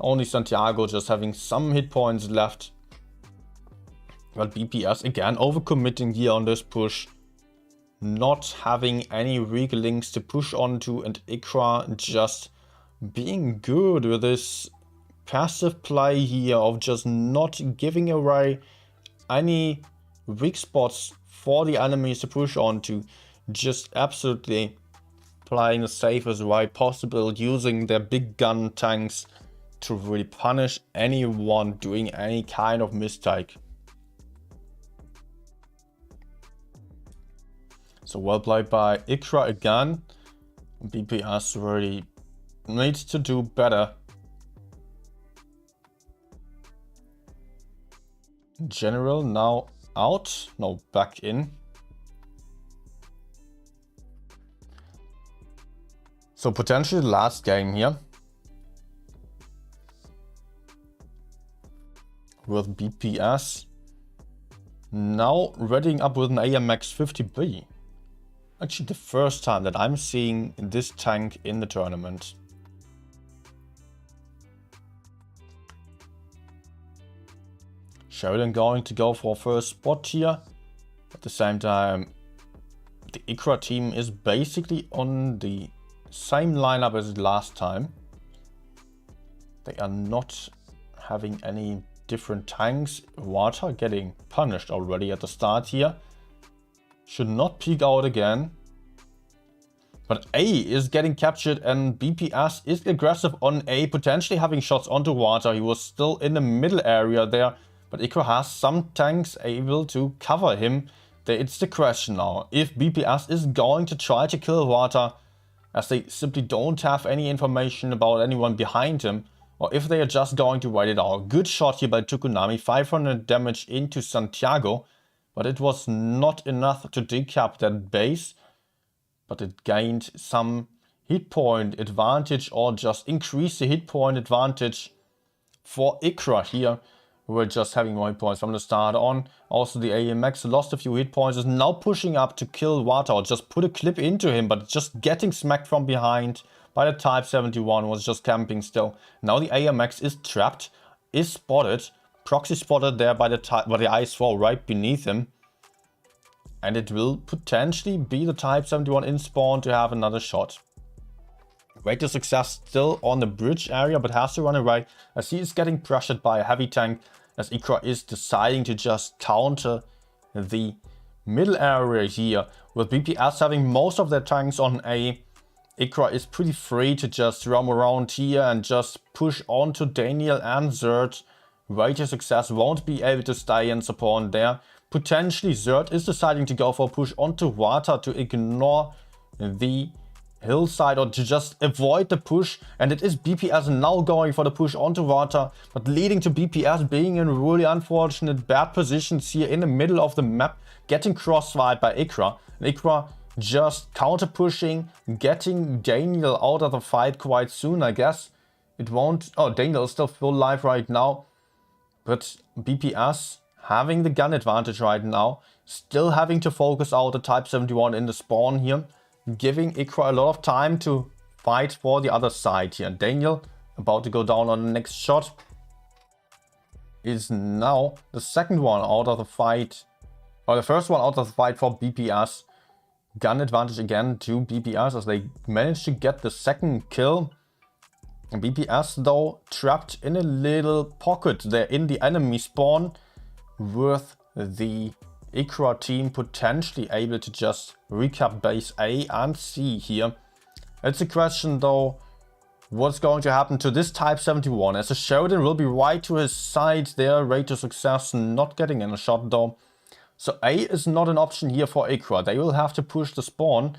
Only Santiago just having some hit points left. But BPS again overcommitting here on this push. Not having any weak links to push onto, and IKPA just being good with this passive play here of just not giving away any weak spots for the enemies to push onto. Just absolutely playing the safest way possible, using their big gun tanks to really punish anyone doing any kind of mistake. So well played by IKPA again. BPS really needs to do better. General now out, no, back in. So potentially the last game here. With BPS now readying up with an AMX 50B. Actually, the first time that I'm seeing this tank in the tournament. Sheridan going to go for first spot here. At the same time, the IKPA team is basically on the same lineup as last time. They are not having any different tanks. Water getting punished already at the start here. Should not peek out again. But A is getting captured and BPS is aggressive on A, potentially having shots onto Water. He was still in the middle area there, but IKPA has some tanks able to cover him. It's the question now, if BPS is going to try to kill Water, as they simply don't have any information about anyone behind him, or if they are just going to wait it out. Good shot here by Tukunami, 500 damage into Santiago, but it was not enough to decap that base. But it gained some hit point advantage, or just increased the hit point advantage for IKPA here. We're just having more hit points from the start on. Also the AMX lost a few hit points, is now pushing up to kill Water, or just put a clip into him, but just getting smacked from behind by the Type 71, was just camping still. Now the AMX is trapped, is spotted, proxy spotted there by the IS-4 right beneath him. And it will potentially be the Type 71 in spawn to have another shot. Rate of success still on the bridge area, but has to run away as he is getting pressured by a heavy tank, as IKPA is deciding to just counter the middle area here. With BPS having most of their tanks on A, IKPA is pretty free to just roam around here and just push onto Daniel and Zerd. Rate of success won't be able to stay in support there. Potentially Zerd is deciding to go for a push onto Water to ignore the hillside, or to just avoid the push, and it is BPS now going for the push onto Water, but leading to BPS being in really unfortunate bad positions here in the middle of the map, getting crossfired by IKPA. IKPA just counter pushing, getting Daniel out of the fight quite soon, I guess. It won't... Oh, Daniel is still full life right now, but BPS having the gun advantage right now, still having to focus out the Type 71 in the spawn here, giving IKPA a lot of time to fight for the other side here. Daniel, about to go down on the next shot, is now the second one out of the fight, or the first one out of the fight for BPS. Gun advantage again to BPS as they managed to get the second kill. And BPS though trapped in a little pocket there in the enemy spawn, with the IKPA team potentially able to just recap base A and C here. It's a question though, what's going to happen to this Type 71, as the Sheridan will be right to his side there. Rate of success not getting in a shot though. So A is not an option here for IKPA. They will have to push the spawn.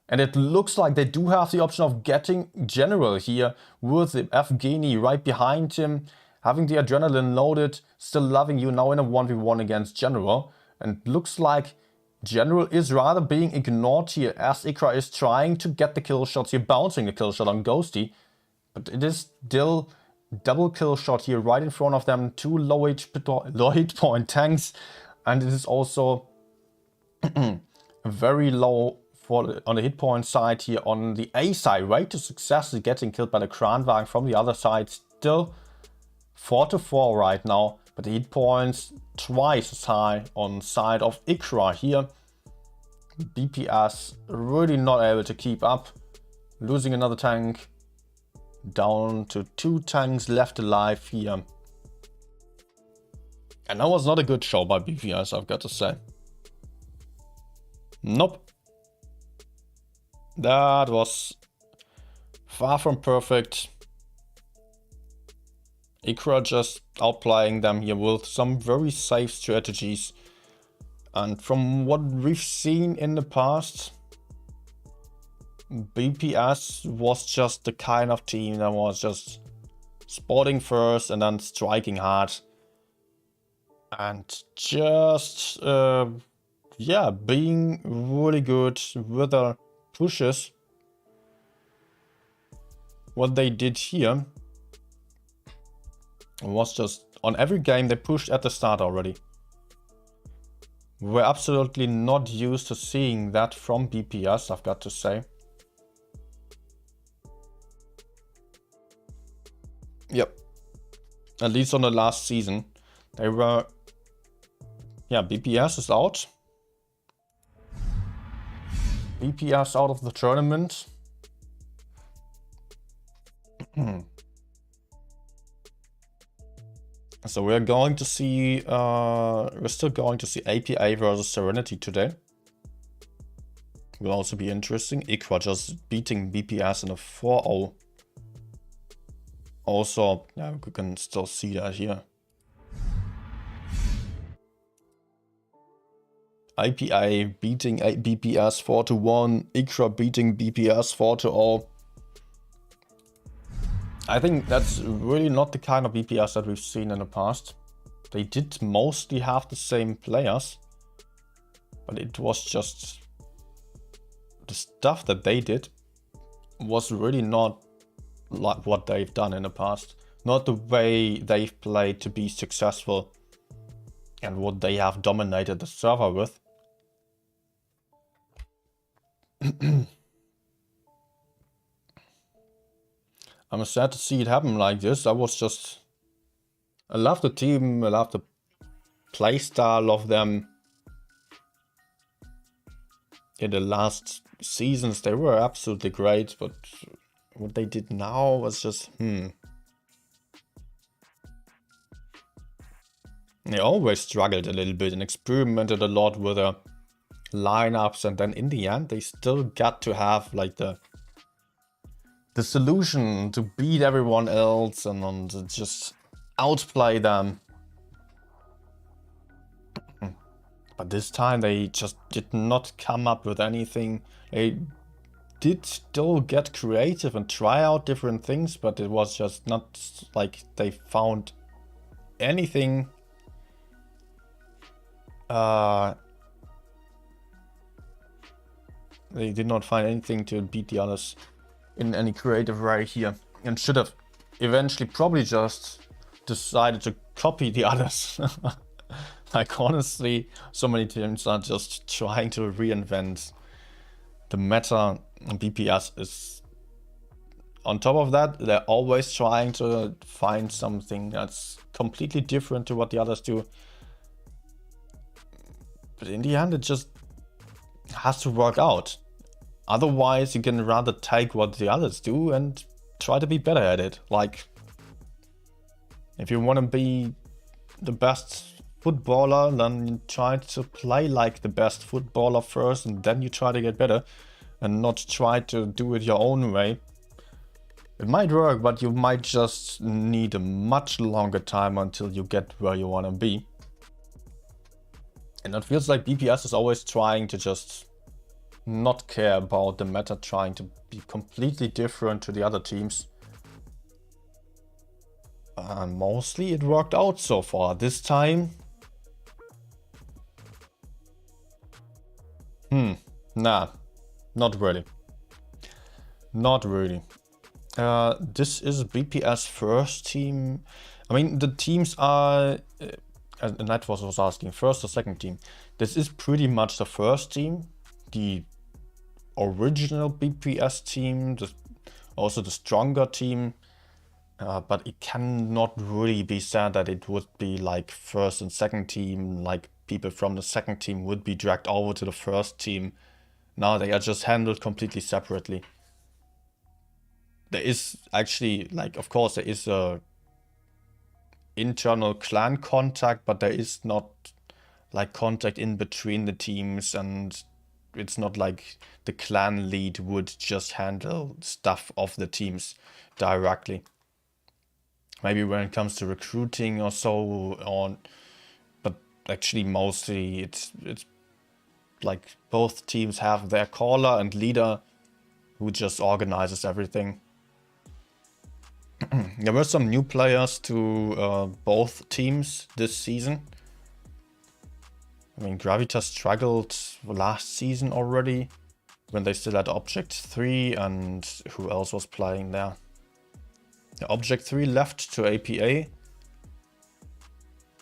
And it looks like they do have the option of getting General here, with the Evgeny right behind him, having the adrenaline loaded, still loving you now in a 1v1 against General. And looks like General is rather being ignored here, as IKPA is trying to get the kill shots here, bouncing the kill shot on Ghosty. But it is still double kill shot here right in front of them, two low hit point tanks. And it is also very low on the hit point side here on the A side. Rate of success is getting killed by the Kranwagen from the other side. Still 4-4 right now, but the hit points twice as high on side of IKPA here. BPS really not able to keep up, losing another tank, down to 2 tanks left alive here. And that was not a good show by BPS, I've got to say. Nope. That was far from perfect. IKPA just outplaying them here with some very safe strategies. And from what we've seen in the past, BPS was just the kind of team that was just spotting first and then striking hard. And just, yeah, being really good with their pushes. What they did here was just, on every game they pushed at the start already. We're absolutely not used to seeing that from BPS, I've got to say. Yep. At least on the last season. They were... Yeah, BPS is out. BPS out of the tournament. So we're going to see... we're still going to see APA versus Serenity today. Will also be interesting. IKPA just beating BPS in a 4-0. Also, yeah, we can still see that here. IPA beating BPS 4-1. IKPA beating BPS 4-0. I think that's really not the kind of BPS that we've seen in the past. They did mostly have the same players, but it was just the stuff that they did was really not like what they've done in the past. Not the way they've played to be successful and what they have dominated the server with. I'm sad to see it happen like this. I love the team, I love the playstyle of them. In the last seasons they were absolutely great, but what they did now was just, They always struggled a little bit and experimented a lot with their lineups, and then in the end they still got to have like the solution to beat everyone else and to just outplay them. But this time they just did not come up with anything. They did still get creative and try out different things, but it was just not like they found anything they did not find anything to beat the others in any creative way here, and should have eventually probably just decided to copy the others. Like honestly, so many teams are just trying to reinvent the meta, and BPS is on top of that. They're always trying to find something that's completely different to what the others do. But in the end, it just has to work out. Otherwise, you can rather take what the others do and try to be better at it. Like, if you want to be the best footballer, then you try to play like the best footballer first, and then you try to get better, and not try to do it your own way. It might work, but you might just need a much longer time until you get where you want to be. And it feels like BPS is always trying to just not care about the meta, trying to be completely different to the other teams. Mostly it worked out so far. This time, nah, not really. Not really. This is BPS first team. I mean, the teams are, and that was asking, first or second team. This is pretty much the first team, the original BPS team, also the stronger team. But it cannot really be said that it would be like first and second team, like people from the second team would be dragged over to the first team. Now they are just handled completely separately. There is actually, like, of course there is a internal clan contact, but there is not like contact in between the teams, and it's not like the clan lead would just handle stuff of the teams directly. Maybe when it comes to recruiting or so on, but actually mostly it's like both teams have their caller and leader who just organizes everything. There were some new players to both teams this season. I mean, Gravitas struggled last season already when they still had Object 3, and who else was playing there? Object 3 left to APA.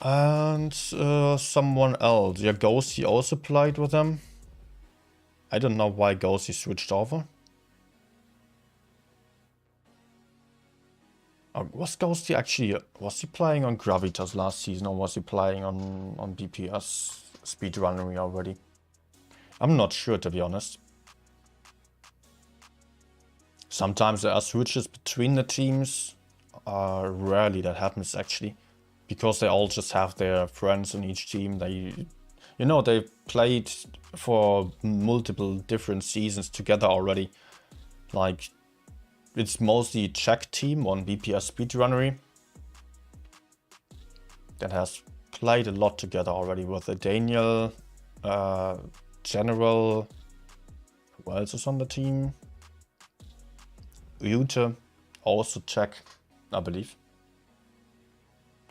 And someone else. Yeah, Ghosty also played with them. I don't know why Ghosty switched over. Was Ghosty actually... Was he playing on Gravitas last season, or was he playing on BPS speedrunning already? I'm not sure, to be honest. Sometimes there are switches between the teams. Rarely that happens, actually. Because they all just have their friends in each team. They, you know, they played for multiple different seasons together already. Like, it's mostly Czech team on BPS Speedrunnery that has played a lot together already with Daniel, General, who else is on the team? Ute, also Czech, I believe.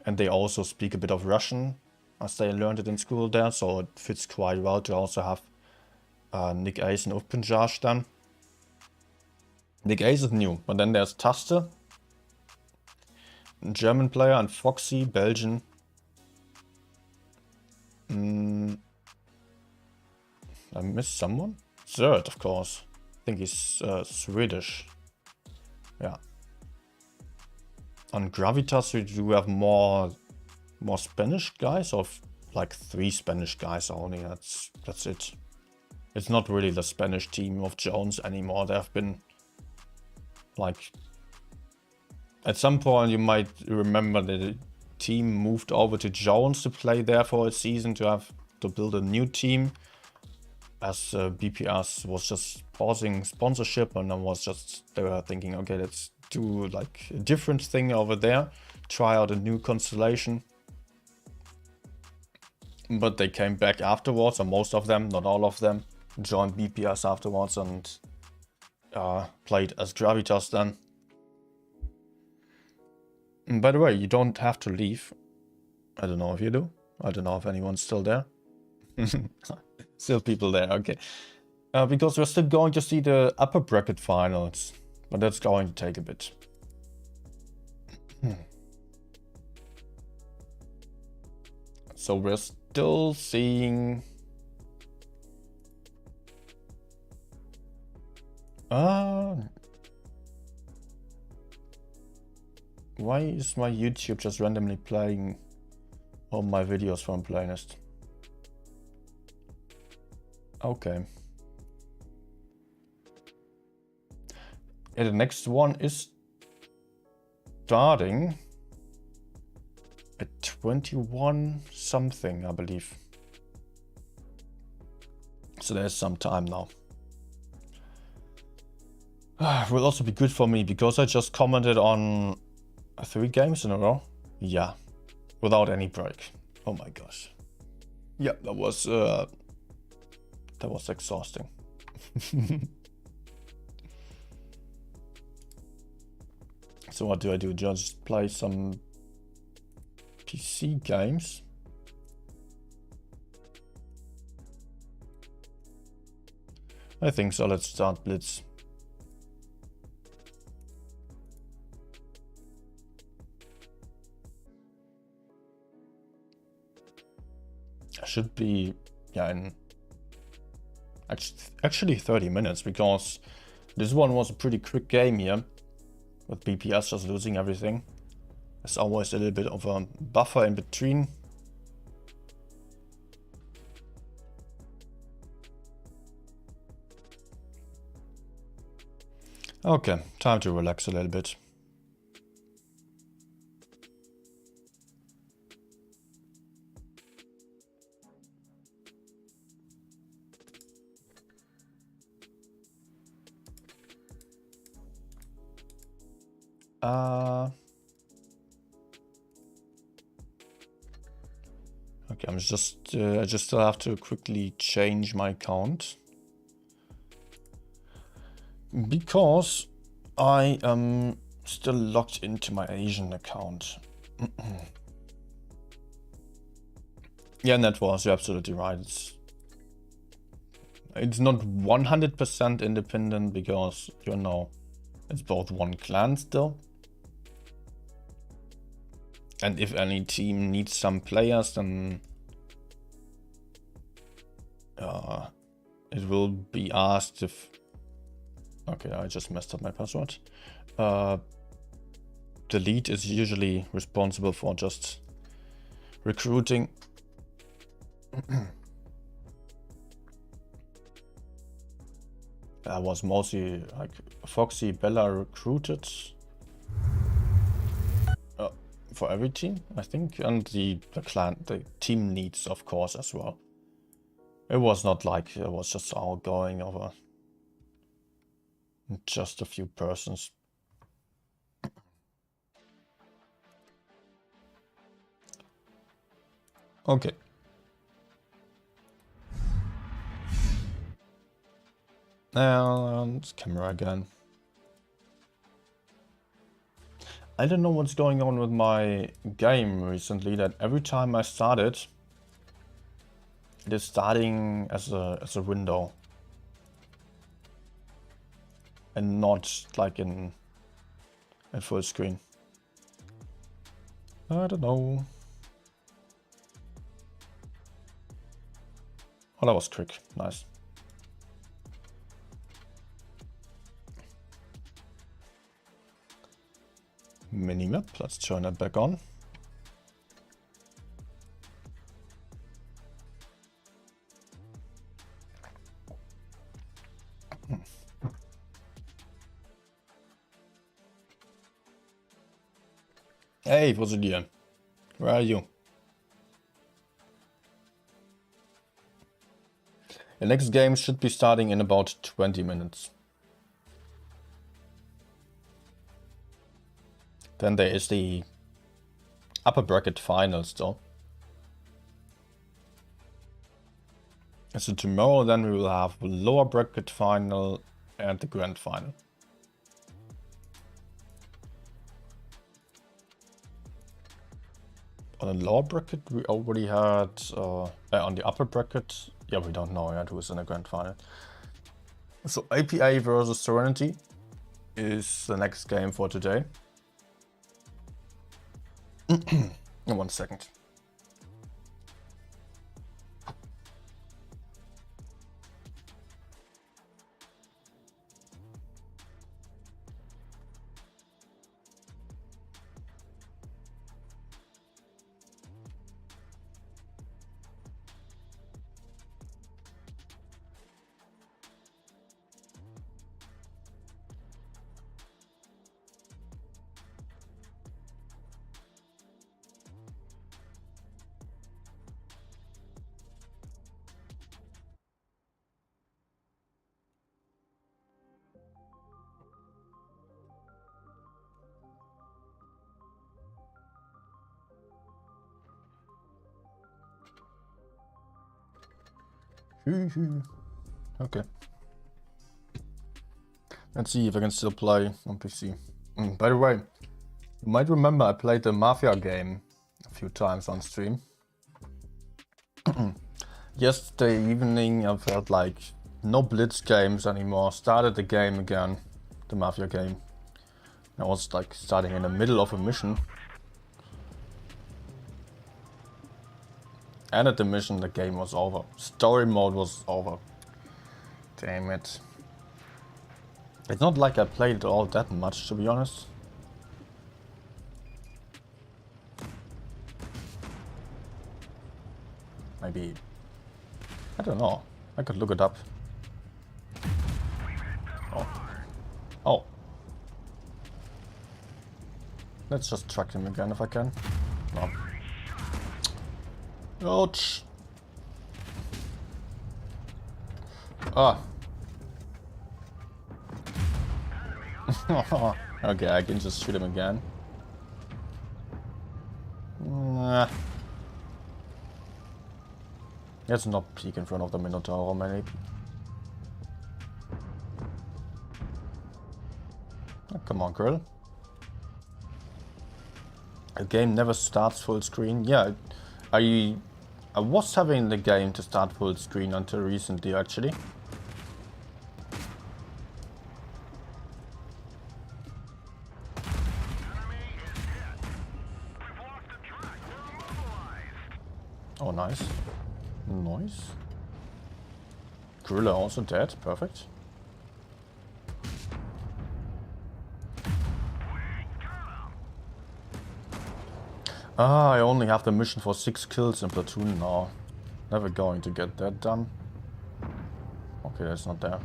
And they also speak a bit of Russian, as they learned it in school there, so it fits quite well to also have Nick Ace and Uppenjaj then. Nick Ace is new, but then there's Taste, German player, and Foxy, Belgian. I missed someone? Third, of course. I think he's Swedish. Yeah. On Gravitas we do have more Spanish guys, or like 3 Spanish guys only. That's it. It's not really the Spanish team of Jones anymore. There have been, like, at some point you might remember that the team moved over to Jones to play there for a season to build a new team, as BPS was just pausing sponsorship, and then they were thinking, okay, let's do like a different thing over there, try out a new constellation. But they came back afterwards, and most of them, not all of them, joined BPS afterwards and played as Gravitas then. And by the way, you don't have to leave. I don't know if you do. I don't know if anyone's still there. Still people there, okay. Because we're still going to see the upper bracket finals. But that's going to take a bit. So we're still seeing... Why is my YouTube just randomly playing all my videos from playlist? Okay. Yeah, the next one is starting at 21 something, I believe. So there's some time now. Will also be good for me because I just commented on 3 games in a row. Yeah, without any break. Oh my gosh. Yeah, that was exhausting. So what do? Just play some PC games. I think so. Let's start Blitz. Should be, yeah, in actually 30 minutes, because this one was a pretty quick game here, with BPS just losing everything. There's always a little bit of a buffer in between. Okay, time to relax a little bit. Okay, I just still have to quickly change my account, because I am still logged into my Asian account. Yeah, Netwars, you're absolutely right. It's not 100% independent, because, you know, it's both one clan still. And if any team needs some players, then it will be asked if... Okay, I just messed up my password. The lead is usually responsible for just recruiting. I was mostly like Foxy, Bella recruited for every team, I think, and the team needs, of course, as well. It was not like it was just all going over just a few persons. Okay. And camera again. I don't know what's going on with my game recently, that every time I start it, it is starting as a window. And not like in full screen. I don't know. Oh, that was quick. Nice. Minimap, let's turn that back on. Hey, Fosilier, where are you? The next game should be starting in about 20 minutes. Then there is the upper bracket final still. So tomorrow then we will have lower bracket final and the grand final. On the lower bracket we already had, on the upper bracket, yeah, we don't know yet who's in the grand final. So APA versus Serenity is the next game for today. 1 second. Okay. Let's see if I can still play on PC. By the way, you might remember I played the Mafia game a few times on stream. Yesterday evening I felt like no BLITZ games anymore. Started the game again, the Mafia game. I was like starting in the middle of a mission. And at the mission the game was over. Story mode was over. Damn it. It's not like I played it all that much, to be honest. Maybe... I don't know. I could look it up. Oh. Oh. Let's just track him again if I can. No. Ouch. Ah. Okay, I can just shoot him again. Nah. Let's not peek in front of the Minotaur, maybe. Oh, come on, girl. A game never starts full screen. Yeah, I was having the game to start full screen until recently, actually. Oh, nice. Nice. Gorilla also dead. Perfect. Ah, I only have the mission for 6 kills in platoon now. Never going to get that done. Okay, that's not there.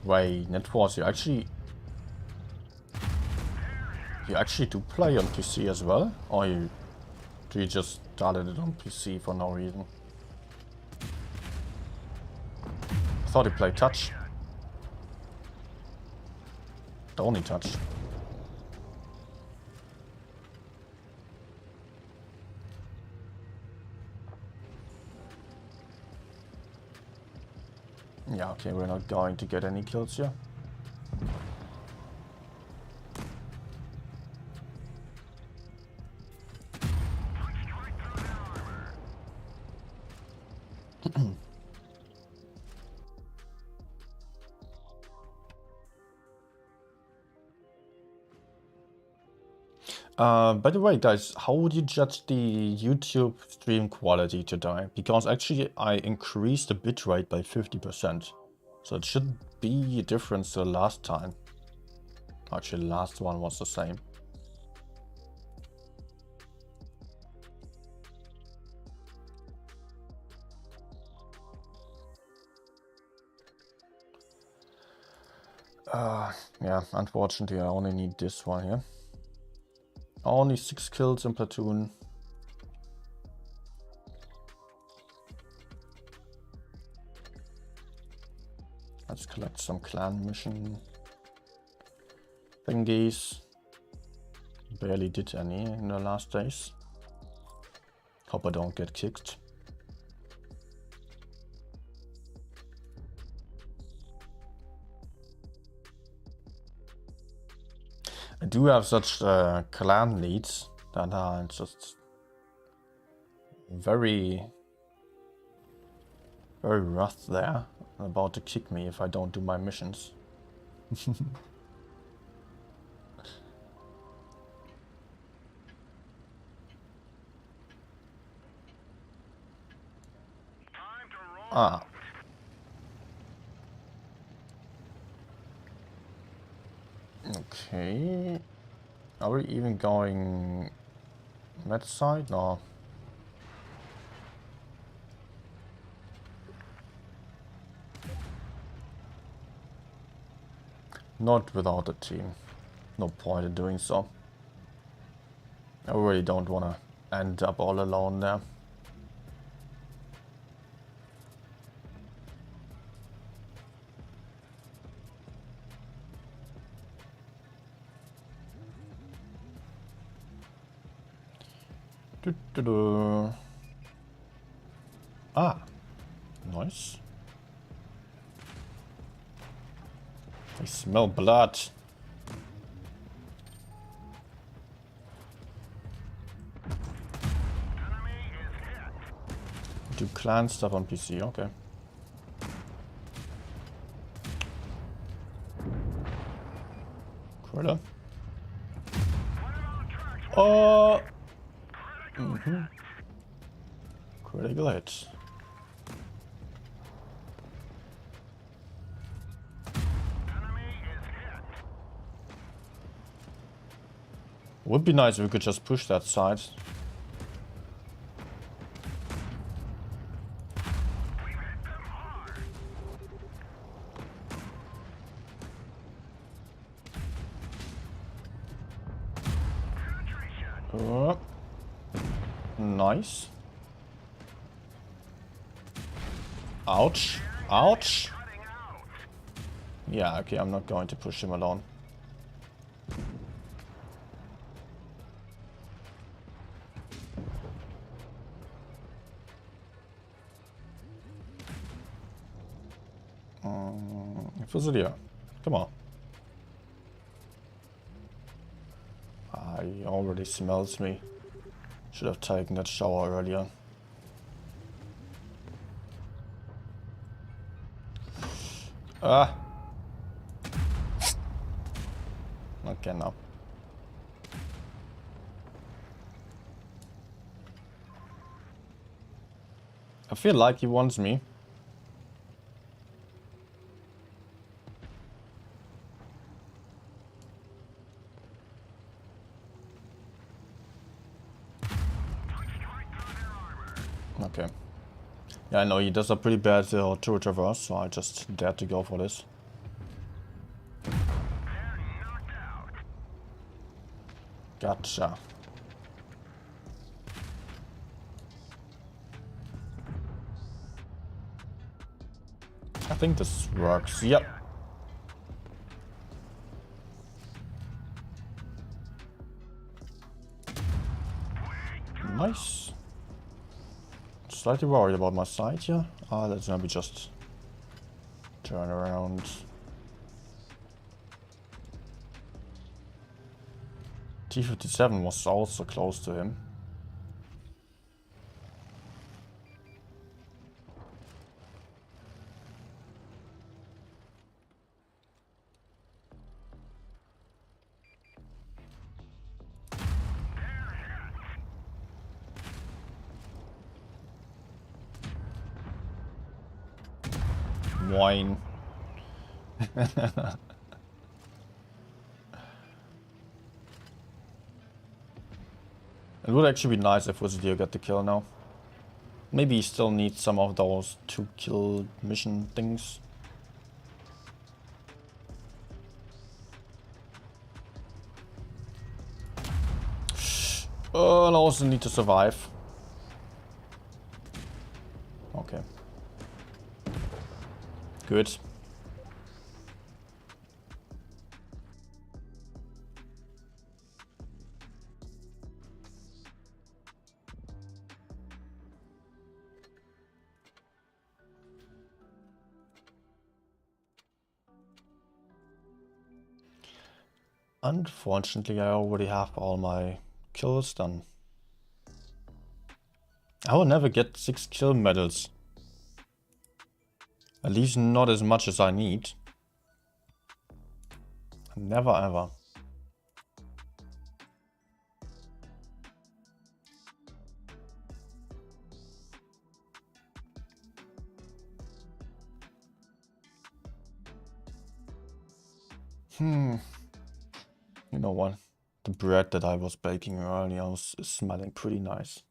Wait, Netwars, you actually do play on PC as well? Or do you just started it on PC for no reason? I thought you played touch. The only touch. Yeah, okay, we're not going to get any kills here. By the way, guys, how would you judge the YouTube stream quality today? Because actually I increased the bitrate by 50%. So it should be a difference to the last time. Actually, the last one was the same. Yeah, unfortunately I only need this one here. Only 6 kills in platoon. Let's collect some clan mission thingies. Barely did any in the last days. Hope I don't get kicked. I do have such clan leads that are just very rough there, about to kick me if I don't do my missions. Ah. Okay. Are we even going that side? No. Not without a team. No point in doing so. I really don't want to end up all alone there. Ah, nice. I smell blood. Do clan stuff on PC, okay. Critter. Oh! Critical hit. Would be nice if we could just push that side. Nice. Ouch. Ouch. Yeah, okay, I'm not going to push him alone. Fusilier. Come on. He already smells me. Should have taken that shower earlier. Ah. Okay, now. I feel like he wants me. Okay. Yeah, I know he does a pretty bad turret traverse, so I just dared to go for this. Gotcha. I think this works. Yep. Nice. Slightly worried about my side here. Let's maybe just turn around. T-57 was also close to him. Wine. It would actually be nice if Wizardier got the kill now. Maybe he still needs some of those 2-kill mission things. And I also need to survive. Okay. Good. Unfortunately, I already have all my kills done. I will never get 6 kill medals. At least not as much as I need. Never ever. You know what? The bread that I was baking earlier is smelling pretty nice.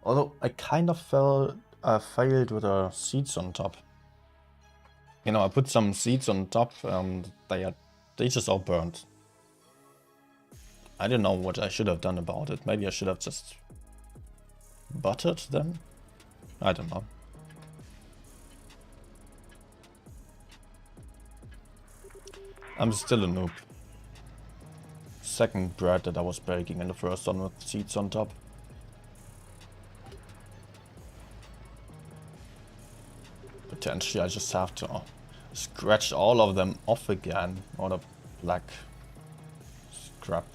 Although I kind of failed with the seeds on top. You know, I put some seeds on top and they just all burned. I don't know what I should have done about it. Maybe I should have just buttered them? I don't know. I'm still a noob. Second bread that I was baking and the first one with seeds on top. Potentially I just have to scratch all of them off again. Or the black scrap.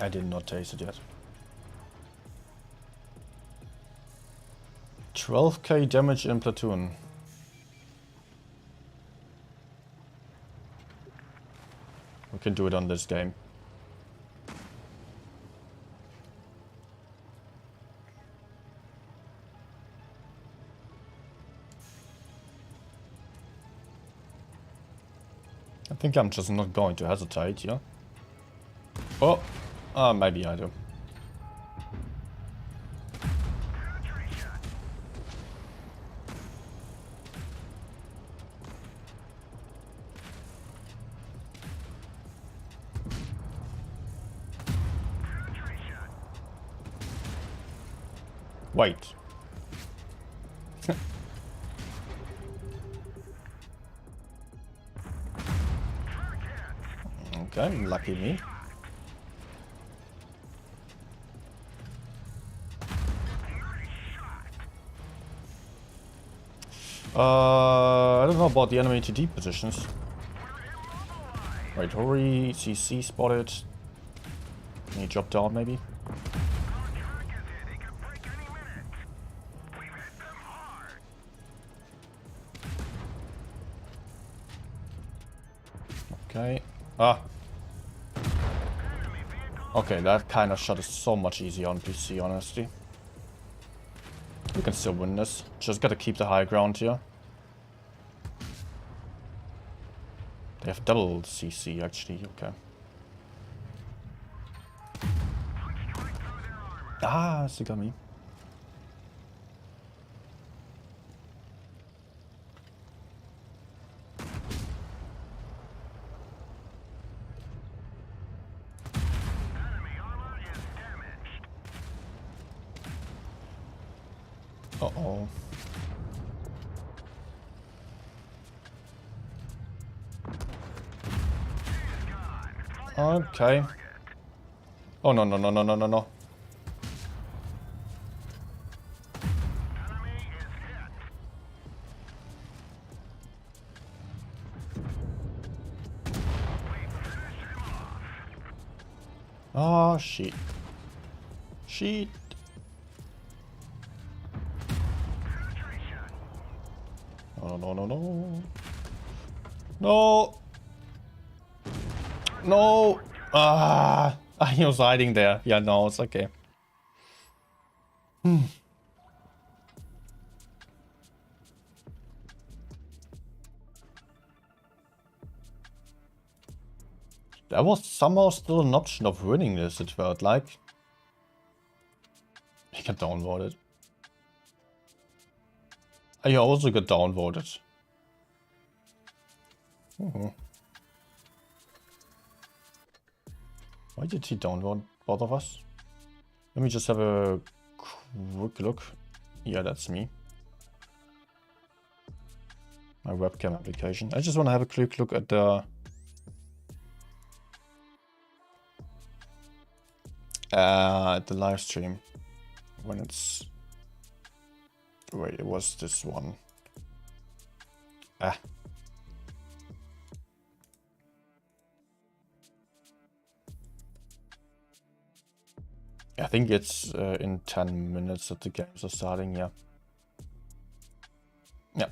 I did not taste it yet. 12k damage in platoon. We can do it on this game. I think I'm just not going to hesitate, yeah? Oh! Maybe I do. Wait. Okay, lucky me. I don't know about the enemy TD positions. Right, hurry, CC spotted. Can you drop down maybe? Okay. Ah. Okay, that kind of shot is so much easier on PC, honestly. We can still win this. Just gotta keep the high ground here. They have double CC, actually. Okay. Ah, she got me. Uh-oh. Okay. Oh, no, no, no, no, no, no, no. Oh, shit. Shit. No, no, no, no. No. No. Ah. He was hiding there. Yeah, no, it's okay. There was somehow still an option of winning this, it felt like. He got downvoted. He also got downvoted. Why did he downvote both of us? Let me just have a quick look. Yeah, that's me. My webcam application. I just want to have a quick look at the live stream when it's. Wait, it was this one. Ah. I think it's in 10 minutes that the games are starting, yeah. Yeah.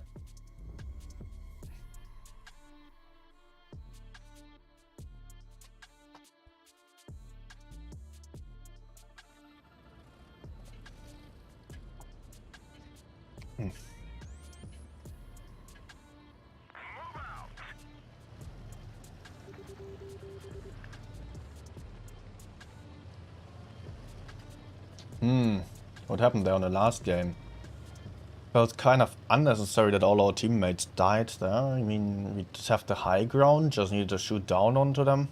What happened there on the last game? Felt kind of unnecessary that all our teammates died there. I mean, we just have the high ground, just need to shoot down onto them.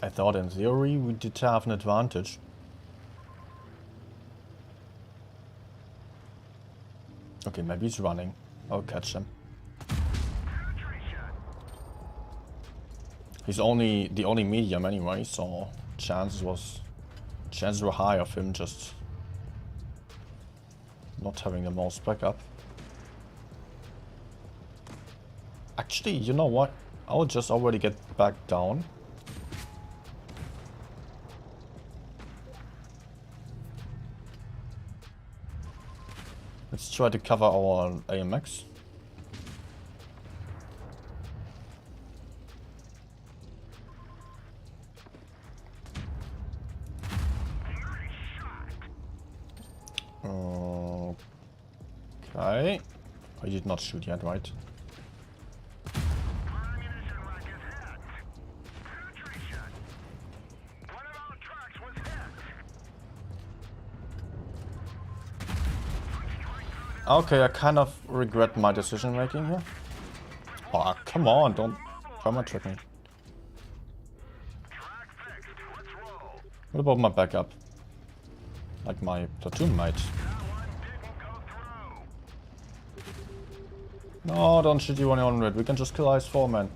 I thought in theory we did have an advantage. Okay, maybe he's running. I'll catch him. He's the only medium anyway, so chances were high of him just not having the mouse backup. Actually, you know what? I'll just already get back down. Let's try to cover our AMX. Okay. I did not shoot yet, right? Okay, I kind of regret my decision making here. Oh, come on, don't try trick me. What about my backup? Like my platoon mate. No, don't shoot you 100. We can just kill Ice 4, man.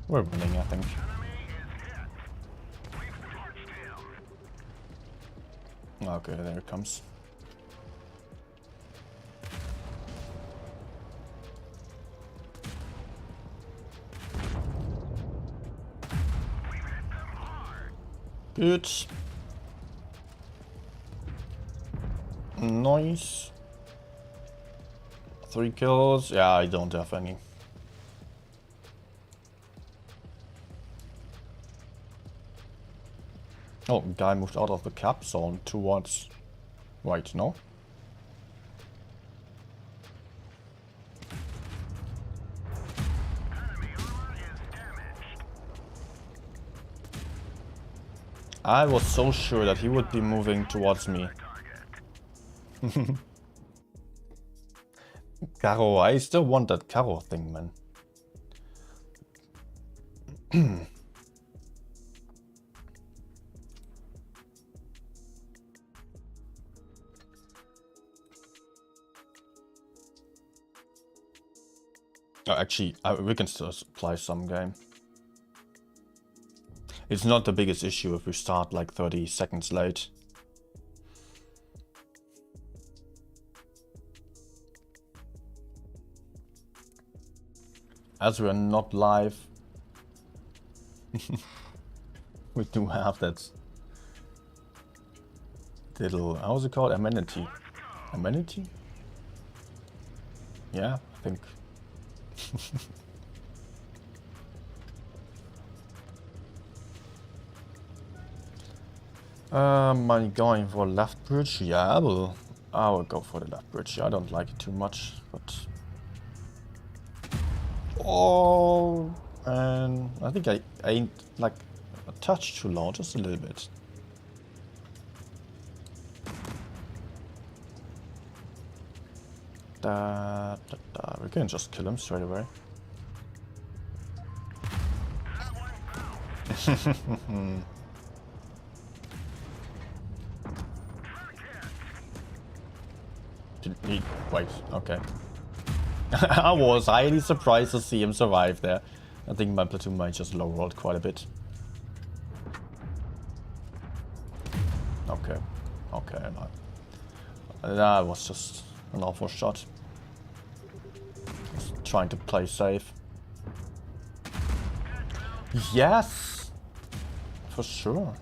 We're winning, I think. Okay, there it comes. Good. Nice. 3 kills. Yeah, I don't have any. Oh, guy moved out of the cap zone towards... Wait, no? I was so sure that he would be moving towards me. Caro, I still want that Caro thing, man. Oh, actually, we can still play some game. It's not the biggest issue if we start like 30 seconds late. As we are not live, we do have that little, how's it called? Amenity. Amenity? Yeah, I think. Am I going for left bridge? Yeah, I will go for the left bridge. I don't like it too much, but... Oh, and I think I aimed like a touch too low, just a little bit. We can just kill him straight away. Wait, okay. I was highly surprised to see him survive there. I think my platoon might just low rolled quite a bit. Okay. Okay, no. That was just an awful shot. Just trying to play safe. Yes! For sure.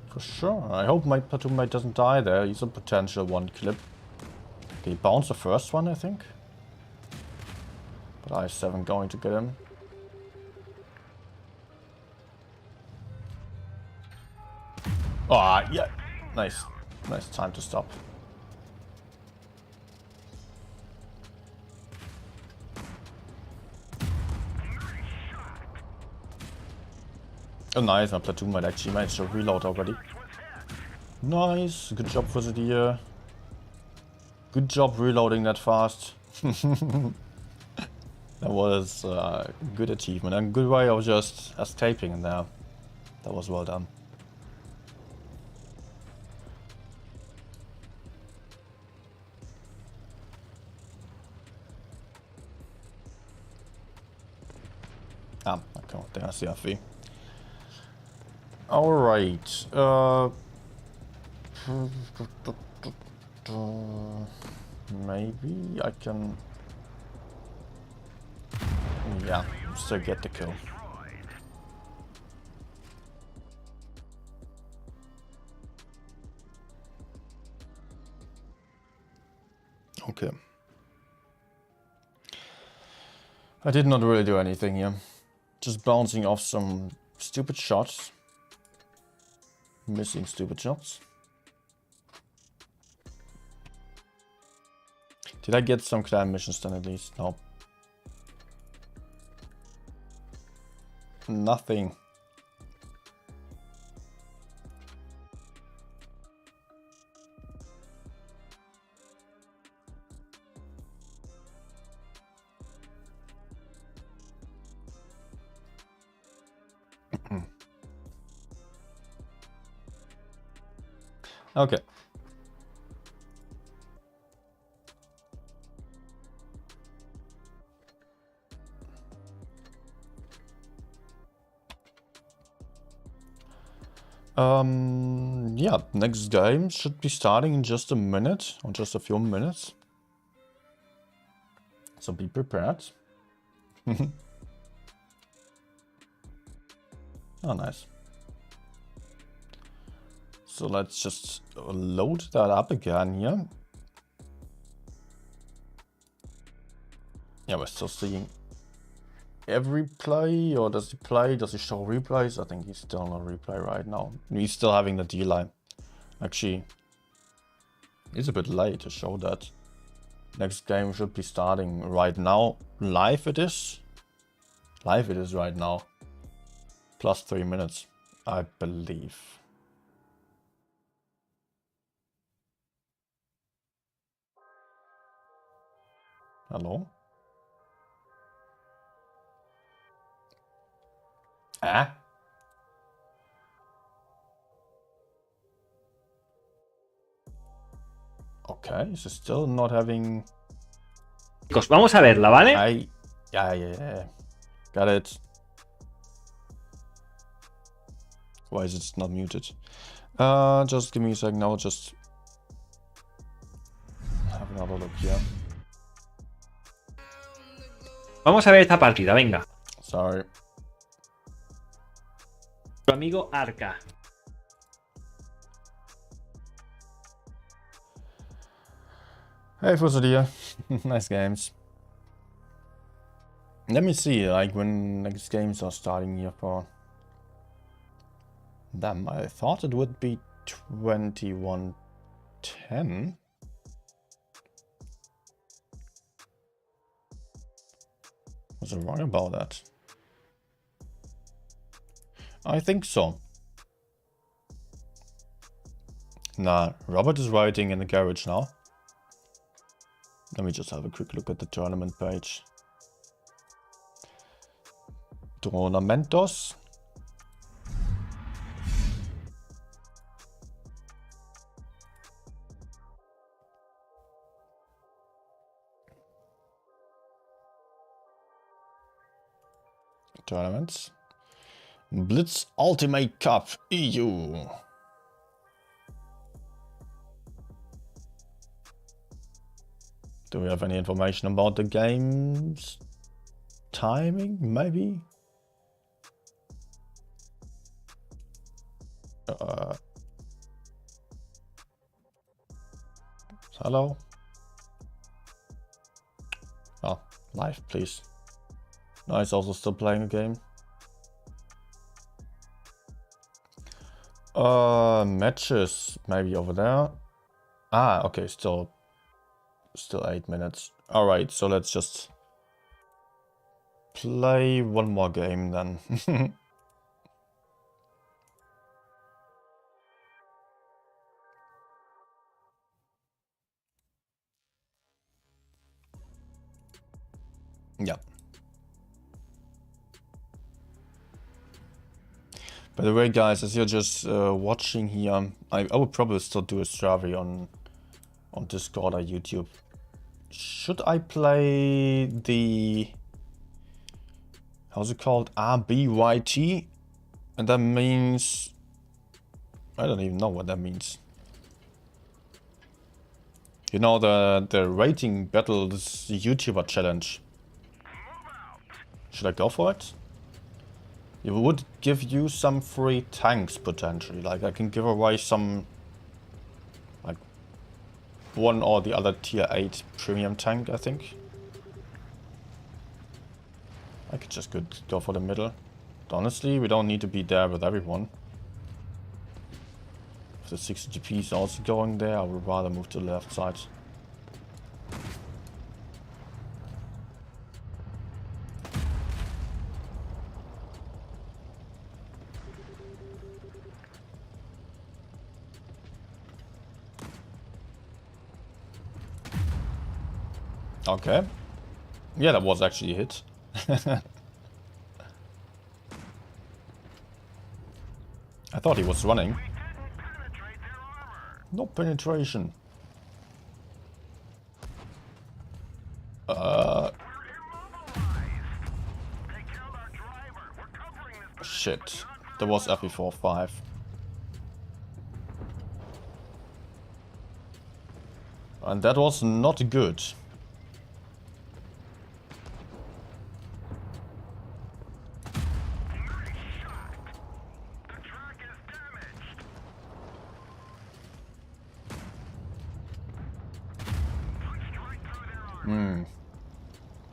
For sure. I hope my platoon mate doesn't die there. He's a potential 1 clip. Okay, he bounced the first one, I think. But I7 going to get him. Ah, yeah. Nice. Nice time to stop. Oh, nice. My platoon might actually manage to reload already. Nice. Good job for the deer. Good job reloading that fast. That was a good achievement and good way of just escaping in there. That was well done. Ah, okay, there's the FV. Alright, maybe I can, yeah, still get the kill. Okay. I did not really do anything here. Just bouncing off some stupid shots. Missing stupid shots. Did I get some clan missions done at least? No. Nothing. Okay. Yeah, next game should be starting in just a minute, or just a few minutes. So be prepared. Oh, nice. So let's just load that up again here. Yeah, we're still seeing every play, or does he play? Does he show replays? I think he's still on a replay right now. He's still having the delay. Actually, it's a bit late to show that. Next game should be starting right now. Live it is. Live it is right now. Plus 3 minutes, I believe. Hello? Ah? Okay, so still not having... Chicos, vamos a verla, ¿vale? Yeah. Got it. Why is it not muted? Just give me a second. I'll just have another look here. Vamos a ver esta partida, venga. Sorry. Tu amigo Arca. Hey, Fusadia. Nice games. Let me see, like, when next games are starting here for them. I thought it would be 21:10. Was I wrong about that? I think so. Nah, Robert is writing in the garage now. Let me just have a quick look at the tournament page. Tornamentos. Tournaments. BLITZ Ultimate Cup EU. Do we have any information about the game's timing? Maybe? Hello? Oh, live, please. No, he's also still playing a game. Matches, maybe over there. Ah, okay, still 8 minutes. Alright, so let's just play one more game then. Yeah. By the way, guys, as you're just watching here, I would probably still do a survey on Discord or YouTube. Should I play the... how's it called? RBYT? And that means... I don't even know what that means. You know, the rating battles YouTuber challenge. Should I go for it? It would give you some free tanks potentially. Like I can give away some, like one or the other tier 8 premium tank, I think. I could just go for the middle. But honestly, we don't need to be there with everyone. If the 60 GP is also going there, I would rather move to the left side. Okay. Yeah, that was actually a hit. I thought he was running. No penetration. Shit. There was FE45. And that was not good.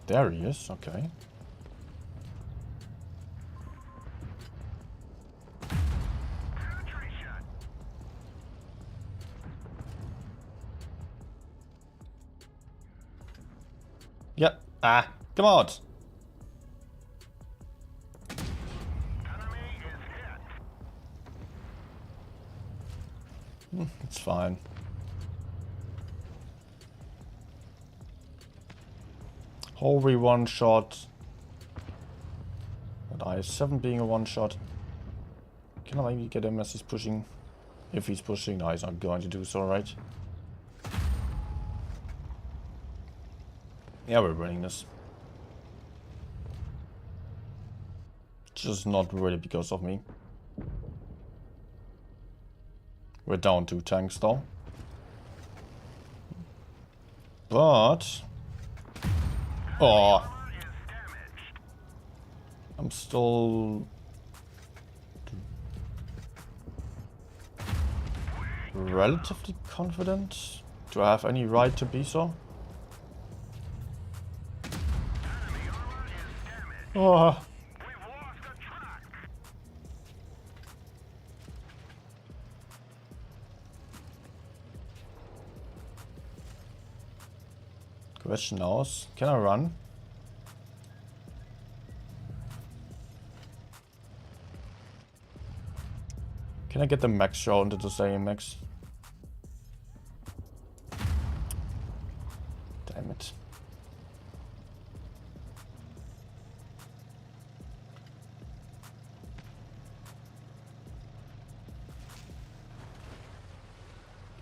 There he is, okay. Yep. Ah, come on. It's fine. Holy one shot. But I7 being a one shot. Can I maybe get him as he's pushing? If he's pushing, no, he's not going to do so, right? Yeah, we're winning this. Just not really because of me. We're down 2 tanks though. But... oh. I'm still... relatively confident. Do I have any right to be so? Oh. Question now is, can I run? Can I get the max show into the same max? Damn it.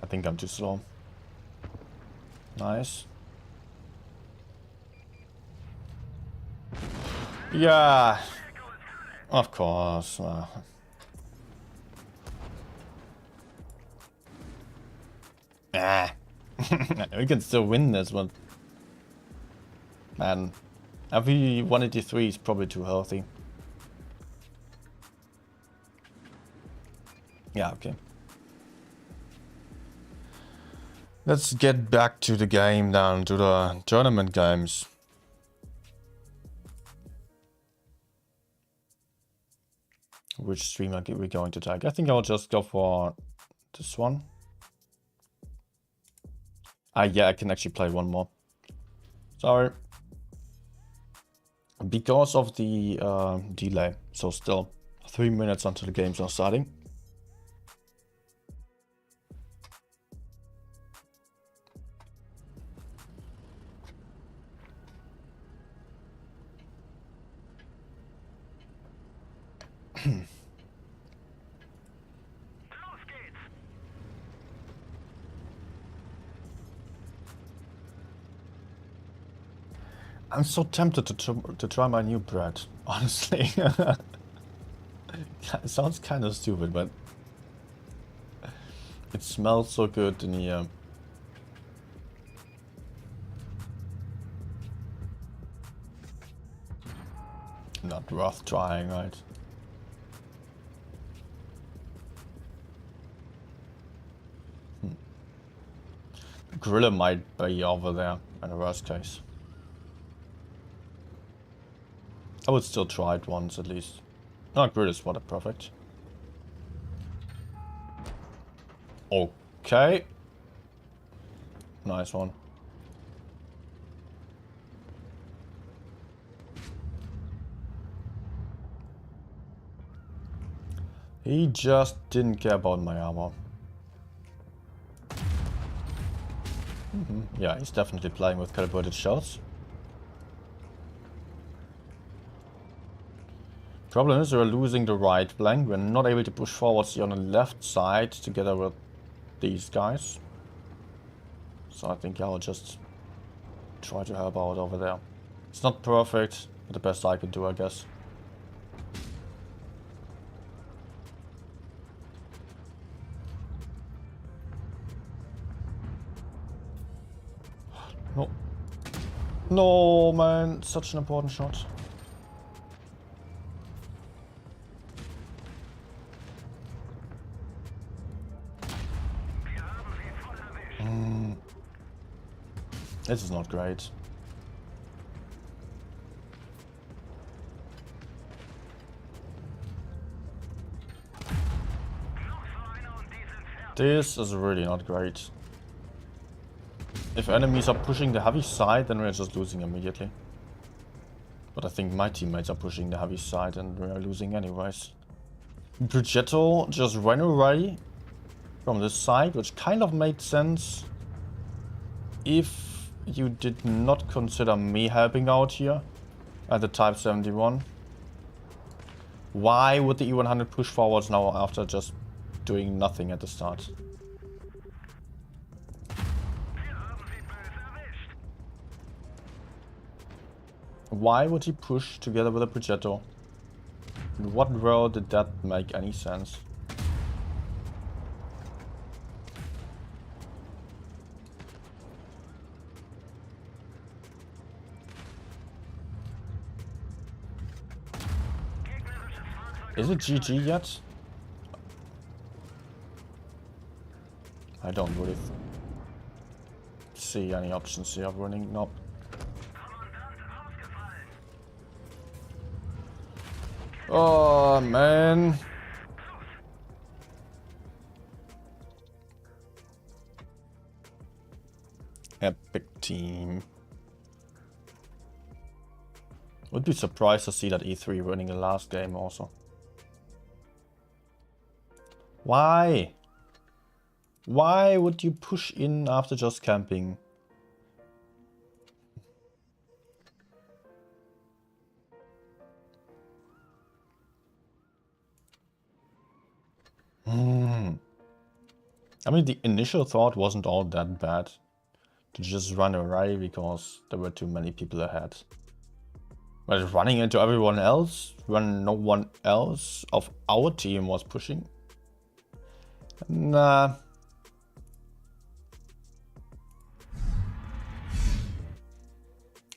I think I'm too slow. Nice. Yeah. Of course. We can still win this one. Man, every 183 is probably too healthy. Yeah, okay. Let's get back to the game down to the tournament games. Which stream are we going to take? I think I'll just go for this one. Yeah, I can actually play one more. Sorry. Because of the delay. So still 3 minutes until the games are starting. I'm so tempted to try my new bread, honestly. It sounds kind of stupid, but it smells so good in here. Not worth trying, right? Griller might be over there in the worst case. I would still try it once at least. Not grill is what a perfect. Okay. Nice one. He just didn't care about my armor. Yeah, he's definitely playing with calibrated shots. Problem is we're losing the right flank. We're not able to push forwards here on the left side together with these guys. So I think I'll just try to help out over there. It's not perfect, but the best I can do, I guess. No. No, man. Such an important shot. This is not great. This is really not great. If enemies are pushing the heavy side, then we're just losing immediately. But I think my teammates are pushing the heavy side and we're losing anyways. Progetto just ran away from this side, which kind of made sense if you did not consider me helping out here at the Type 71. Why would the E100 push forwards now after just doing nothing at the start? Why would he push together with a Progetto? In what world did that make any sense? Is it GG yet? I don't really see any options here of winning. Nope. Oh man. Epic team. Would be surprised to see that E3 winning the last game also. Why? Why would you push in after just camping? I mean, the initial thought wasn't all that bad to just run away because there were too many people ahead. But running into everyone else when no one else of our team was pushing? Nah.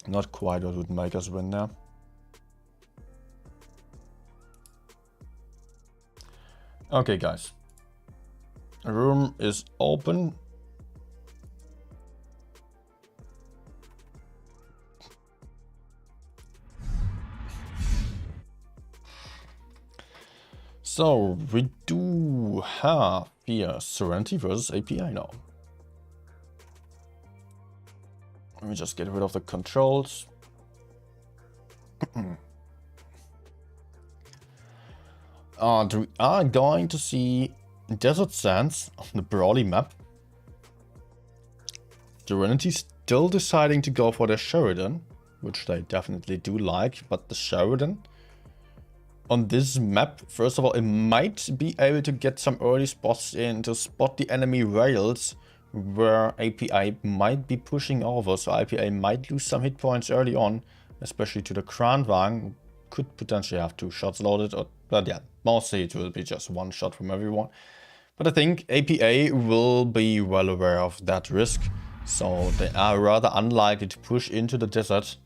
Not quite what would make us win there. Okay, guys. The room is open. So, we do have here SNTY versus API now. Let me just get rid of the controls. And we are going to see Desert Sands on the Brawly map. SNTY still deciding to go for the Sheridan, which they definitely do like, but the Sheridan on this map, first of all, it might be able to get some early spots in to spot the enemy rails where API might be pushing over, so API might lose some hit points early on, especially to the Kranwagen. Could potentially have 2 shots loaded, but yeah, mostly it will be just 1 shot from everyone. But I think APA will be well aware of that risk, so they are rather unlikely to push into the desert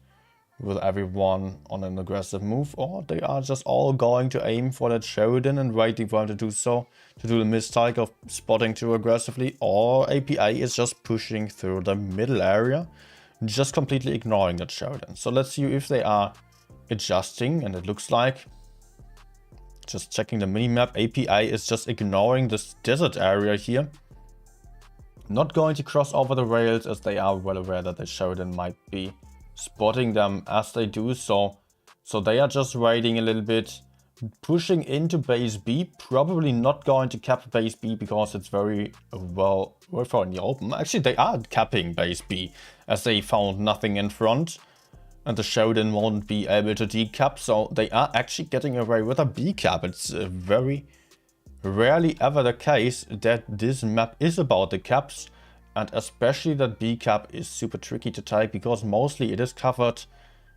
with everyone on an aggressive move, or they are just all going to aim for that Sheridan and waiting for him to do so, to do the mistake of spotting too aggressively, or APA is just pushing through the middle area, just completely ignoring that Sheridan. So let's see if they are adjusting, and it looks like, just checking the minimap, APA is just ignoring this desert area here. Not going to cross over the rails as they are well aware that the Sheridan might be spotting them as they do so. So they are just waiting a little bit, pushing into base B, probably not going to cap base B because it's very well far in the open. Actually, they are capping base B as they found nothing in front and the Sheridan won't be able to decap, so they are actually getting away with a B cap. It's very rarely ever the case that this map is about the caps. And especially that B cap is super tricky to take because mostly it is covered.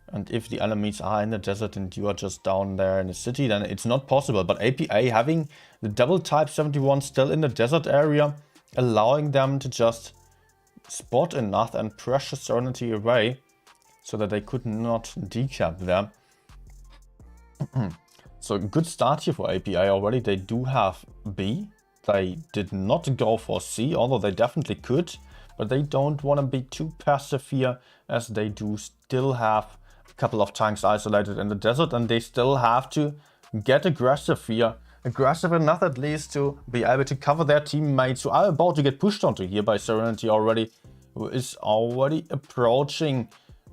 And if the enemies are in the desert and you are just down there in the city, then it's not possible. But APA having the double Type 71 still in the desert area, allowing them to just spot enough and pressure SNTY away so that they could not decap there. So good start here for APA already. They do have B. They did not go for C, although they definitely could, but they don't want to be too passive here as they do still have a couple of tanks isolated in the desert and they still have to get aggressive here aggressive enough at least to be able to cover their teammates who are about to get pushed onto here by SNTY already, who is already approaching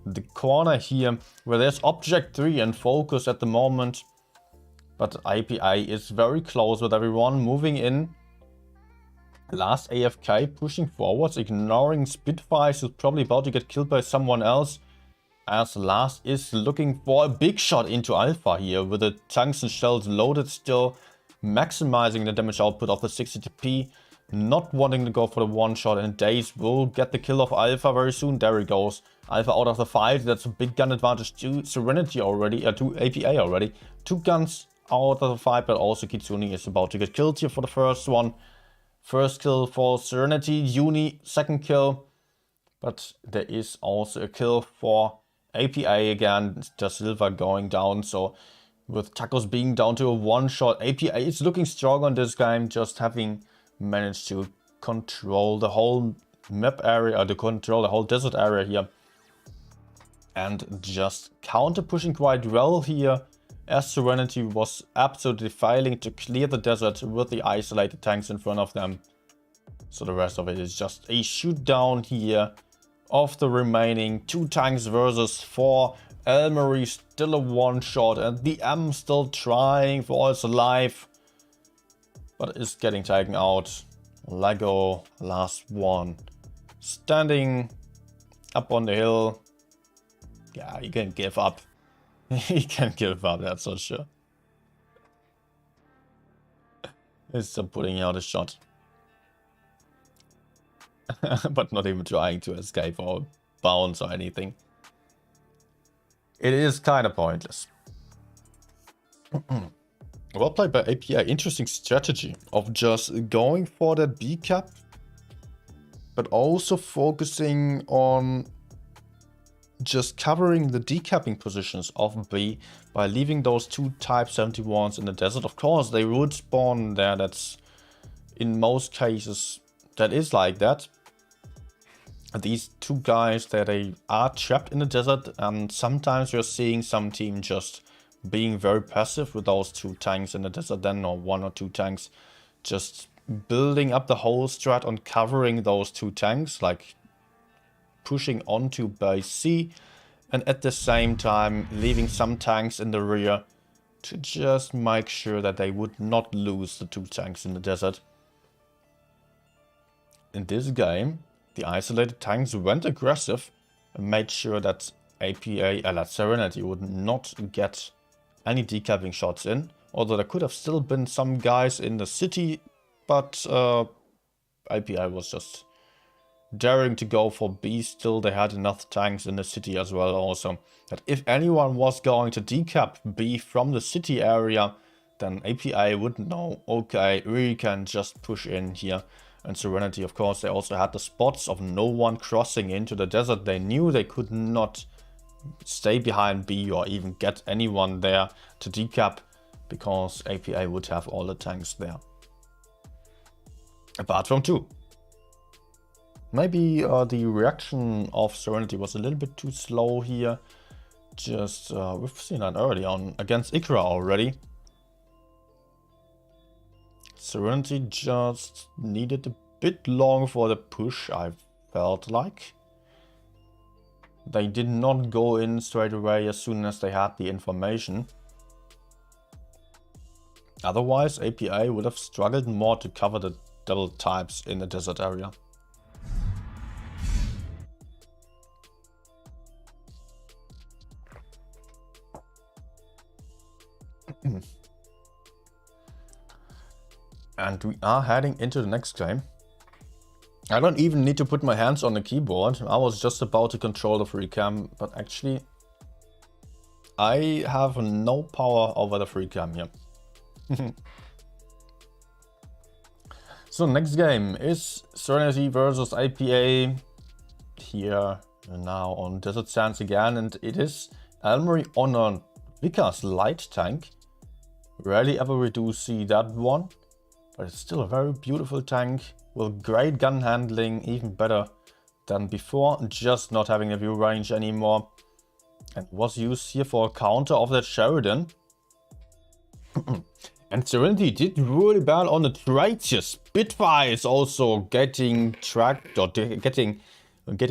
the corner here where there's object 3 and focus at the moment. But IKPA is very close with everyone moving in. Last AFK pushing forwards, ignoring Spitfires, who's probably about to get killed by someone else. As Last is looking for a big shot into Alpha here with the tungsten shells loaded still, maximizing the damage output of the 60 TP, not wanting to go for the one shot, and Daze will get the kill of Alpha very soon. There he goes. Alpha out of the fight. That's a big gun advantage to SNTY already, to IKPA already. 2 guns out of the fight, but also Kitsune is about to get killed here for the first one. First kill for SNTY, Uni, second kill. But there is also a kill for IKPA again, Da Silva going down. So with Tacos being down to a one shot, IKPA is looking strong on this game, just having managed to control the whole map area, to control the whole desert area here. And just counter pushing quite well here, as SNTY was absolutely failing to clear the desert with the isolated tanks in front of them. So the rest of it is just a shoot down here of the remaining 2 tanks versus 4. Elmery still a one shot, and the M still trying for its life, but is getting taken out. Lego, last one, standing up on the hill. Yeah, he can give up. He can give up, that's for sure. He's still putting out a shot. But not even trying to escape or bounce or anything. It is kind of pointless. Well played by IKPA. Interesting strategy of just going for that B cap, but also focusing on just covering the decapping positions of B by leaving those 2 Type 71s in the desert. Of course, they would spawn there. That's in most cases that is like that. These 2 guys that they are trapped in the desert, and sometimes you're seeing some team just being very passive with those 2 tanks in the desert then, or 1 or 2 tanks, just building up the whole strat on covering those 2 tanks, like pushing onto base C, and at the same time leaving some tanks in the rear to just make sure that they would not lose the 2 tanks in the desert. In this game, the isolated tanks went aggressive and made sure that IKPA, that SNTY would not get any decapping shots in, although there could have still been some guys in the city, but IKPA was just daring to go for B. Still, they had enough tanks in the city as well also, that if anyone was going to decap B from the city area, then IKPA would know, okay, we can just push in here. And SNTY, of course, they also had the spots of no one crossing into the desert. They knew they could not stay behind B or even get anyone there to decap, because IKPA would have all the tanks there. Apart from 2. Maybe the reaction of SNTY was a little bit too slow here. Just, we've seen that early on against IKPA already. SNTY just needed a bit long for the push, I felt like. They did not go in straight away as soon as they had the information. Otherwise, IKPA would have struggled more to cover the double types in the desert area. And we are heading into the next game. I don't even need to put my hands on the keyboard. I was just about to control the free cam, but actually I have no power over the free cam here. So next game is SNTY versus IKPA. Here now on Desert Sands again, and it is Elmery on a Vickers light tank. Rarely ever we do see that one. But it's still a very beautiful tank with great gun handling, even better than before, just not having a view range anymore. And was used here for a counter of that Sheridan. And Serenity did really bad on the trades here. Spitfire is also getting tracked or getting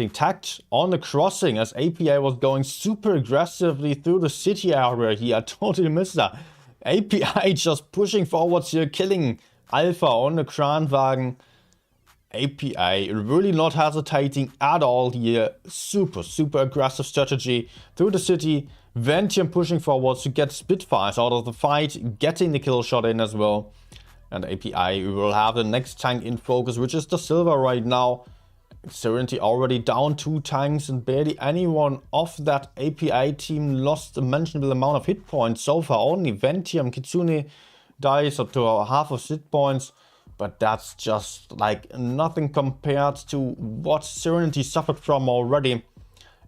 tagged on the crossing as APA was going super aggressively through the city area here. I totally missed that. APA just pushing forwards here, killing Alpha on the Kranwagen. APA really not hesitating at all here. Super aggressive strategy through the city. Ventium pushing forwards to get Spitfires out of the fight, getting the kill shot in as well. And APA will have the next tank in focus, which is the Silver right now. Serenity already down 2 tanks and barely anyone of that APA team lost a mentionable amount of hit points so far. Only Ventium Kitsune dies up to half of hit points, but that's just like nothing compared to what Serenity suffered from already,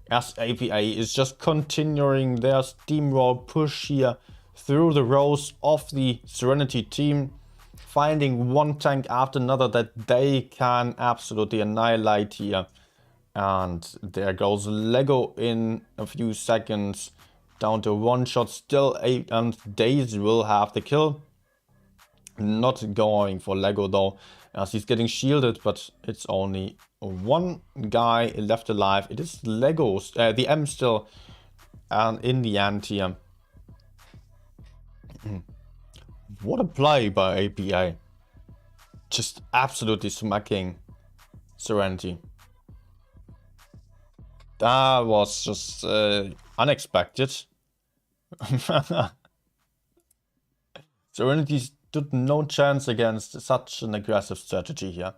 as APA is just continuing their steamroll push here through the rows of the Serenity team, finding one tank after another that they can absolutely annihilate here. And there goes Lego in a few seconds, down to 1 shot still, and Daisy will have the kill. Not going for Lego though, as he's getting shielded, but it's only one guy left alive. It is Lego's, the M still, and in the end here. What a play by APA. Just absolutely smacking Serenity. That was just unexpected. Serenity stood no chance against such an aggressive strategy here.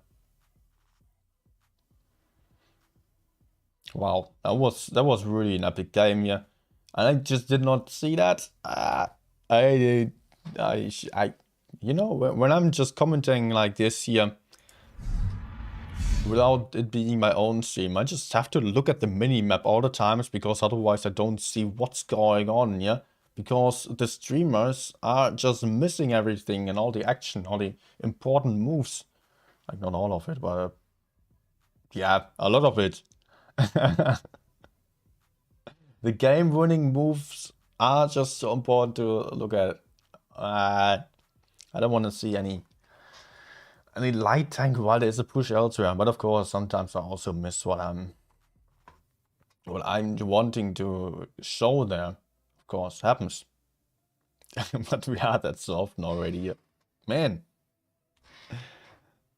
Wow, that was really an epic game here. And I just did not see that. You know, when I'm just commenting like this here, without it being my own stream, I just have to look at the mini-map all the times, because otherwise I don't see what's going on, yeah? Because the streamers are just missing everything and all the action, all the important moves. Like, not all of it, but yeah, a lot of it. The game-winning moves are just so important to look at. I don't want to see any light tank while there's a push elsewhere, but of course sometimes I also miss what I'm wanting to show there. Of course, happens. But we had that so often already. Man.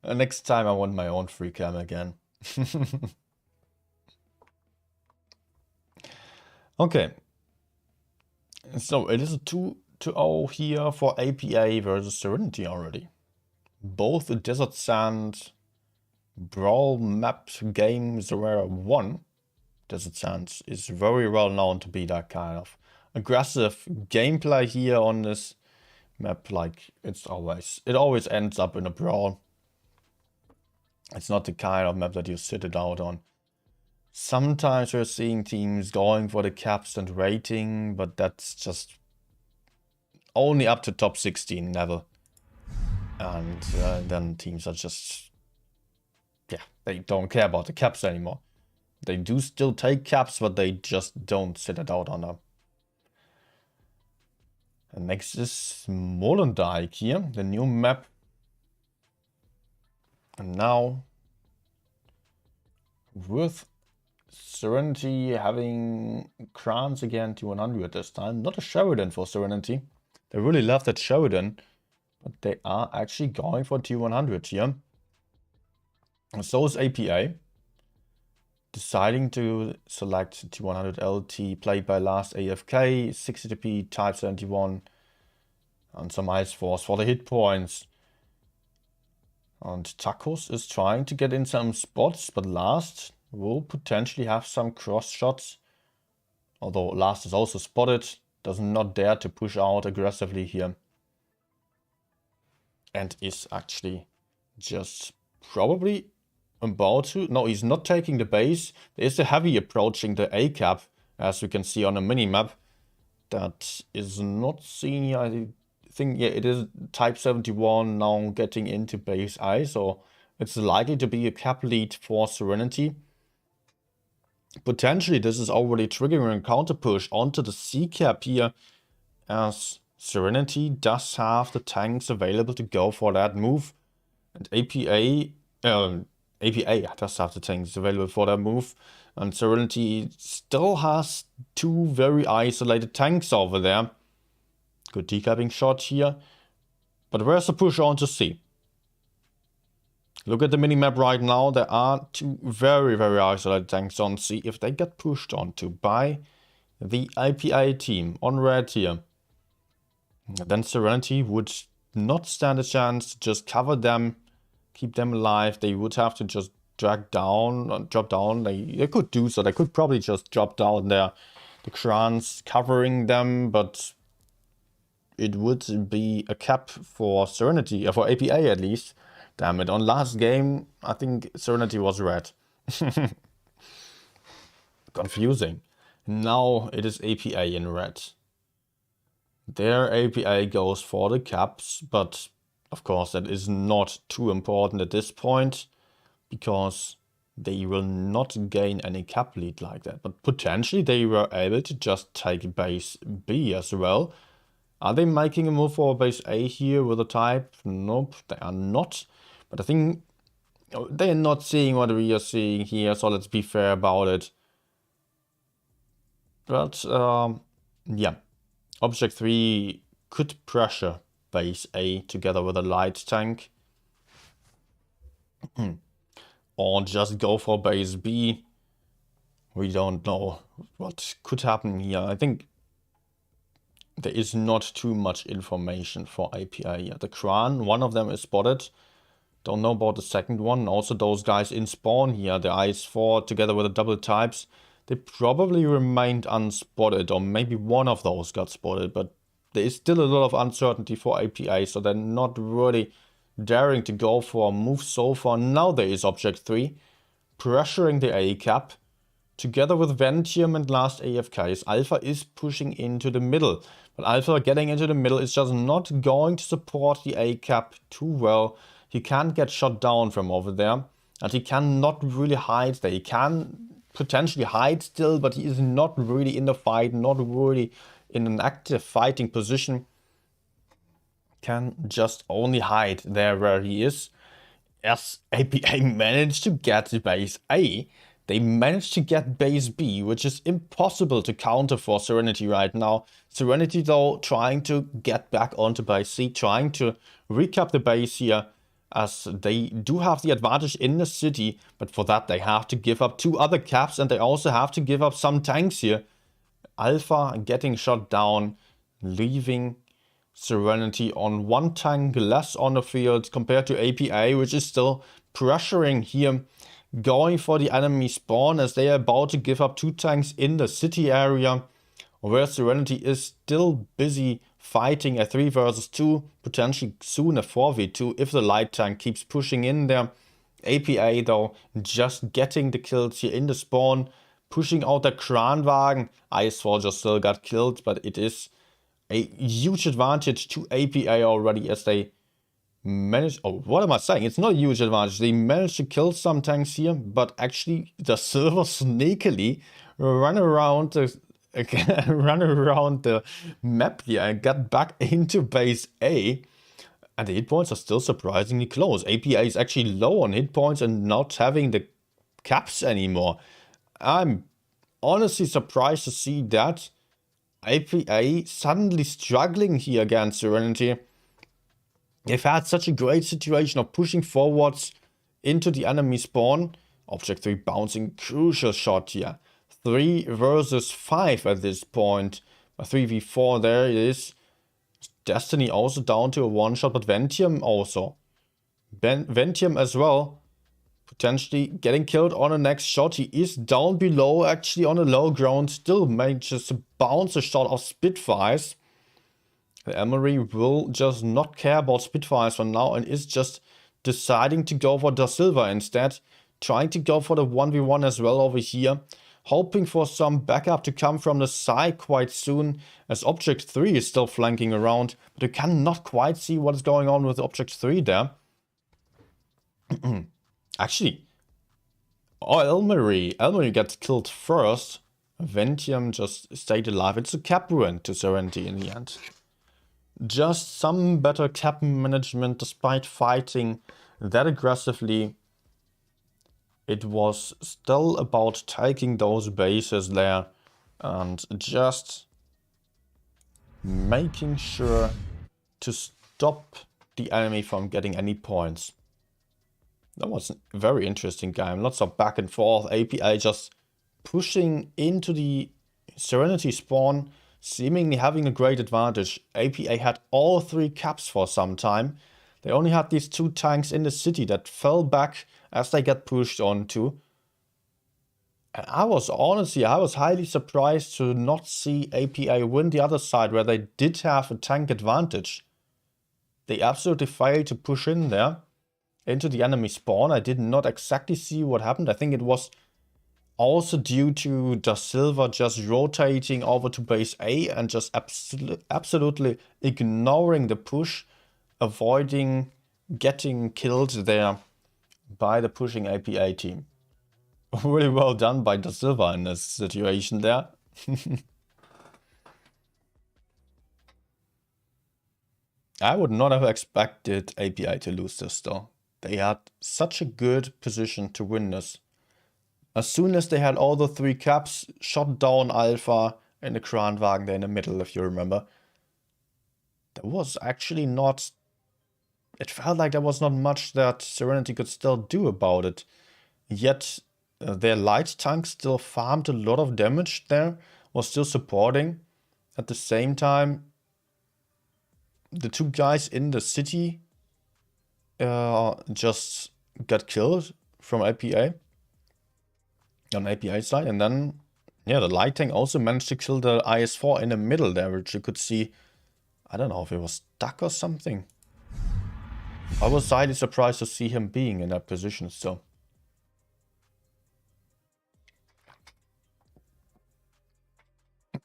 Next time I want my own free cam again. Okay. So it is a 2-0 here for APA versus Serenity already. Both the Desert Sand Brawl map games were won. Desert Sands is very well known to be that kind of aggressive gameplay here on this map. Like, it always ends up in a brawl. It's not the kind of map that you sit it out on. Sometimes we're seeing teams going for the caps and rating, but that's just only up to top 16 level. And then teams are just, yeah, they don't care about the caps anymore. They do still take caps, but they just don't sit it out on them. And next is Molendyke here, the new map. And now, with Serenity having Krans again to 100 this time. Not a Sheridan for Serenity. They really love that Sheridan, but they are actually going for T100 here. And so is APA. Deciding to select T100 LT played by last AFK, 60TP, Type 71, and some Ice Force for the hit points. And Tacos is trying to get in some spots, but Last will potentially have some cross shots. Although Last is also spotted, does not dare to push out aggressively here. And is actually just probably about to... No, he's not taking the base. There is a heavy approaching the A cap, as we can see on the minimap. That is not seen here. I think, yeah, it is Type 71 now getting into base I, so it's likely to be a cap lead for Serenity. Potentially this is already triggering a counter push onto the C cap here, as Serenity does have the tanks available to go for that move. And APA does have the tanks available for that move. And Serenity still has 2 very isolated tanks over there. Good decapping shot here. But where's the push on to C? Look at the minimap right now. There are 2 very, very isolated tanks on C. If they get pushed onto by the IPA team on red here, then Serenity would not stand a chance to just cover them, keep them alive. They would have to just drop down. They could do so. They could probably just drop down there, the crans covering them, but it would be a cap for Serenity, for APA at least. Damn it, on last game, I think Serenity was red. Confusing. Now it is APA in red. Their APA goes for the caps, but of course that is not too important at this point, because they will not gain any cap lead like that. But potentially they were able to just take base B as well. Are they making a move for base A here with a type? Nope, they are not. But I think they are not seeing what we are seeing here, so let's be fair about it. But yeah, Object 3 could pressure base A together with a light tank. Or just go for base B. We don't know what could happen here. I think there is not too much information for APA here. The Kran, one of them is spotted. Don't know about the second one. Also those guys in spawn here, the IS-4 together with the double types, they probably remained unspotted, or maybe one of those got spotted, but there is still a lot of uncertainty for APA, so they're not really daring to go for a move so far. Now there is Object 3 pressuring the A cap together with Ventium and last AFKs. Alpha is pushing into the middle, but Alpha getting into the middle is just not going to support the A cap too well. He can't get shot down from over there, and he cannot really hide there. He can potentially hide still, but he is not really in the fight, not really in an active fighting position. Can just only hide there where he is. As APA managed to get base A, they managed to get base B, which is impossible to counter for Serenity right now. Serenity though trying to get back onto base C, trying to recap the base here, as they do have the advantage in the city, but for that they have to give up 2 other caps, and they also have to give up some tanks here. Alpha getting shot down, leaving Serenity on 1 tank less on the field compared to APA, which is still pressuring here, going for the enemy spawn as they are about to give up 2 tanks in the city area, where Serenity is still busy fighting a 3 versus 2, potentially soon a 4v2 if the light tank keeps pushing in there. APA though just getting the kills here in the spawn, pushing out the Kranwagen. IS-4 just still got killed, but it is a huge advantage to APA already as they managed... Oh, what am I saying? It's not a huge advantage. They managed to kill some tanks here, but actually the Silver sneakily run around the map here and got back into base A. And the hit points are still surprisingly close. APA is actually low on hit points and not having the caps anymore. I'm honestly surprised to see that. APA suddenly struggling here against Serenity. They've had such a great situation of pushing forwards into the enemy spawn. Object 3 bouncing crucial shot here. 3 versus 5 at this point. A 3v4 there it is. Destiny also down to a 1-shot, but Ventium also. Ventium as well. Potentially getting killed on the next shot. He is down below, actually on a low ground. Still manages to bounce a shot of Spitfires. The Emery will just not care about Spitfires for now and is just deciding to go for Da Silva instead. Trying to go for the 1v1 as well over here. Hoping for some backup to come from the side quite soon, as Object 3 is still flanking around, but you cannot quite see what is going on with Object 3 there. Actually, Elmery gets killed first. Ventium just stayed alive. It's a cap ruin to Serenity in the end. Just some better cap management despite fighting that aggressively. It was still about taking those bases there and just making sure to stop the enemy from getting any points. That was a very interesting game. Lots of back and forth. APA just pushing into the Serenity spawn, seemingly having a great advantage. APA had all 3 caps for some time. They only had these 2 tanks in the city that fell back as they get pushed onto. And I was highly surprised to not see APA win the other side where they did have a tank advantage. They absolutely failed to push in there into the enemy spawn. I did not exactly see what happened. I think it was also due to Da Silva just rotating over to base A and just absolutely ignoring the push, avoiding getting killed there by the pushing APA team. Really well done by Da Silva in this situation there. I would not have expected APA to lose this though. They had such a good position to win this. As soon as they had all the 3 caps, shot down Alpha and the Kranwagen there in the middle, if you remember. There was actually not... It felt like there was not much that Serenity could still do about it. Yet their light tank still farmed a lot of damage there, was still supporting. At the same time, the 2 guys in the city just got killed from APA. On APA side, and then yeah, the light tank also managed to kill the IS-4 in the middle there, which you could see. I don't know if it was stuck or something. I was highly surprised to see him being in that position still.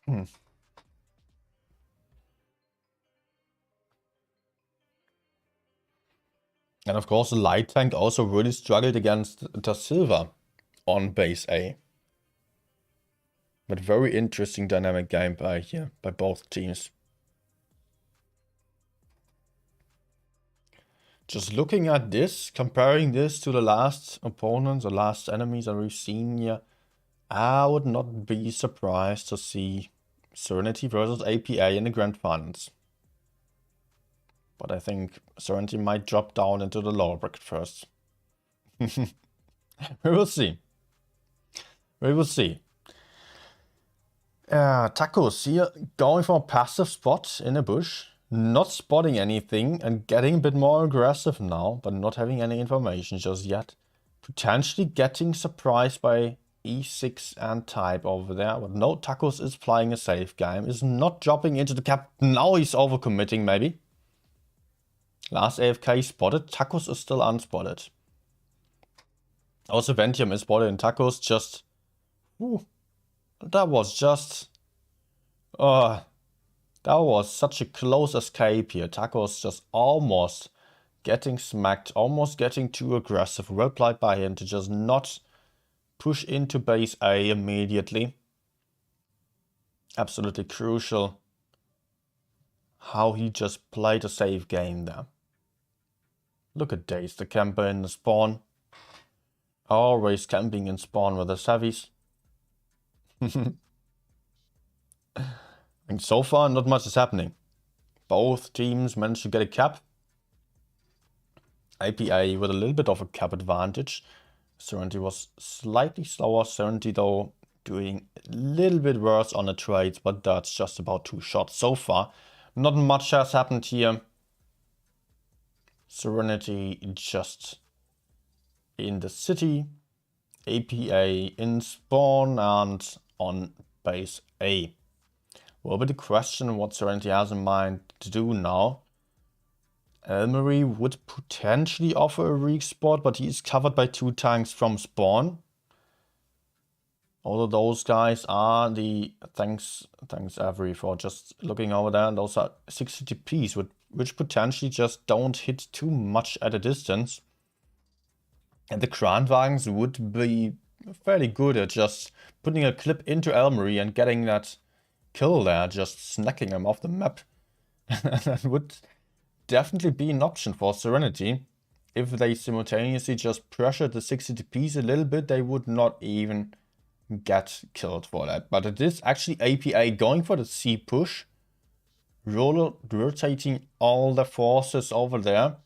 And of course the light tank also really struggled against Da Silva on base A. But very interesting dynamic gameplay here by both teams. Just looking at this, comparing this to the last opponents or last enemies that we've seen here, I would not be surprised to see Serenity versus APA in the Grand Finals. But I think Serenity might drop down into the lower bracket first. We will see. We will see. Tacos here going for a passive spot in a bush, not spotting anything and getting a bit more aggressive now, but not having any information just yet. Potentially getting surprised by E6 and type over there, but no, Tacos is playing a safe game, is not dropping into the cap. Now he's overcommitting maybe. Last AFK spotted, Tacos is still unspotted. Also Ventium is spotted and Tacos just... Ooh, that was just... that was such a close escape here. Tacos just almost getting smacked, almost getting too aggressive. Well played by him to just not push into base A immediately. Absolutely crucial how he just played a safe game there. Look at Daze, the camper in the spawn. Always camping in spawn with the heavies. And so far, not much is happening. Both teams managed to get a cap. APA with a little bit of a cap advantage. Serenity was slightly slower. Serenity, though, doing a little bit worse on the trades, but that's just about 2 shots so far. Not much has happened here. Serenity just in the city. APA in spawn and on base A. Will be the question what Serenity has in mind to do now. Elmery would potentially offer a weak spot, but he is covered by 2 tanks from spawn. Although those guys are the... Thanks Avery for just looking over there. Those are 60 TPs, which potentially just don't hit too much at a distance. And the Kranwagens would be fairly good at just putting a clip into Elmery and getting that kill there, just snacking him off the map. That would definitely be an option for Serenity. If they simultaneously just pressure the 60 TPs a little bit, they would not even get killed for that. But it is actually APA going for the C push, rotating all the forces over there.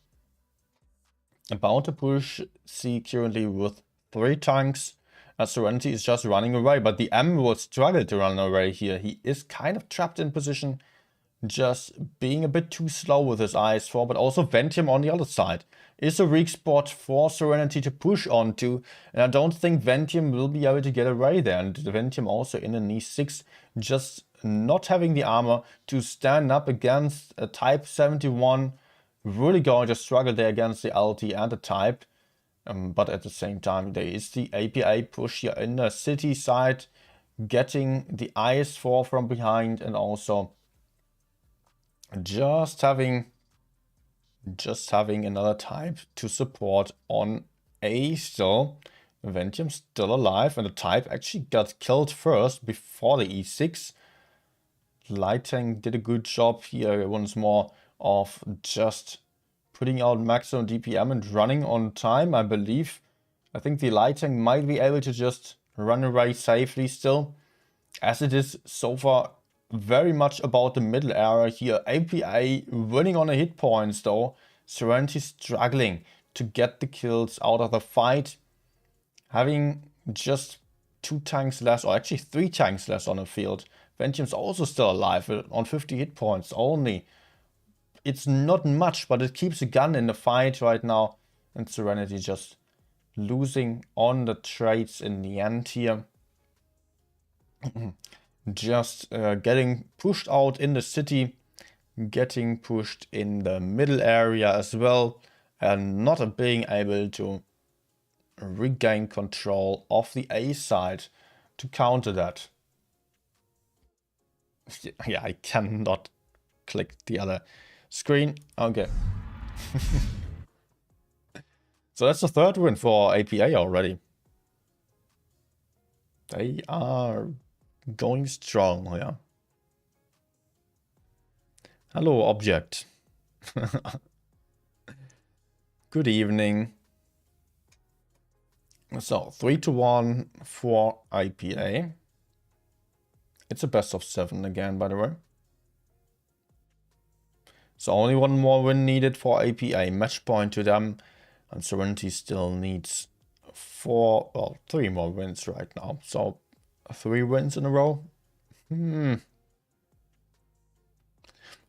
About to push C currently with 3 tanks. Serenity is just running away, but the M will struggle to run away here. He is kind of trapped in position, just being a bit too slow with his IS-4, but also Ventium on the other side is a weak spot for Serenity to push onto, and I don't think Ventium will be able to get away there. And Ventium also in an E6, just not having the armor to stand up against a Type 71, really going to struggle there against the LT and the Type. But at the same time, there is the APA push here in the city side, getting the IS-4 from behind, and also just having another Type to support on A still. Ventium still alive, and the Type actually got killed first before the E6. Lighting did a good job here once more of just putting out maximum DPM and running on time, I believe. I think the Lighting might be able to just run away safely still, as it is so far very much about the middle area here. APA winning on the hit points though. Serenity struggling to get the kills out of the fight, having just 2 tanks less, or actually 3 tanks less on the field. Ventium's also still alive on 50 hit points only. It's not much, but it keeps a gun in the fight right now, and Serenity just losing on the trades in the end here. Just getting pushed out in the city, getting pushed in the middle area as well, and not being able to regain control of the A side to counter that. Yeah, I cannot click the other screen. Okay. So that's the 3rd win for APA already. They are going strong, yeah. Hello, object. Good evening. So 3-1 for IPA. It's a best of 7 again, by the way. So only 1 more win needed for APA. Match point to them. And Serenity still needs 3 more wins right now. So 3 wins in a row. It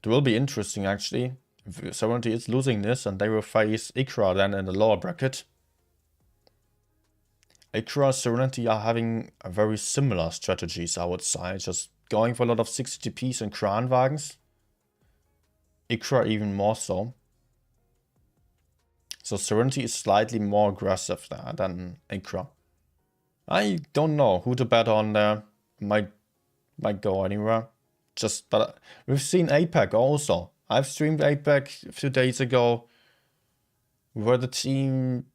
will be interesting actually. If Serenity is losing this, and they will face IKPA then in the lower bracket. IKPA and Serenity are having a very similar strategies, I would say. Just going for a lot of 60 TPs and Kranwagens. IKPA even more so. So Serenity is slightly more aggressive there than IKPA. I don't know who to bet on there. Might go anywhere. But we've seen APAC also. I've streamed APAC a few days ago, where the team,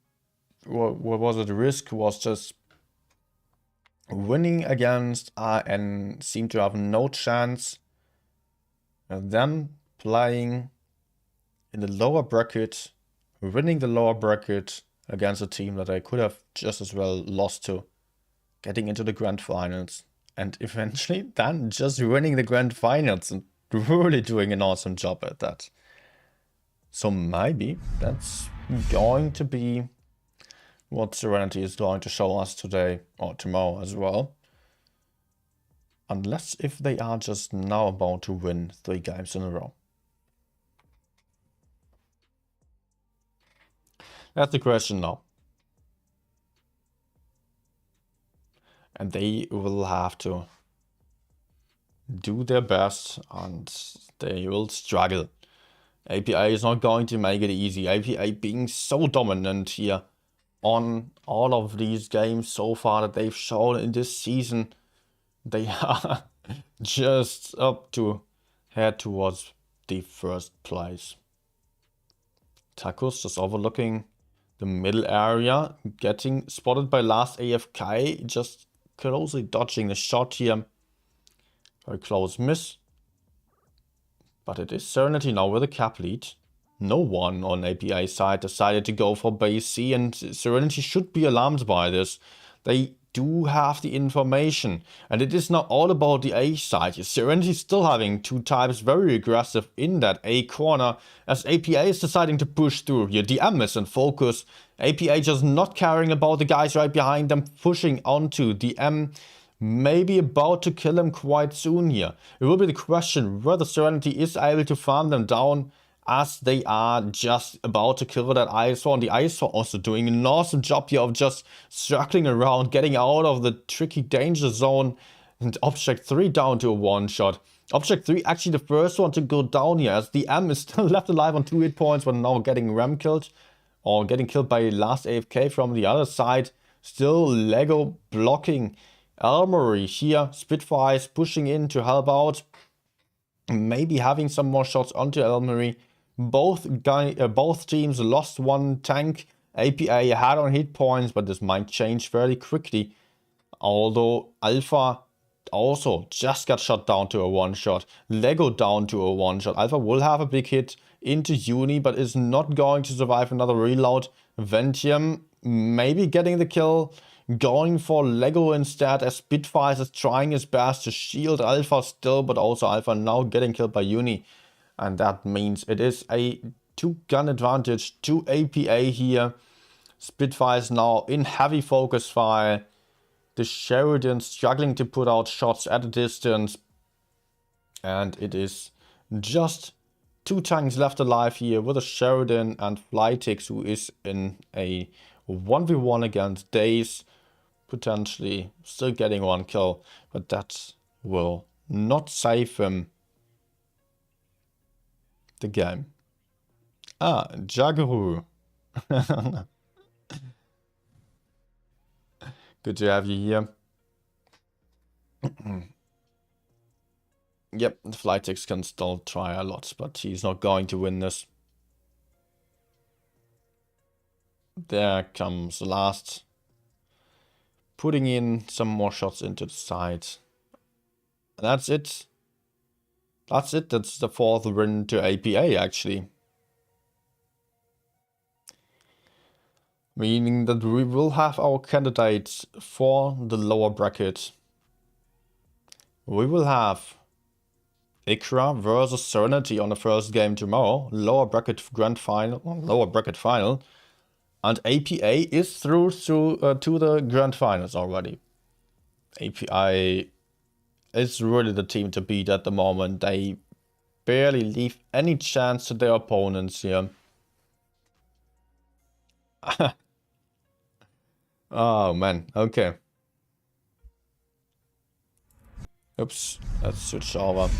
what was it? Risk was just winning against RN, seemed to have no chance. And then playing in the lower bracket, winning the lower bracket against a team that I could have just as well lost to, getting into the grand finals, and eventually then just winning the grand finals and really doing an awesome job at that. So maybe that's going to be what Serenity is going to show us today or tomorrow as well. Unless if they are just now about to win 3 games in a row. That's the question now. And they will have to do their best, and they will struggle. APA is not going to make it easy. APA being so dominant here on all of these games so far that they've shown in this season. They are just up to head towards the 1st place. Takus just overlooking the middle area, getting spotted by last AFK, just closely dodging the shot here. Very close miss. But it is Serenity now with a cap lead. No one on APA side decided to go for base C, and Serenity should be alarmed by this. They do have the information, and it is not all about the A side. Serenity is still having two types very aggressive in that A corner, as APA is deciding to push through here. DM is in focus. APA just not caring about the guys right behind them, pushing onto DM. Maybe about to kill him quite soon here. It will be the question whether Serenity is able to farm them down, as they are just about to kill that ISO. And the ISO also doing an awesome job here of just circling around, getting out of the tricky danger zone. And Object 3 down to a one-shot. Object 3 actually the first one to go down here, as the M is still left alive on 2 hit points, but now getting ram killed. Or getting killed by last AFK from the other side. Still Lego blocking Armory here. Spitfires pushing in to help out. Maybe having some more shots onto Armory. Both teams lost one tank. APA had on hit points, but this might change fairly quickly. Although Alpha also just got shot down to a one-shot. Lego down to a one-shot. Alpha will have a big hit into Uni, but is not going to survive another reload. Ventium maybe getting the kill. Going for Lego instead, as Spitfires is trying his best to shield Alpha still, but also Alpha now getting killed by Uni. And that means it is a 2-gun advantage to APA here. Spitfires now in heavy focus fire. The Sheridan struggling to put out shots at a distance. And it is just 2 tanks left alive here with a Sheridan and Flytix, who is in a 1v1 against Daze. Potentially still getting 1 kill, but that will not save him the game. Ah, Jaggeru. Good to have you here. Yep, Flytix can still try a lot, but he's not going to win this. There comes the last. Putting in some more shots into the side. And that's it. That's it. That's the 4th win to APA, actually. Meaning that we will have our candidates for the lower bracket. We will have IKPA versus Serenity on the first game tomorrow. Lower bracket grand final. Lower bracket final. And APA is through to the grand finals already. APA is really the team to beat at the moment. They barely leave any chance to their opponents here. Oh man, okay. Oops, let's switch over.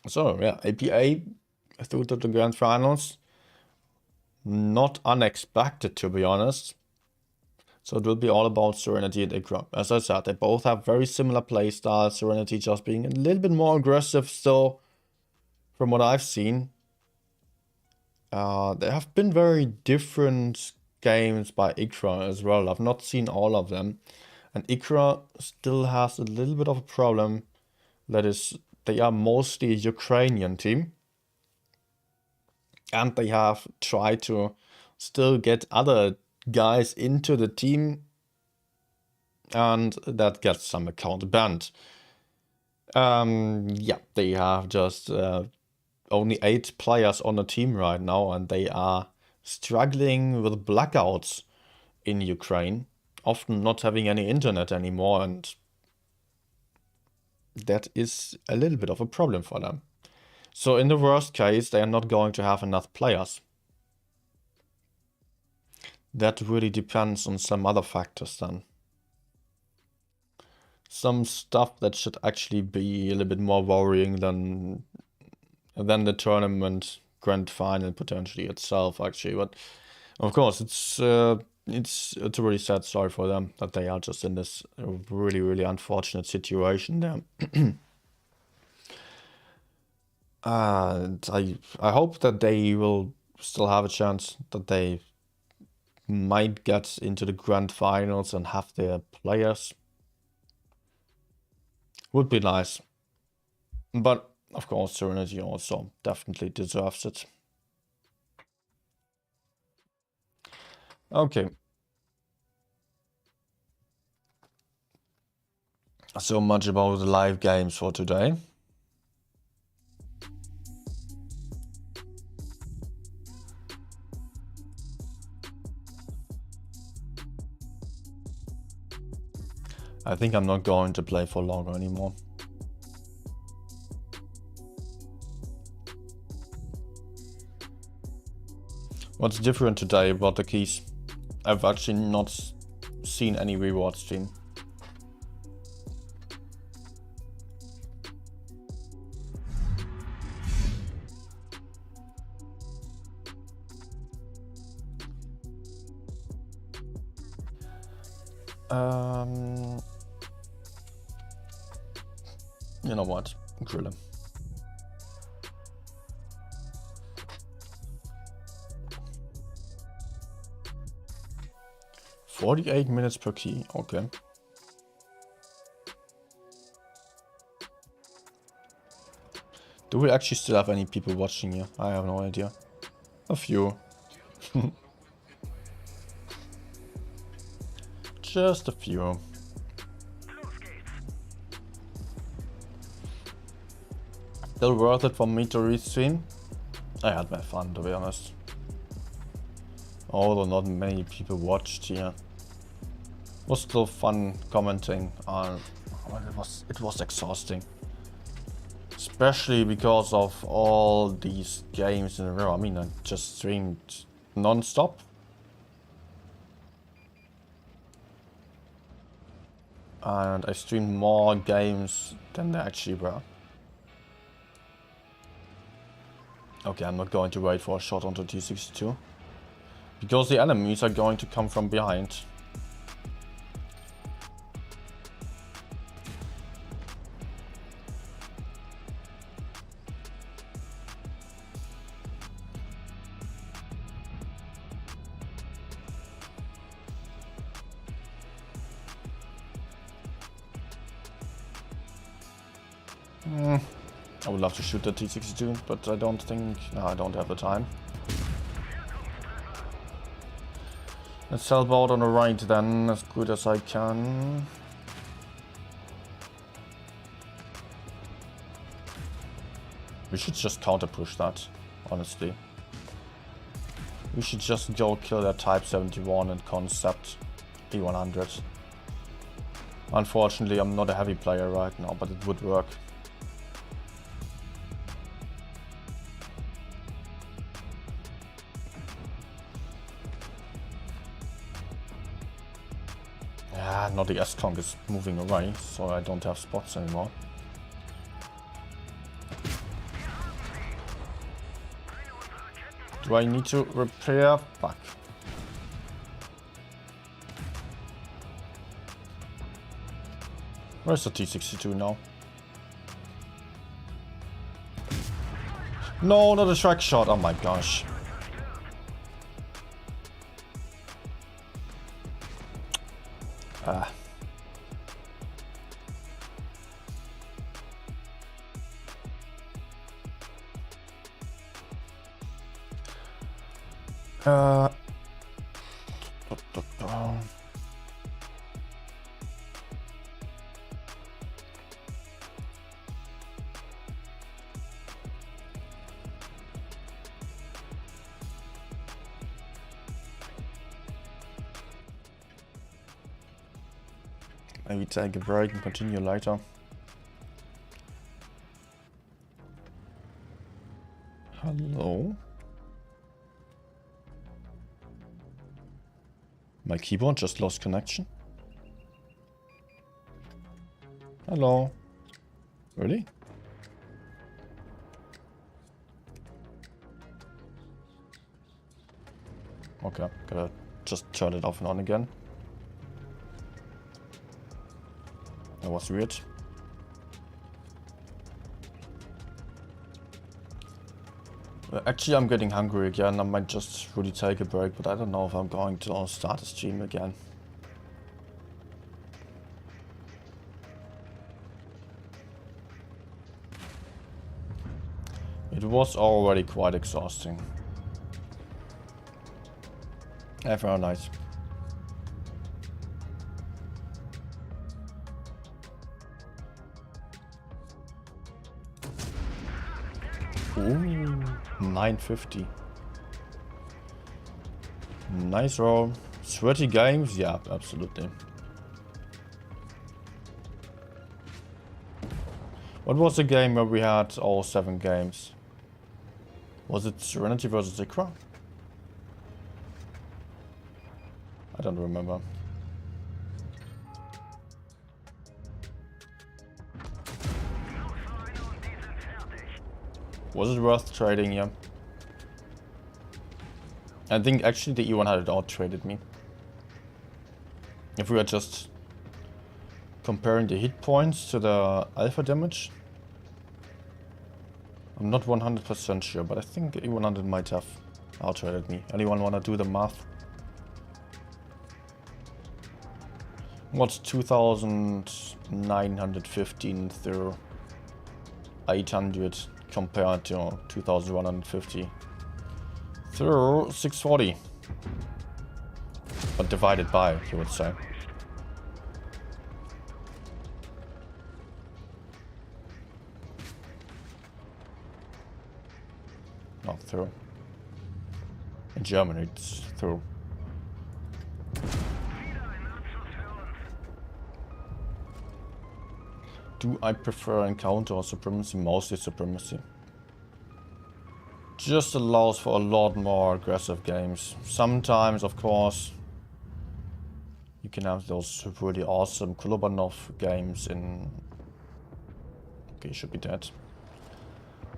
So yeah, APA through to the grand finals. Not unexpected, to be honest. So it will be all about Serenity and IKPA. As I said, they both have very similar playstyles. Serenity just being a little bit more aggressive still, from what I've seen. There have been very different games by IKPA as well. I've not seen all of them. And IKPA still has a little bit of a problem. That is, they are mostly a Ukrainian team. And they have tried to still get other guys into the team. And that gets some account banned. Yeah, they have just only 8 players on the team right now. And they are struggling with blackouts in Ukraine. Often not having any internet anymore. And that is a little bit of a problem for them. So in the worst case, they are not going to have enough players. That really depends on some other factors then. Some stuff that should actually be a little bit more worrying than the tournament grand final potentially itself, actually. But of course, it's a really sad story for them that they are just in this really, really unfortunate situation there. And I hope that they will still have a chance, that they might get into the grand finals and have their players. Would be nice. But Of course, Serenity also definitely deserves it. Okay. So much about the live games for today. I think I'm not going to play for long anymore. What's different today about the keys? I've actually not seen any reward stream. You know what? Grill him. $48 minutes per key. Okay. Do we actually still have any people watching here? I have no idea. A few. Just a few. Still worth it for me to restream? I had my fun, to be honest. Although not many people watched here. It was still fun commenting on. It was exhausting. Especially because of all these games in a row. I mean, I just streamed non-stop. And I streamed more games than there actually were. Okay, I'm not going to wait for a shot onto T62. Because the enemies are going to come from behind. I would love to shoot the T62, but I don't think... No, I don't have the time. Let's help out on the right then, as good as I can. We should just counter push that, honestly. We should just go kill that Type 71 and concept E100. Unfortunately, I'm not a heavy player right now, but it would work. Now the S-Conk is moving away, so I don't have spots anymore. Do I need to repair? Fuck. Where's the T62 now? No, not a track shot. Oh my gosh. Maybe take a break and continue later. Hello? My keyboard just lost connection. Hello? Really? Okay, gotta just turn it off and on again. That was weird. Actually, I'm getting hungry again. I might just really take a break, but I don't know if I'm going to start a stream again. It was already quite exhausting. Yeah, very nice. Ooh, 950. Nice roll. 30 games? Yeah, absolutely. What was the game where we had all 7 games? Was it Serenity versus IKPA? I don't remember. Was it worth trading? Yeah. I think actually the E100 out-traded me. If we were just comparing the hit points to the alpha damage. I'm not 100% sure, but I think E100 might have out-traded me. Anyone wanna do the math? What's 2,915 through 800 compared to 2,150 through 640? But divided by, you would say. Not through. In German it's through. Do I prefer encounter or supremacy? Mostly supremacy. Just allows for a lot more aggressive games. Sometimes, of course, you can have those really awesome Kolobanov games in... Okay, you should be dead.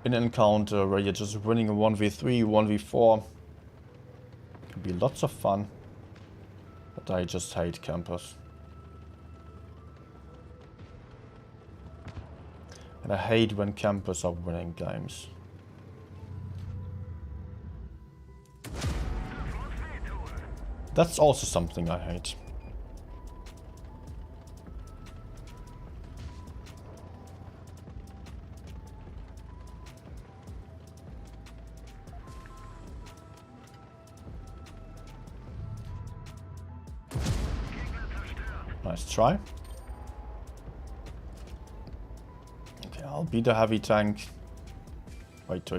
In encounter where you're just winning a 1v3, 1v4. Can be lots of fun. But I just hate campers. And I hate when campers are winning games. That's also something I hate. Nice try. Okay, I'll be the heavy tank. Wait.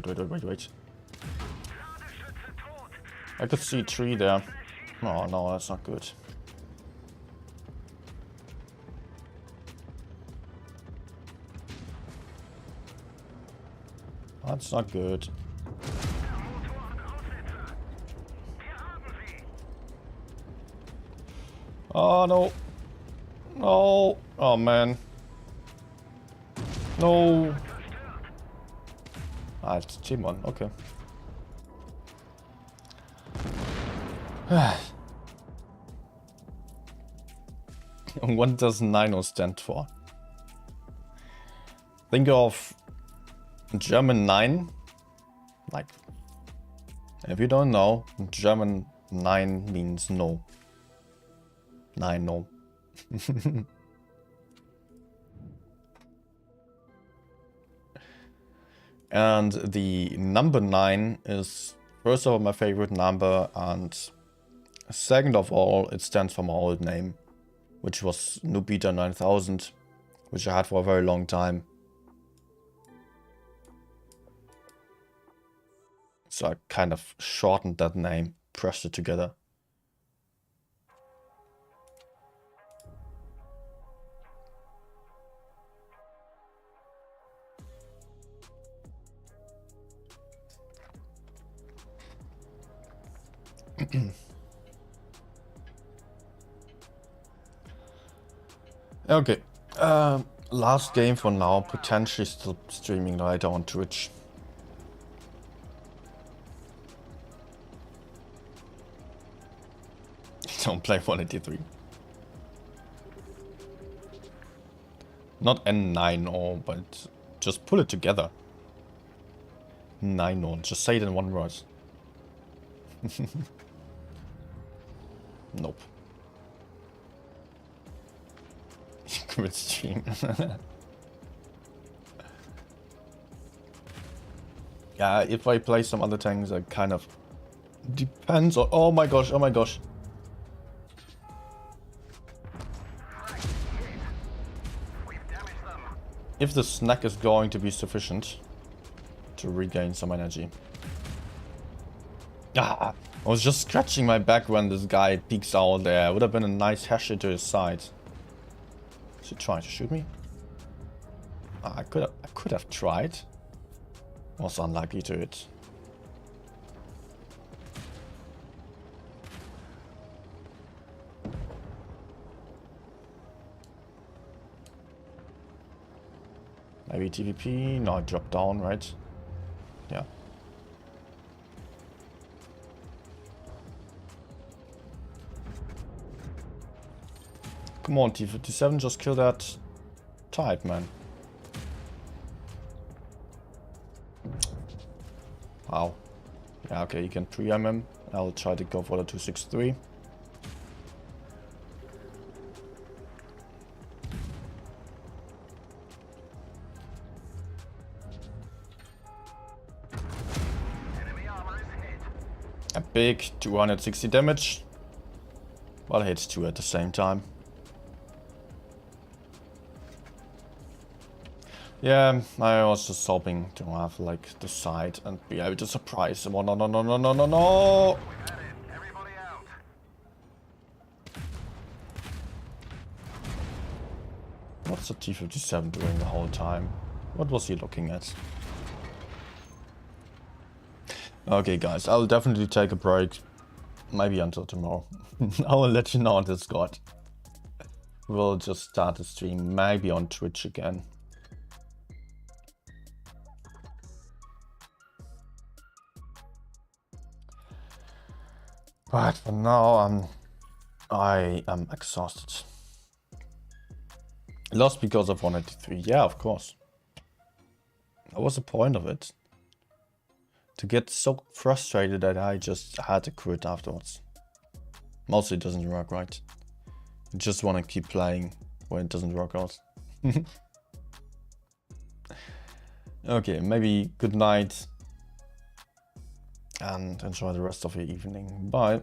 I could see 3 there. Oh no, that's not good. That's not good. Oh no. No. Oh man. No. Ah, it's team 1, okay. What does Nino stand for? Think of German 9. Like, if you don't know, German 9 means no. 9, no. And the number 9 is first of all my favorite number, and second of all it stands for my old name, which was Nubita 9000, which I had for a very long time. So I kind of shortened that name, pressed it together. Okay, last game for now, potentially still streaming later on Twitch. Don't play 183. Not N9 or, but just pull it together. 9 or, just say it in one word. Nope. Quit stream. Yeah, if I play some other tanks, I kind of depends on... Oh my gosh, oh my gosh. If the snack is going to be sufficient to regain some energy. Ah, I was just scratching my back when this guy peeks out there. It would have been a nice hash to his side. Is he trying to shoot me? I could have tried. Was unlucky to it. Maybe TVP? No, I dropped down, right? Yeah. Come on, T-57, just kill that type, man. Wow. Yeah, okay, you can pre-arm him. I'll try to go for the 263. A big 260 damage. Well, I hit 2 at the same time. Yeah, I was just hoping to have like the side and be able to surprise him. Oh, no, no, no, no, no, no, no! What's the T-57 doing the whole time? What was he looking at? Okay, guys, I'll definitely take a break. Maybe until tomorrow. I will let you know on Discord. We'll just start the stream maybe on Twitch again. But for now, I am exhausted. Lost because of 183. Yeah, of course. What was the point of it? To get so frustrated that I just had to quit afterwards. Mostly it doesn't work, right? You just want to keep playing when it doesn't work out. Okay, maybe good night and enjoy the rest of your evening. Bye.